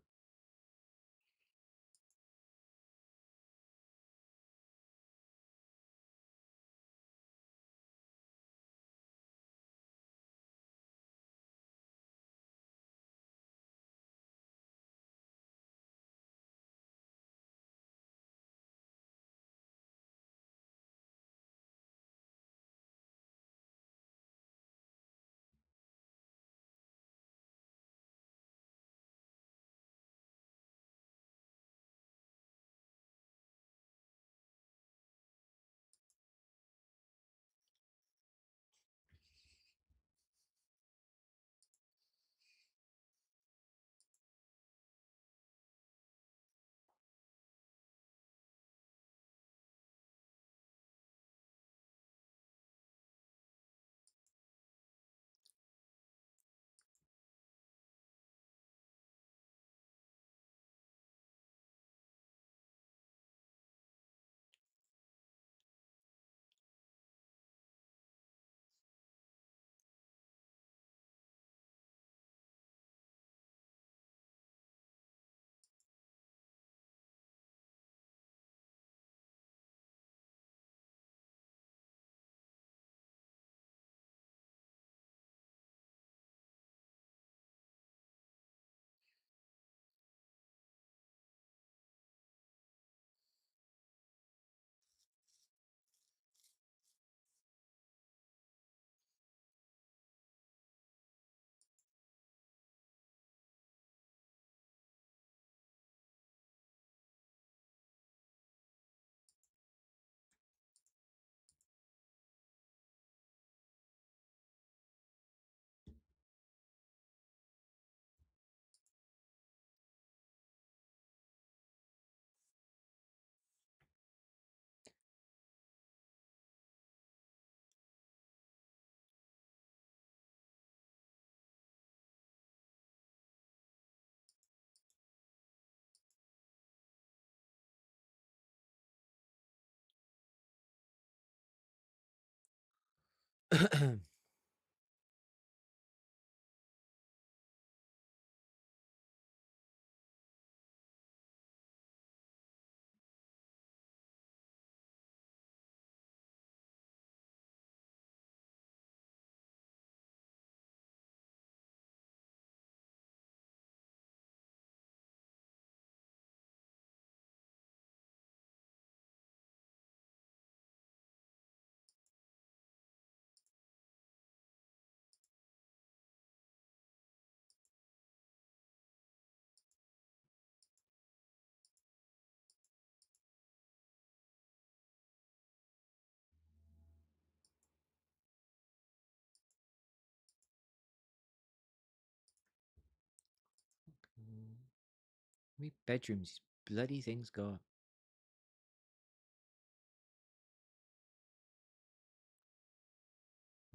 many bedrooms these bloody things got?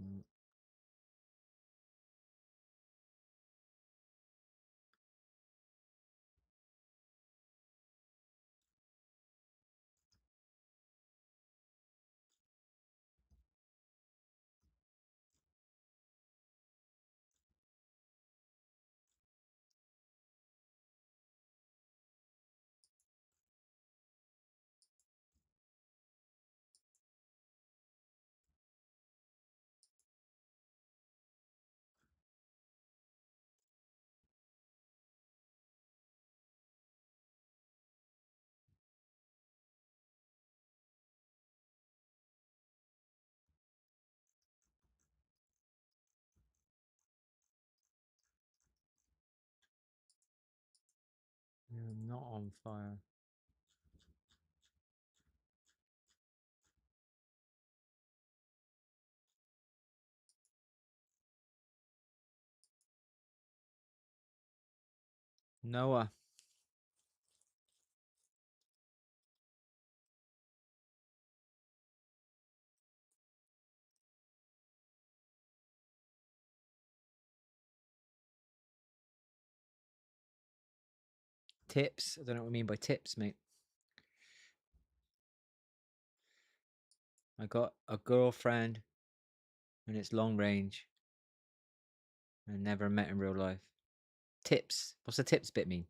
Mm. You're not on fire. Noah. Tips. I don't know what I mean by tips, mate. I got a girlfriend and it's long range and never met in real life. Tips. What's the tips bit mean?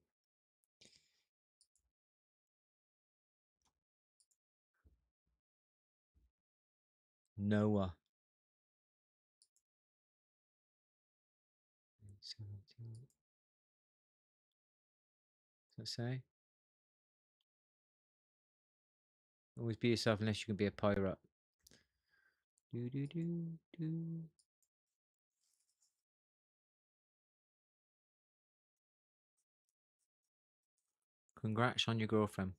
Noah. 17. Does that say? Always be yourself unless you can be a pirate. Do do do do. Congrats on your girlfriend.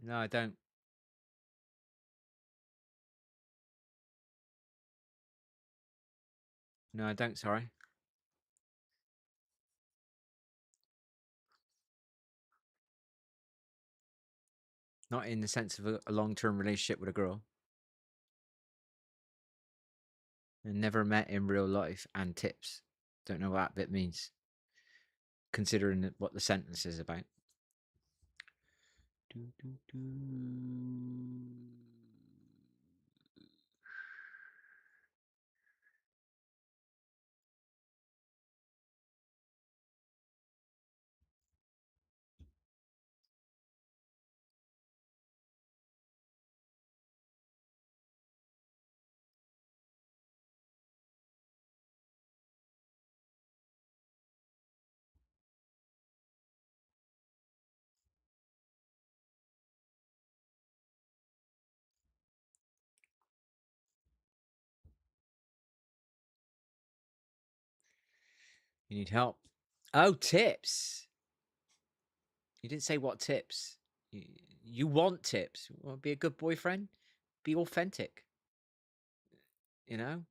No, I don't. No, I don't. Sorry. Not in the sense of a long-term relationship with a girl. And never met in real life and tips. Don't know what that bit means. Considering what the sentence is about. Do, do, do. You need help. Oh, tips. You didn't say what tips. You want tips. You want to be a good boyfriend? Be authentic. You know?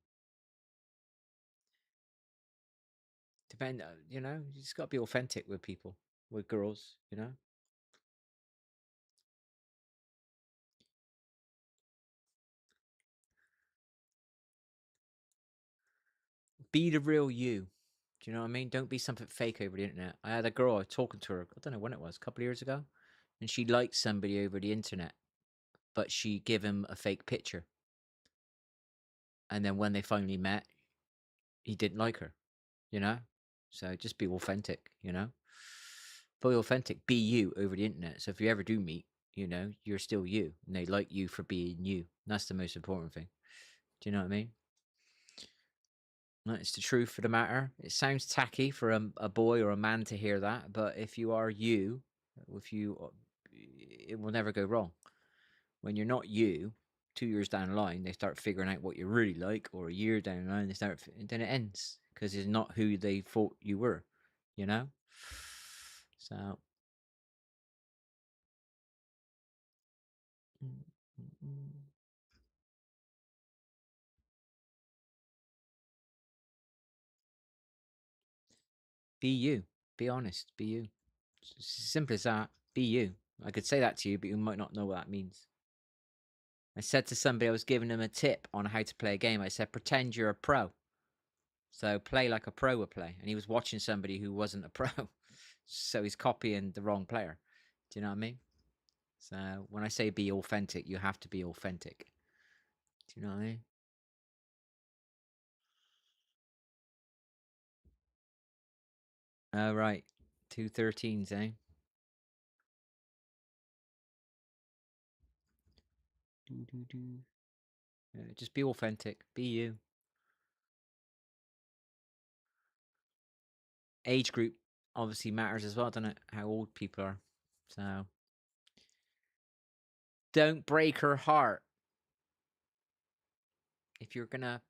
You know, you just got to be authentic with people, with girls, you know? Be the real you. Do you know what I mean? Don't be something fake over the internet. I had a girl, I was talking to her, I don't know when it was, a couple of years ago, and she liked somebody over the internet, but she gave him a fake picture. And then when they finally met, he didn't like her, you know? So just be authentic, you know? Be authentic, be you over the internet. So if you ever do meet, you know, you're still you, and they like you for being you. That's the most important thing. Do you know what I mean? It's the truth of the matter. It sounds tacky for a boy or a man to hear that, but if you are you, if you, it will never go wrong. When you're not you, 2 years down the line, they start figuring out what you really like, or a year down the line, they start, and then it ends. because it's not who they thought you were, you know? So. Be you. Be honest. Be you. It's as simple as that. Be you. I could say that to you, but you might not know what that means. I said to somebody, I was giving them a tip on how to play a game. I said, pretend you're a pro. So play like a pro would play. And he was watching somebody who wasn't a pro. So he's copying the wrong player. Do you know what I mean? So when I say be authentic, you have to be authentic. Do you know what I mean? Oh, right. 213s, eh? Yeah, just be authentic. Be you. Age group obviously matters as well, doesn't it? How old people are. So don't break her heart. If you're gonna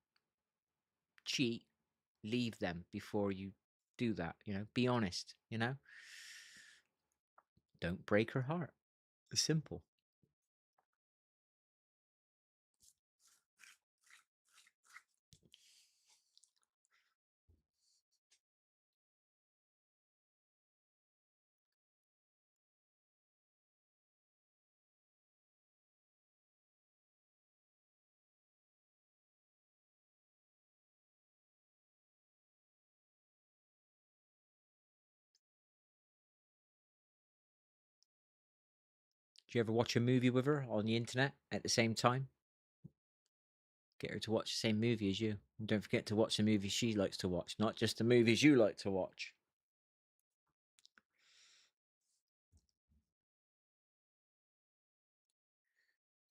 cheat, leave them before you do that. You know, be honest. You know, don't break her heart. It's simple. Do you ever watch a movie with her on the internet at the same time? Get her to watch the same movie as you. And don't forget to watch the movies she likes to watch, not just the movies you like to watch.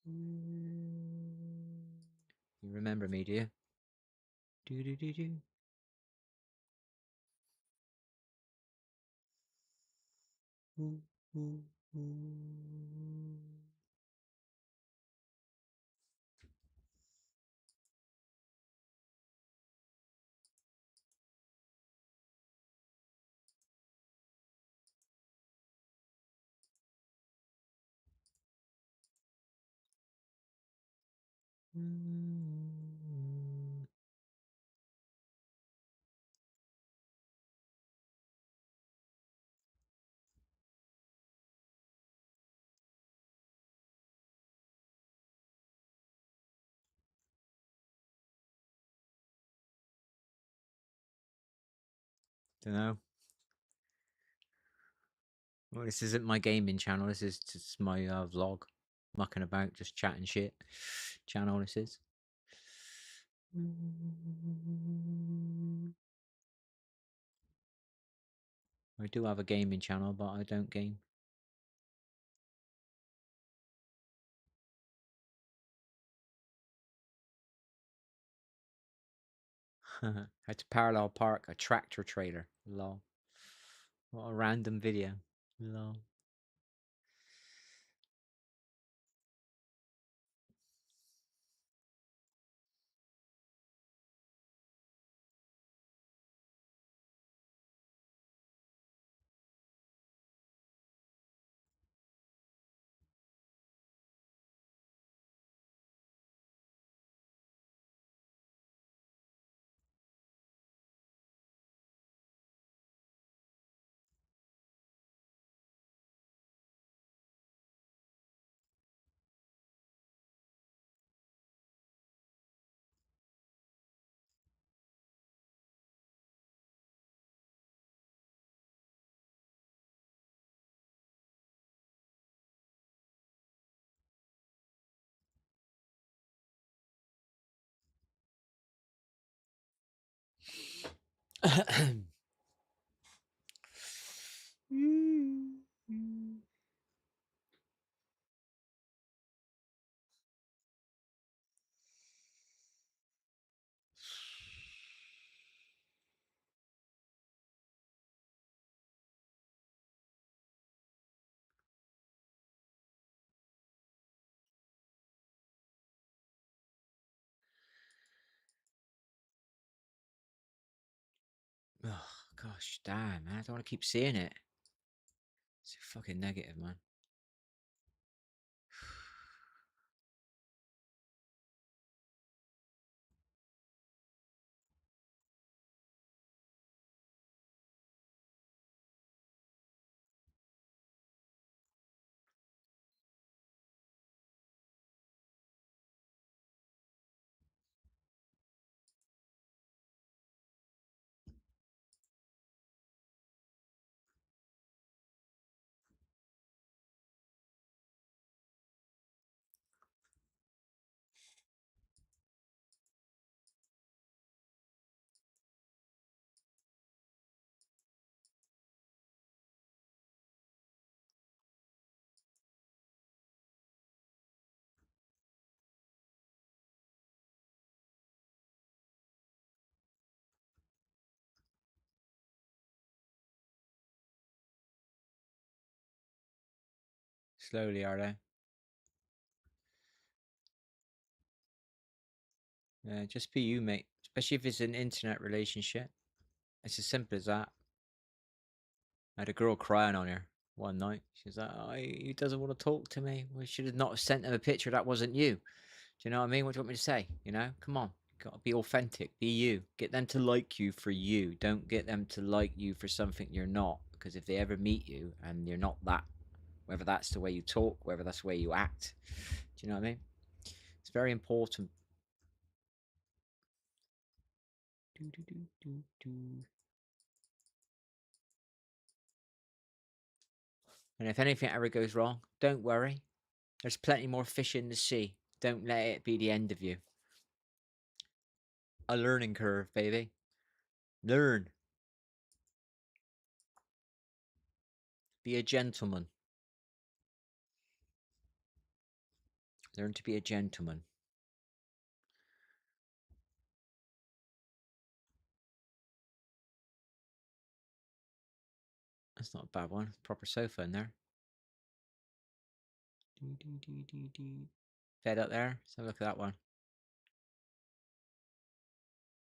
You remember me, do you? Do do do do. Don't know. Well, this isn't my gaming channel. This is just my vlog, mucking about, just chatting shit. Channel this is. I do have a gaming channel, but I don't game. How to parallel park a tractor trailer. Lol. What a random video. Lol. Gosh, damn, man. I don't want to keep seeing it. It's fucking negative, man. Slowly, are they? Yeah, just be you, mate. Especially if it's an internet relationship. It's as simple as that. I had a girl crying on her one night. She's like, "Oh, he doesn't want to talk to me. We should have not sent him a picture. That wasn't you." Do you know what I mean? What do you want me to say? You know, come on. Got to be authentic. Be you. Get them to like you for you. Don't get them to like you for something you're not. Because if they ever meet you and you're not that, whether that's the way you talk, whether that's the way you act, do you know what I mean? It's very important. And if anything ever goes wrong, don't worry. There's plenty more fish in the sea. Don't let it be the end of you. A learning curve, baby. Learn. Be a gentleman. Learn to be a gentleman. That's not a bad one. Proper sofa in there. Bed up there. Let's have a look at that one.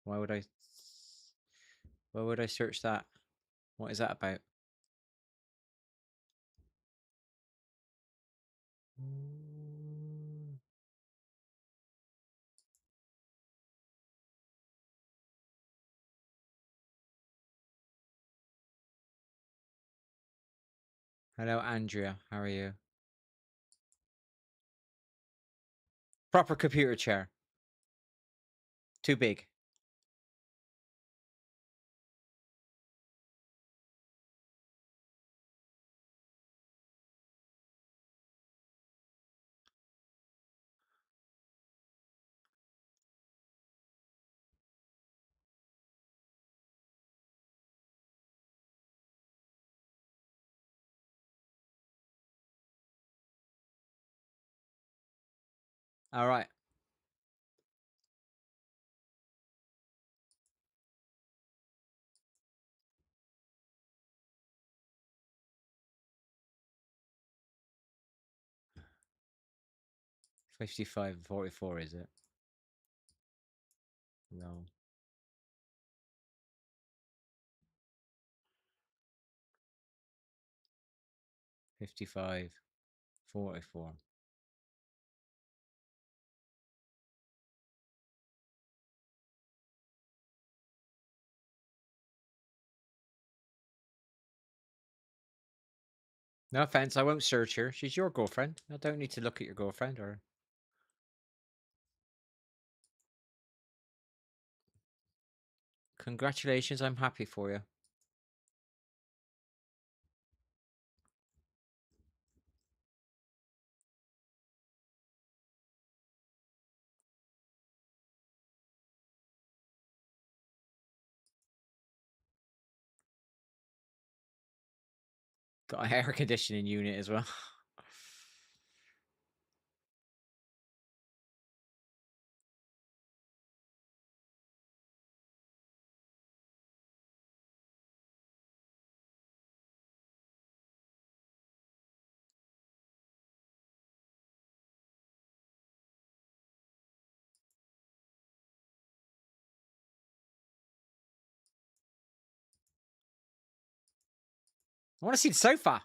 Why would I? Why would I search that? What is that about? Hello, Andrea. How are you? Proper computer chair. Too big. All right. $55 and 44, is it? No. 55, 44. No offense, I won't search her. She's your girlfriend. I don't need to look at your girlfriend or. Congratulations, I'm happy for you. Got a air conditioning unit as well. I want to see the sofa.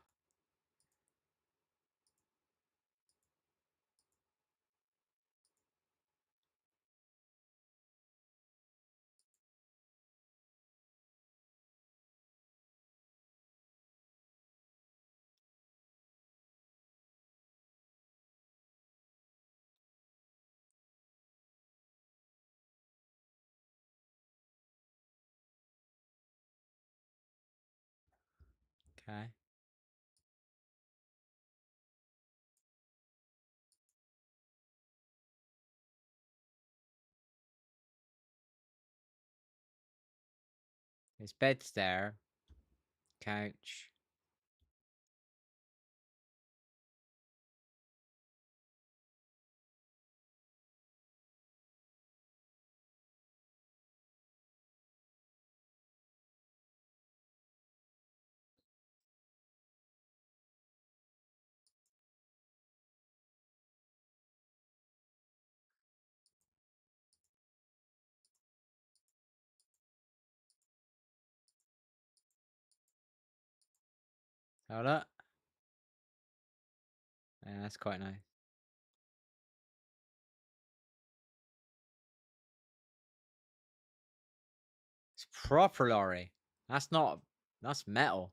Okay. His bed's there. Couch. Hold up. Yeah, that's quite nice. It's proper lorry. That's not. That's metal.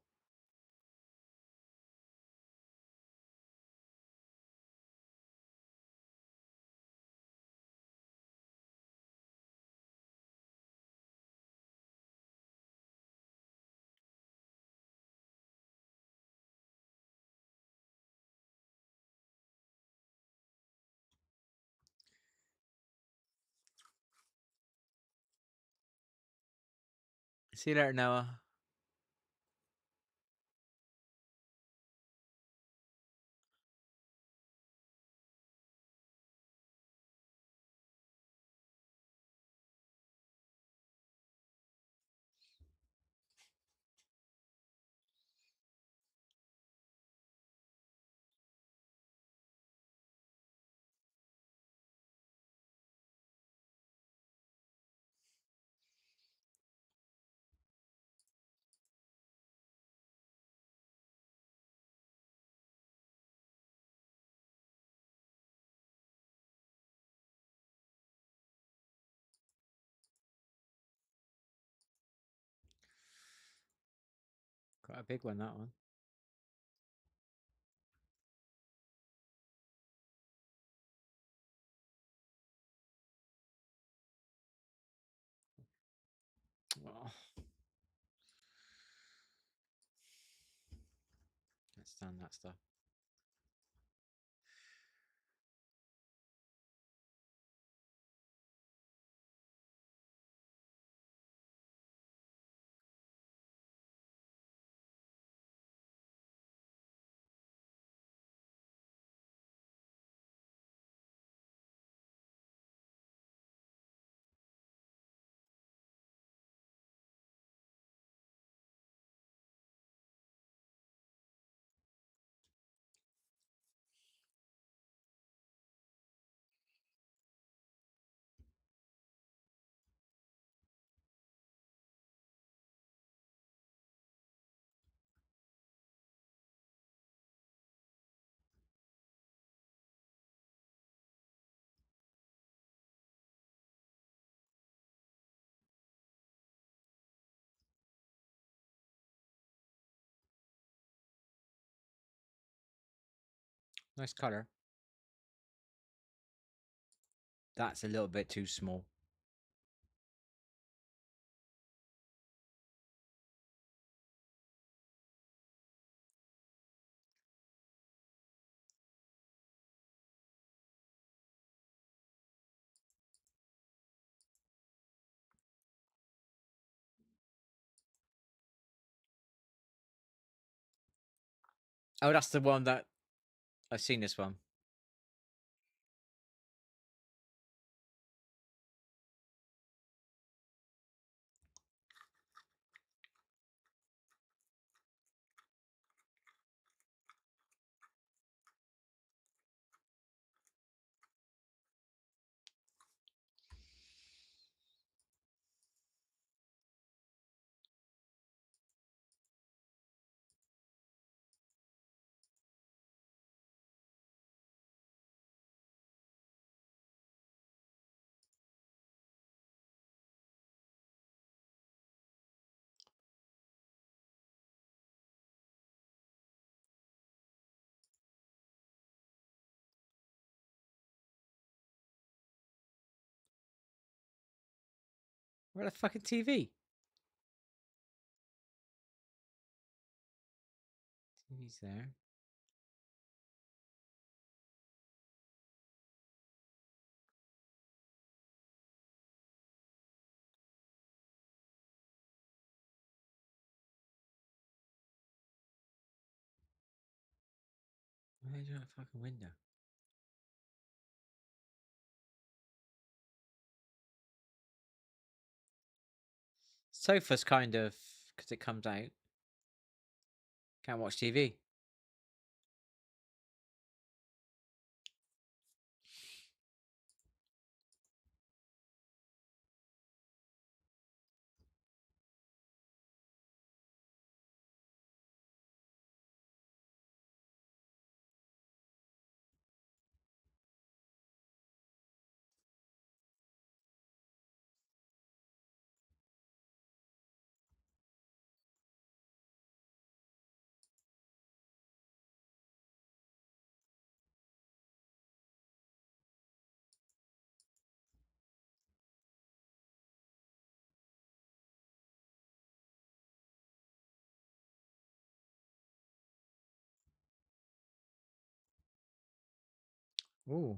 See you later, Noah. Quite a big one, that one. Oh. Can't stand that stuff. Nice color. That's a little bit too small. Oh, that's the one that I've seen. This one. Where the fucking TV? TV's there. Where's that fucking window? Sofa's kind of, because it comes out. Can't watch TV. Ooh.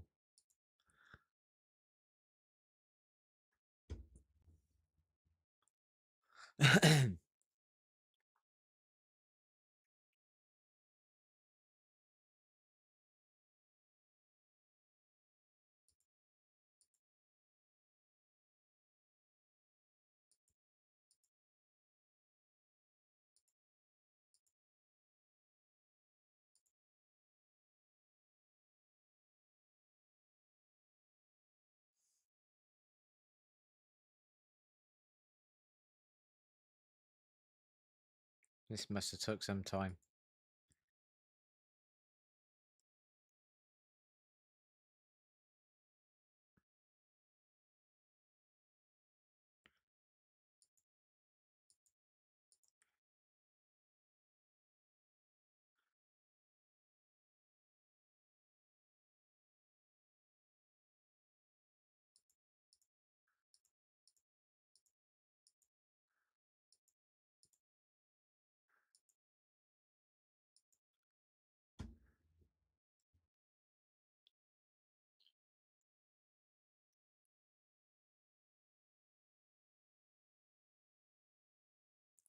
This must have took some time.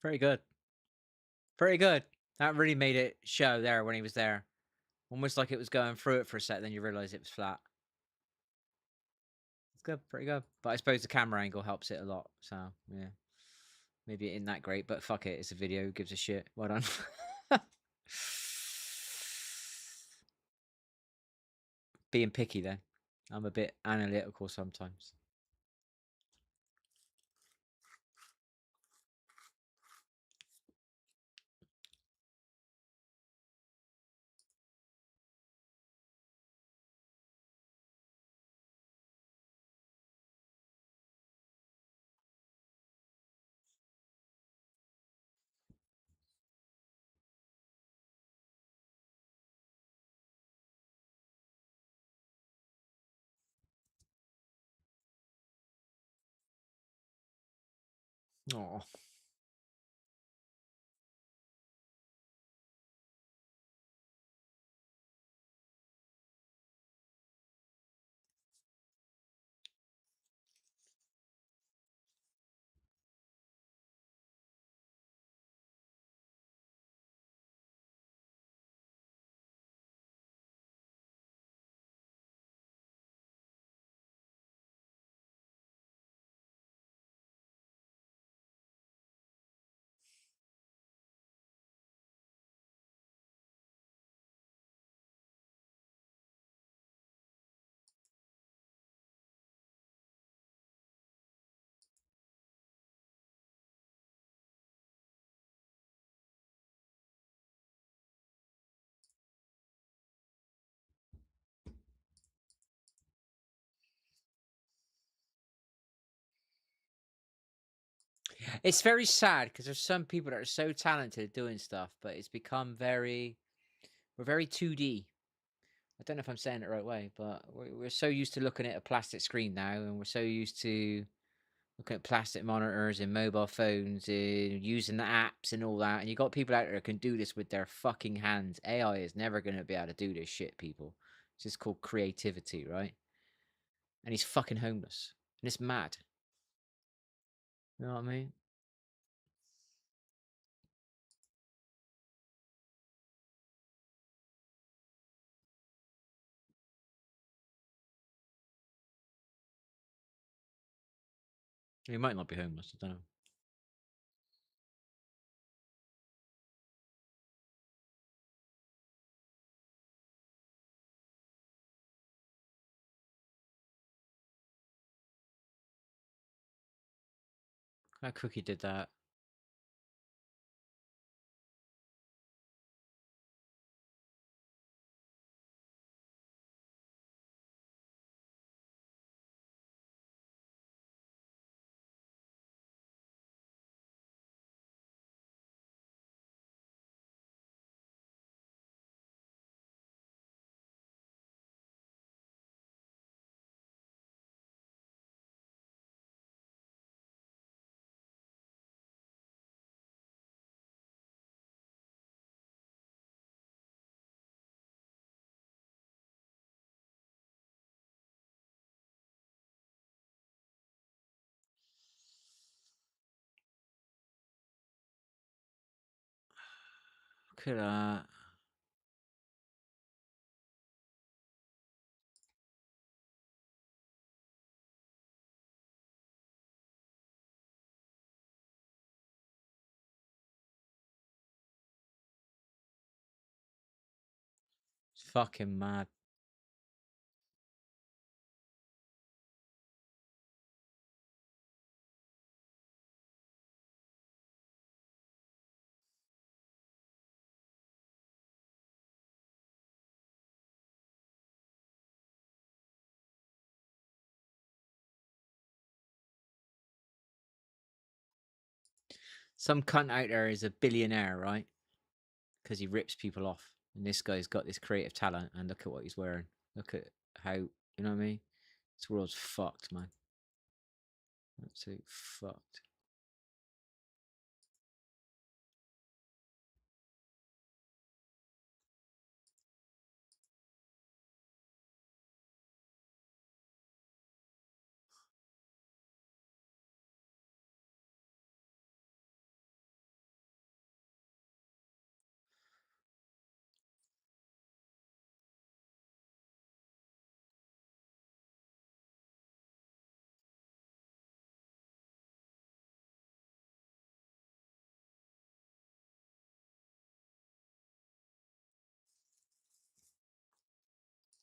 Very good. Very good. That really made it show there when he was there. Almost like it was going through it for a sec, then you realise it was flat. It's good, pretty good. But I suppose the camera angle helps it a lot. So, yeah. Maybe it isn't that great, but fuck it. It's a video. Who gives a shit? Well done. Being picky then. I'm a bit analytical sometimes. Oh. It's very sad because there's some people that are so talented at doing stuff, but it's become we're very 2D. I don't know if I'm saying it the right way, but we're so used to looking at a plastic screen now, and we're so used to looking at plastic monitors and mobile phones and using the apps and all that. And you got people out there that can do this with their fucking hands. AI is never going to be able to do this shit, people. It's just called creativity, right? And he's fucking homeless. And it's mad. You know what I mean? He might not be homeless. I don't know. That Cookie did that. Look at that. It's fucking mad. Some cunt out there is a billionaire, right? Because he rips people off. And this guy's got this creative talent, and look at what he's wearing. Look at how, you know what I mean? This world's fucked, man. Absolutely fucked.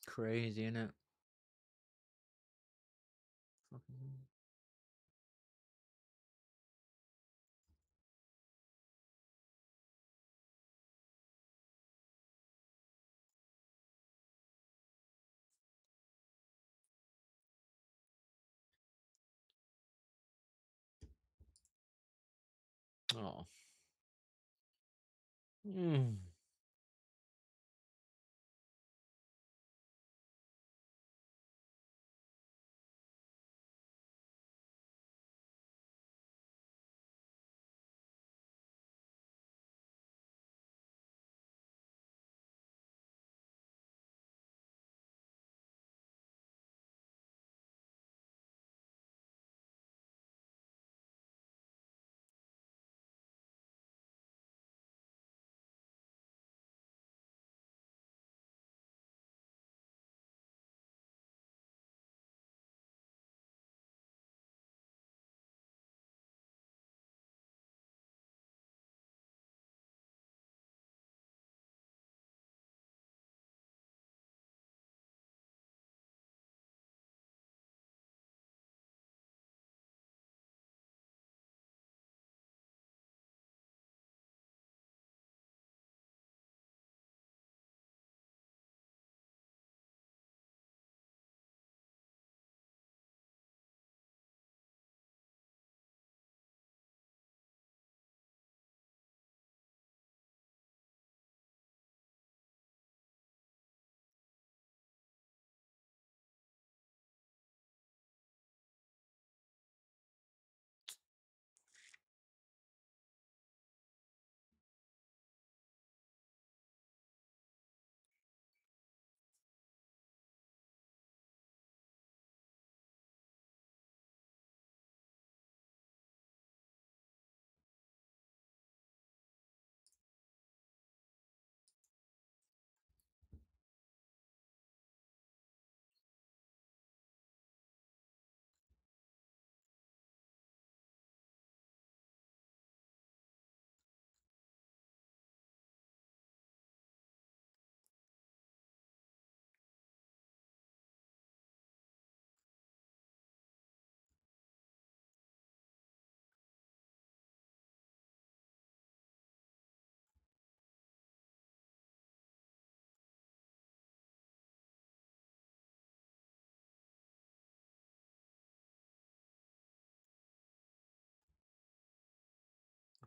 Crazy, innit? Fucking. Oh. Mm.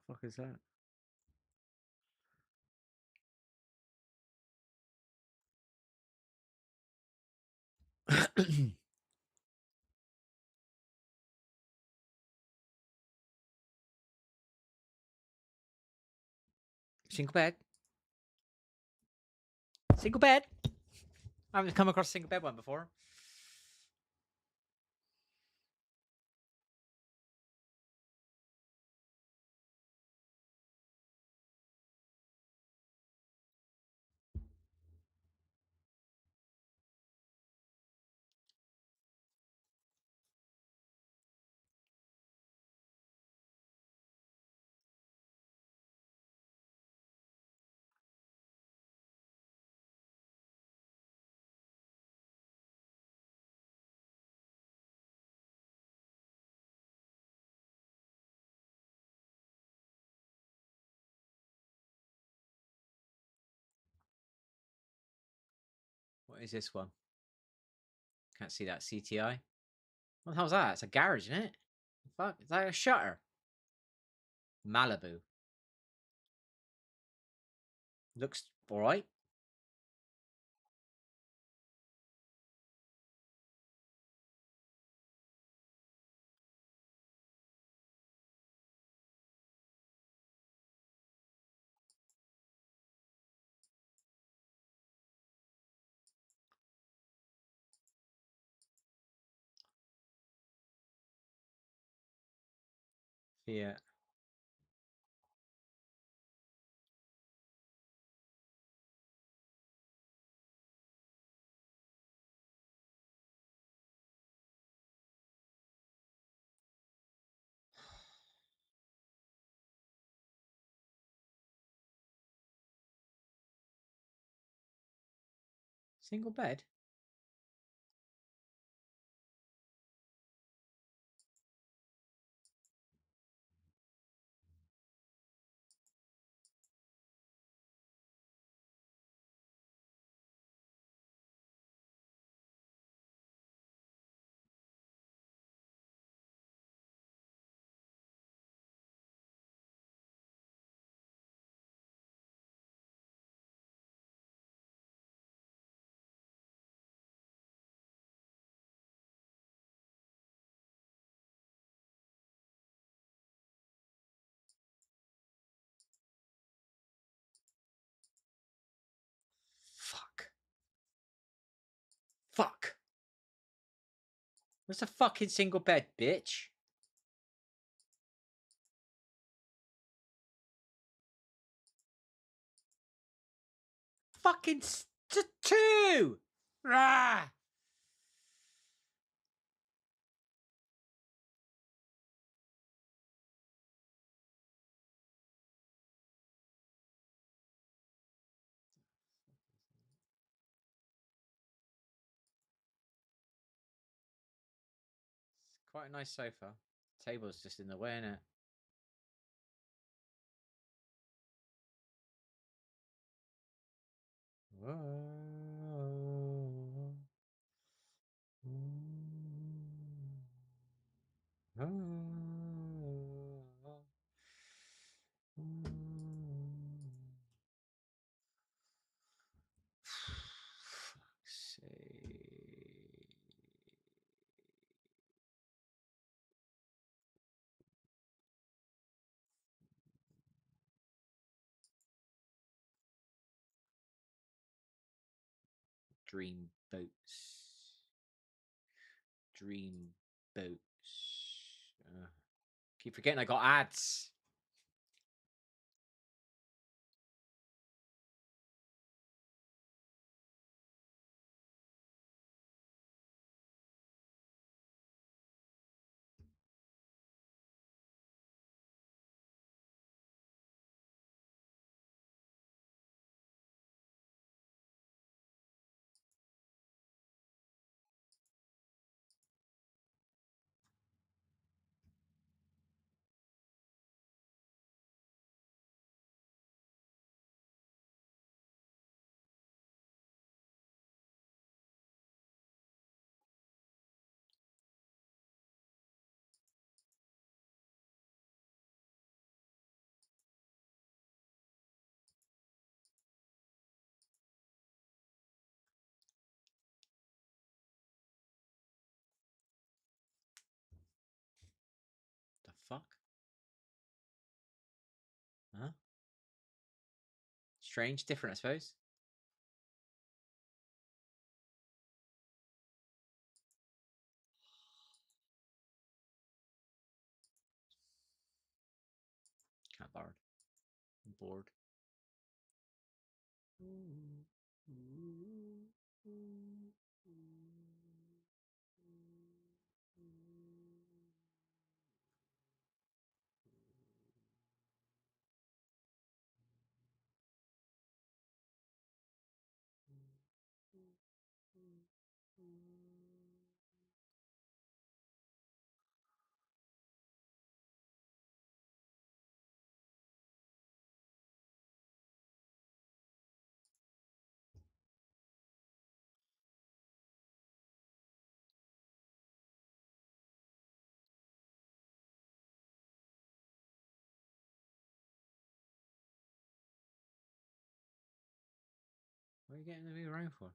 fuck is that? Single bed. Single bed. I haven't come across a single bed one before. What is this one? Can't see that. CTI. What the hell's that? It's a garage, isn't it? Fuck, is that a shutter? Malibu. Looks alright. Yeah. Single bed? Fuck. Fuck. Where's the fucking single bed, bitch? Fucking two! Rah! It's quite a nice sofa. Table's just in the way, innit? Fuck's sake. Dream boats. Dream boats. Keep forgetting I got ads. fuck? Huh? Strange, different, I suppose. Can't bothered. I'm bored. What are you getting me around for?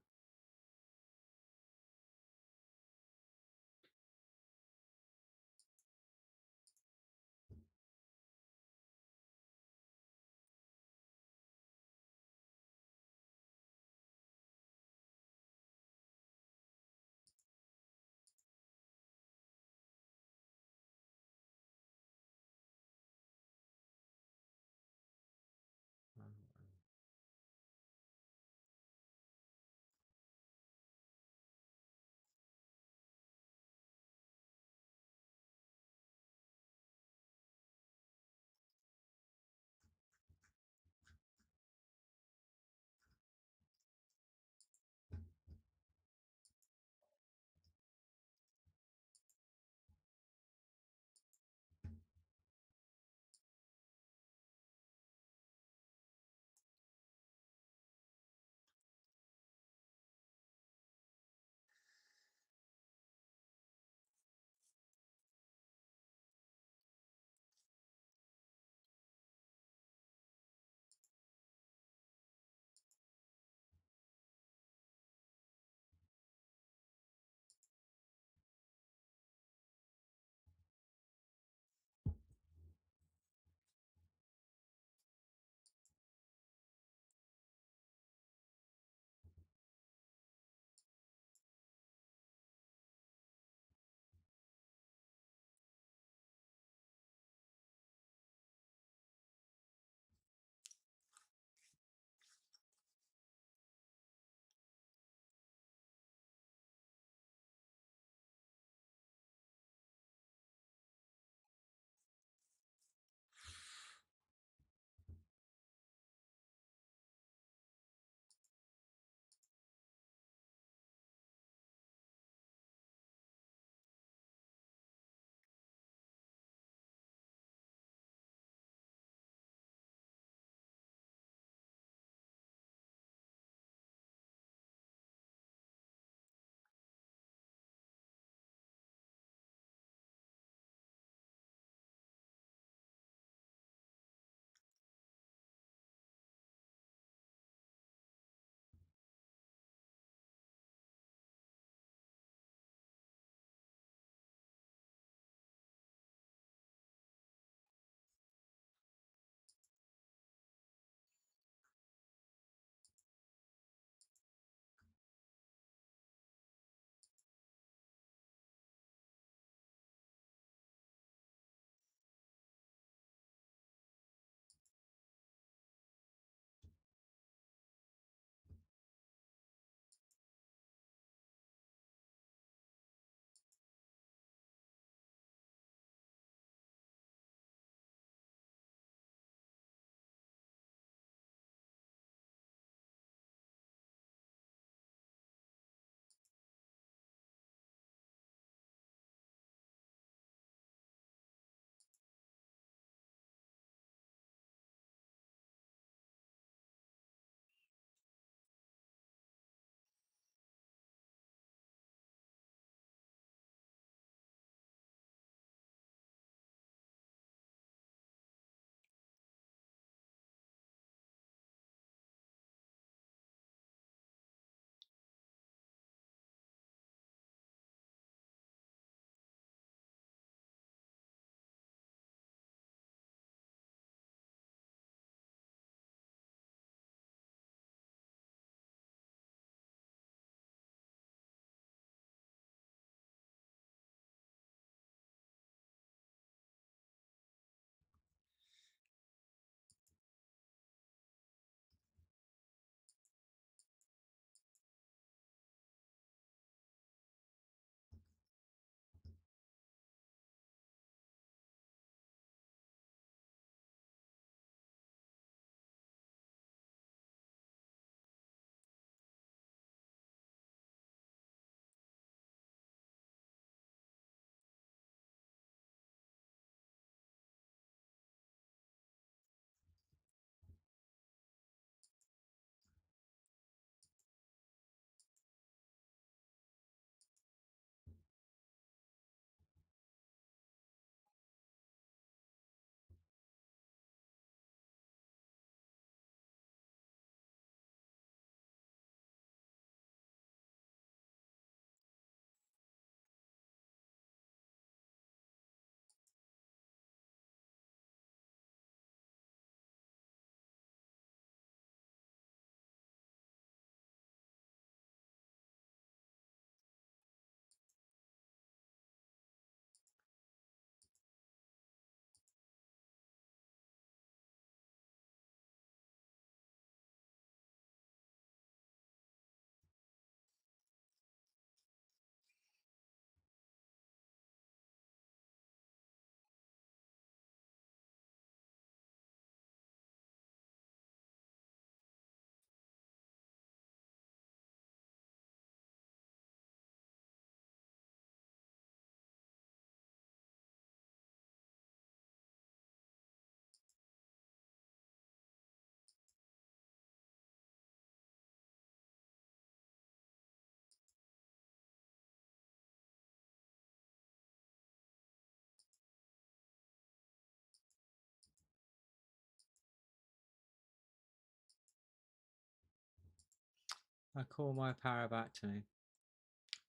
I call my power back to me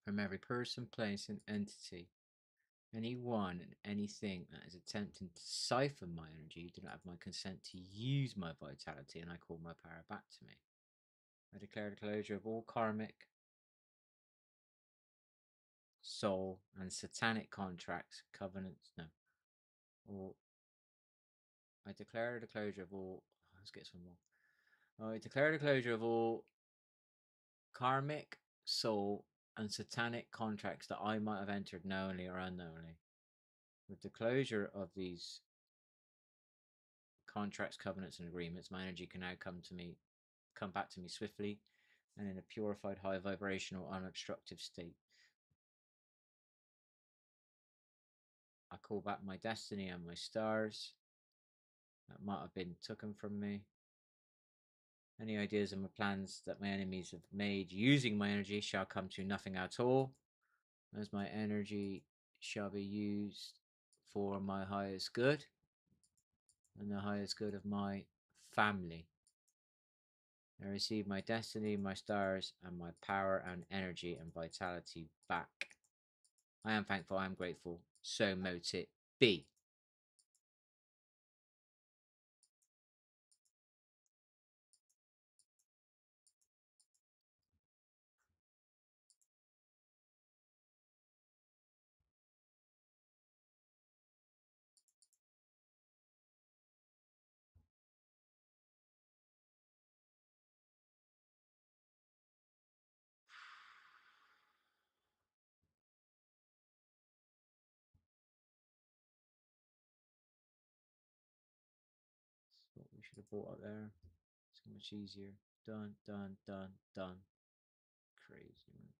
from every person, place, and entity. Anyone and anything that is attempting to siphon my energy do not have my consent to use my vitality, and I call my power back to me. I declare the closure of all karmic, soul, and satanic contracts, covenants. No. Or I declare the closure of all. Let's get some more. I declare the closure of all karmic, soul, and satanic contracts that I might have entered knowingly or unknowingly. With the closure of these contracts, covenants, and agreements, my energy can now come back to me swiftly and in a purified, high vibrational, unobstructive state. I call back my destiny and my stars that might have been taken from me. Any ideas and plans that my enemies have made using my energy shall come to nothing at all, as my energy shall be used for my highest good and the highest good of my family. I receive my destiny, my stars, and my power and energy and vitality back. I am thankful, I am grateful. So mote it be. That's what we should have brought up there. So much easier. Done, done, done, done. Crazy, man.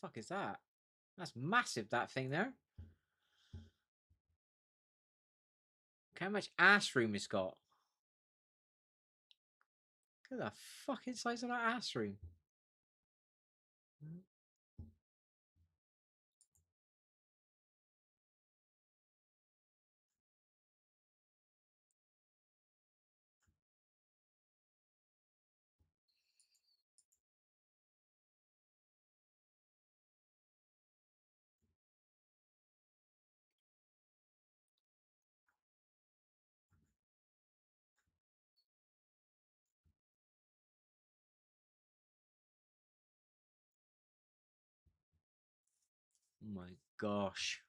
fuck is that? That's massive, that thing there. Look how much ass room it's got. Look at the fucking size of that ass room. Oh my gosh.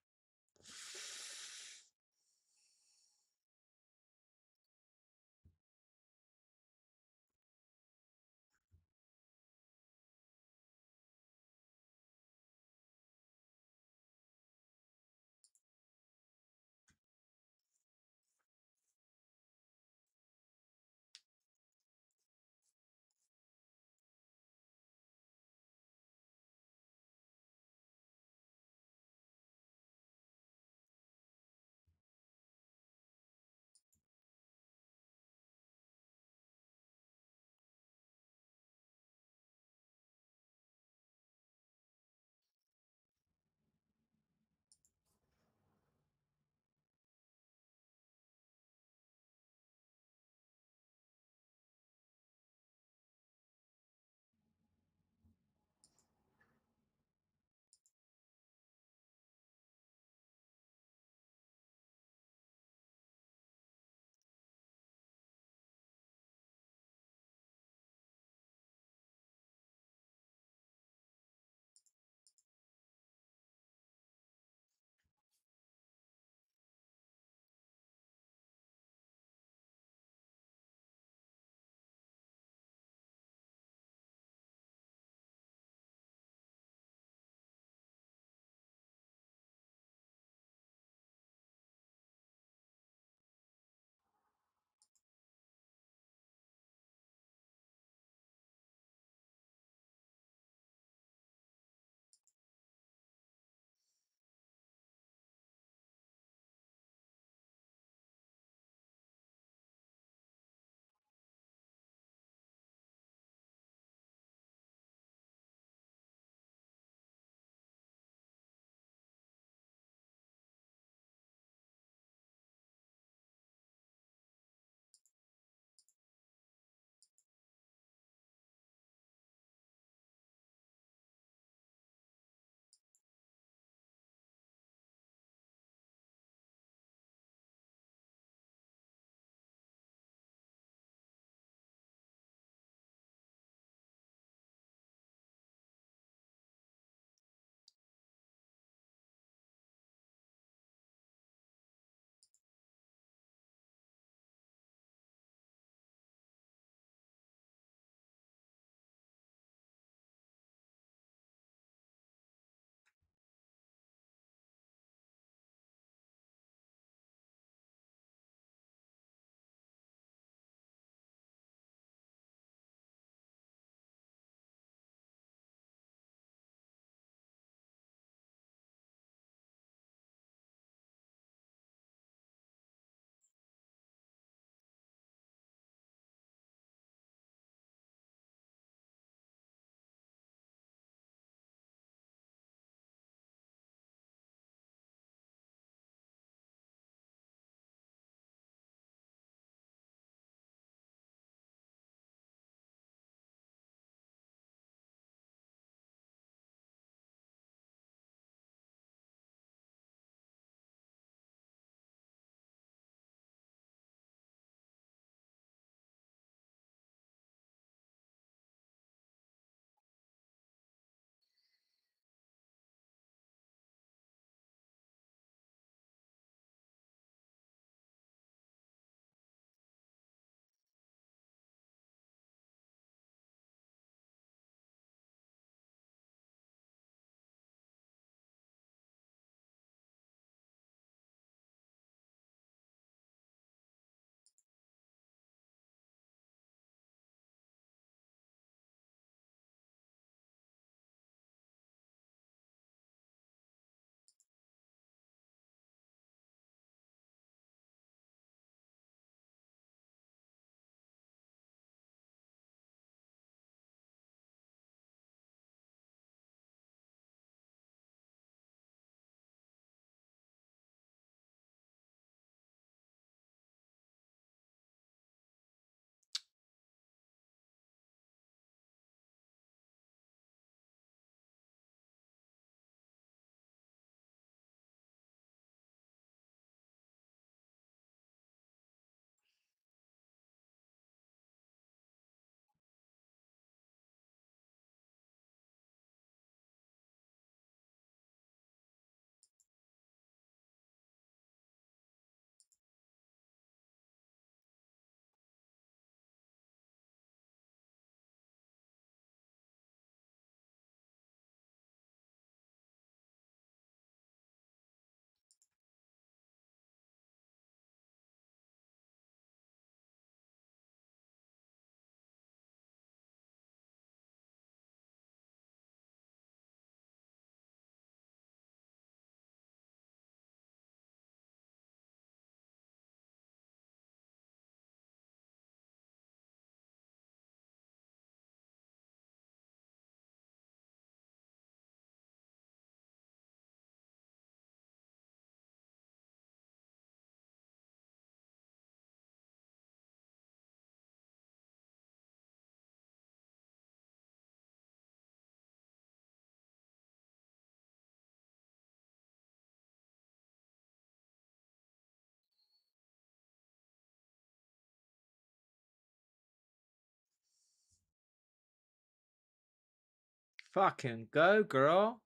Fucking go, girl.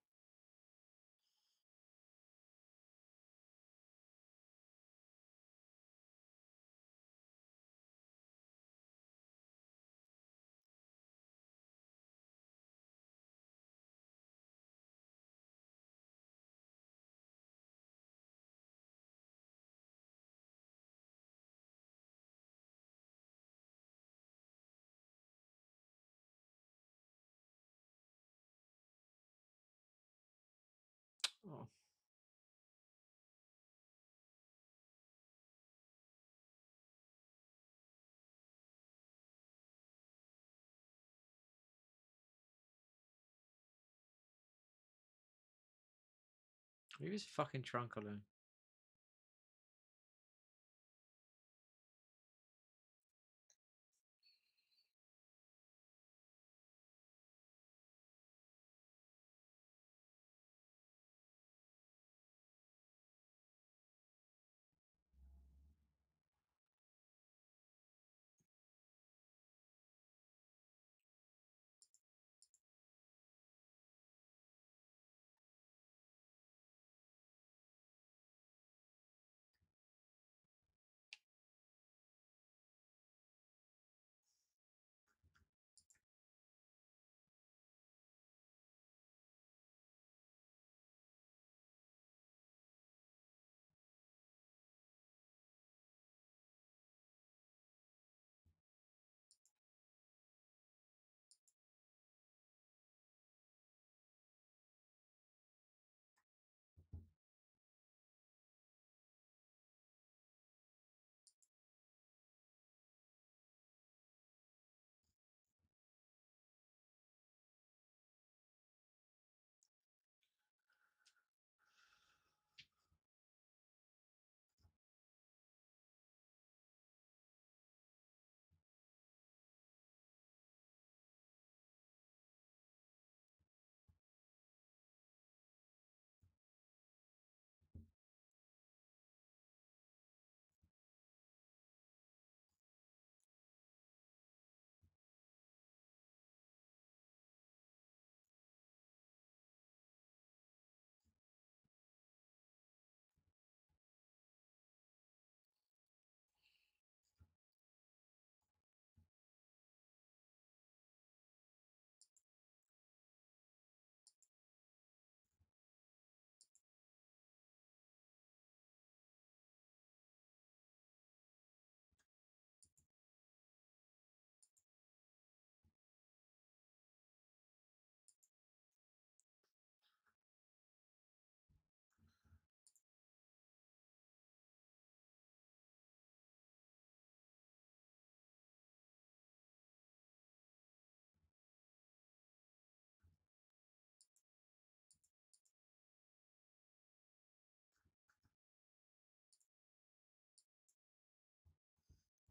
Oh. Leave his fucking trunk alone.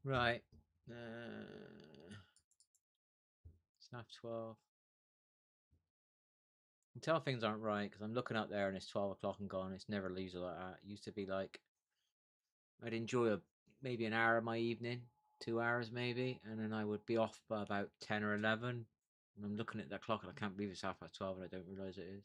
Right. It's half 12. I can tell things aren't right because I'm looking up there and it's 12 o'clock and gone. It's never leaves like that. It used to be like I'd enjoy maybe an hour of my evening, 2 hours maybe, and then I would be off by about 10 or 11. And I'm looking at that clock and I can't believe it's half past 12 and I don't realise it is.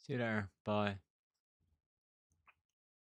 See you later. Bye.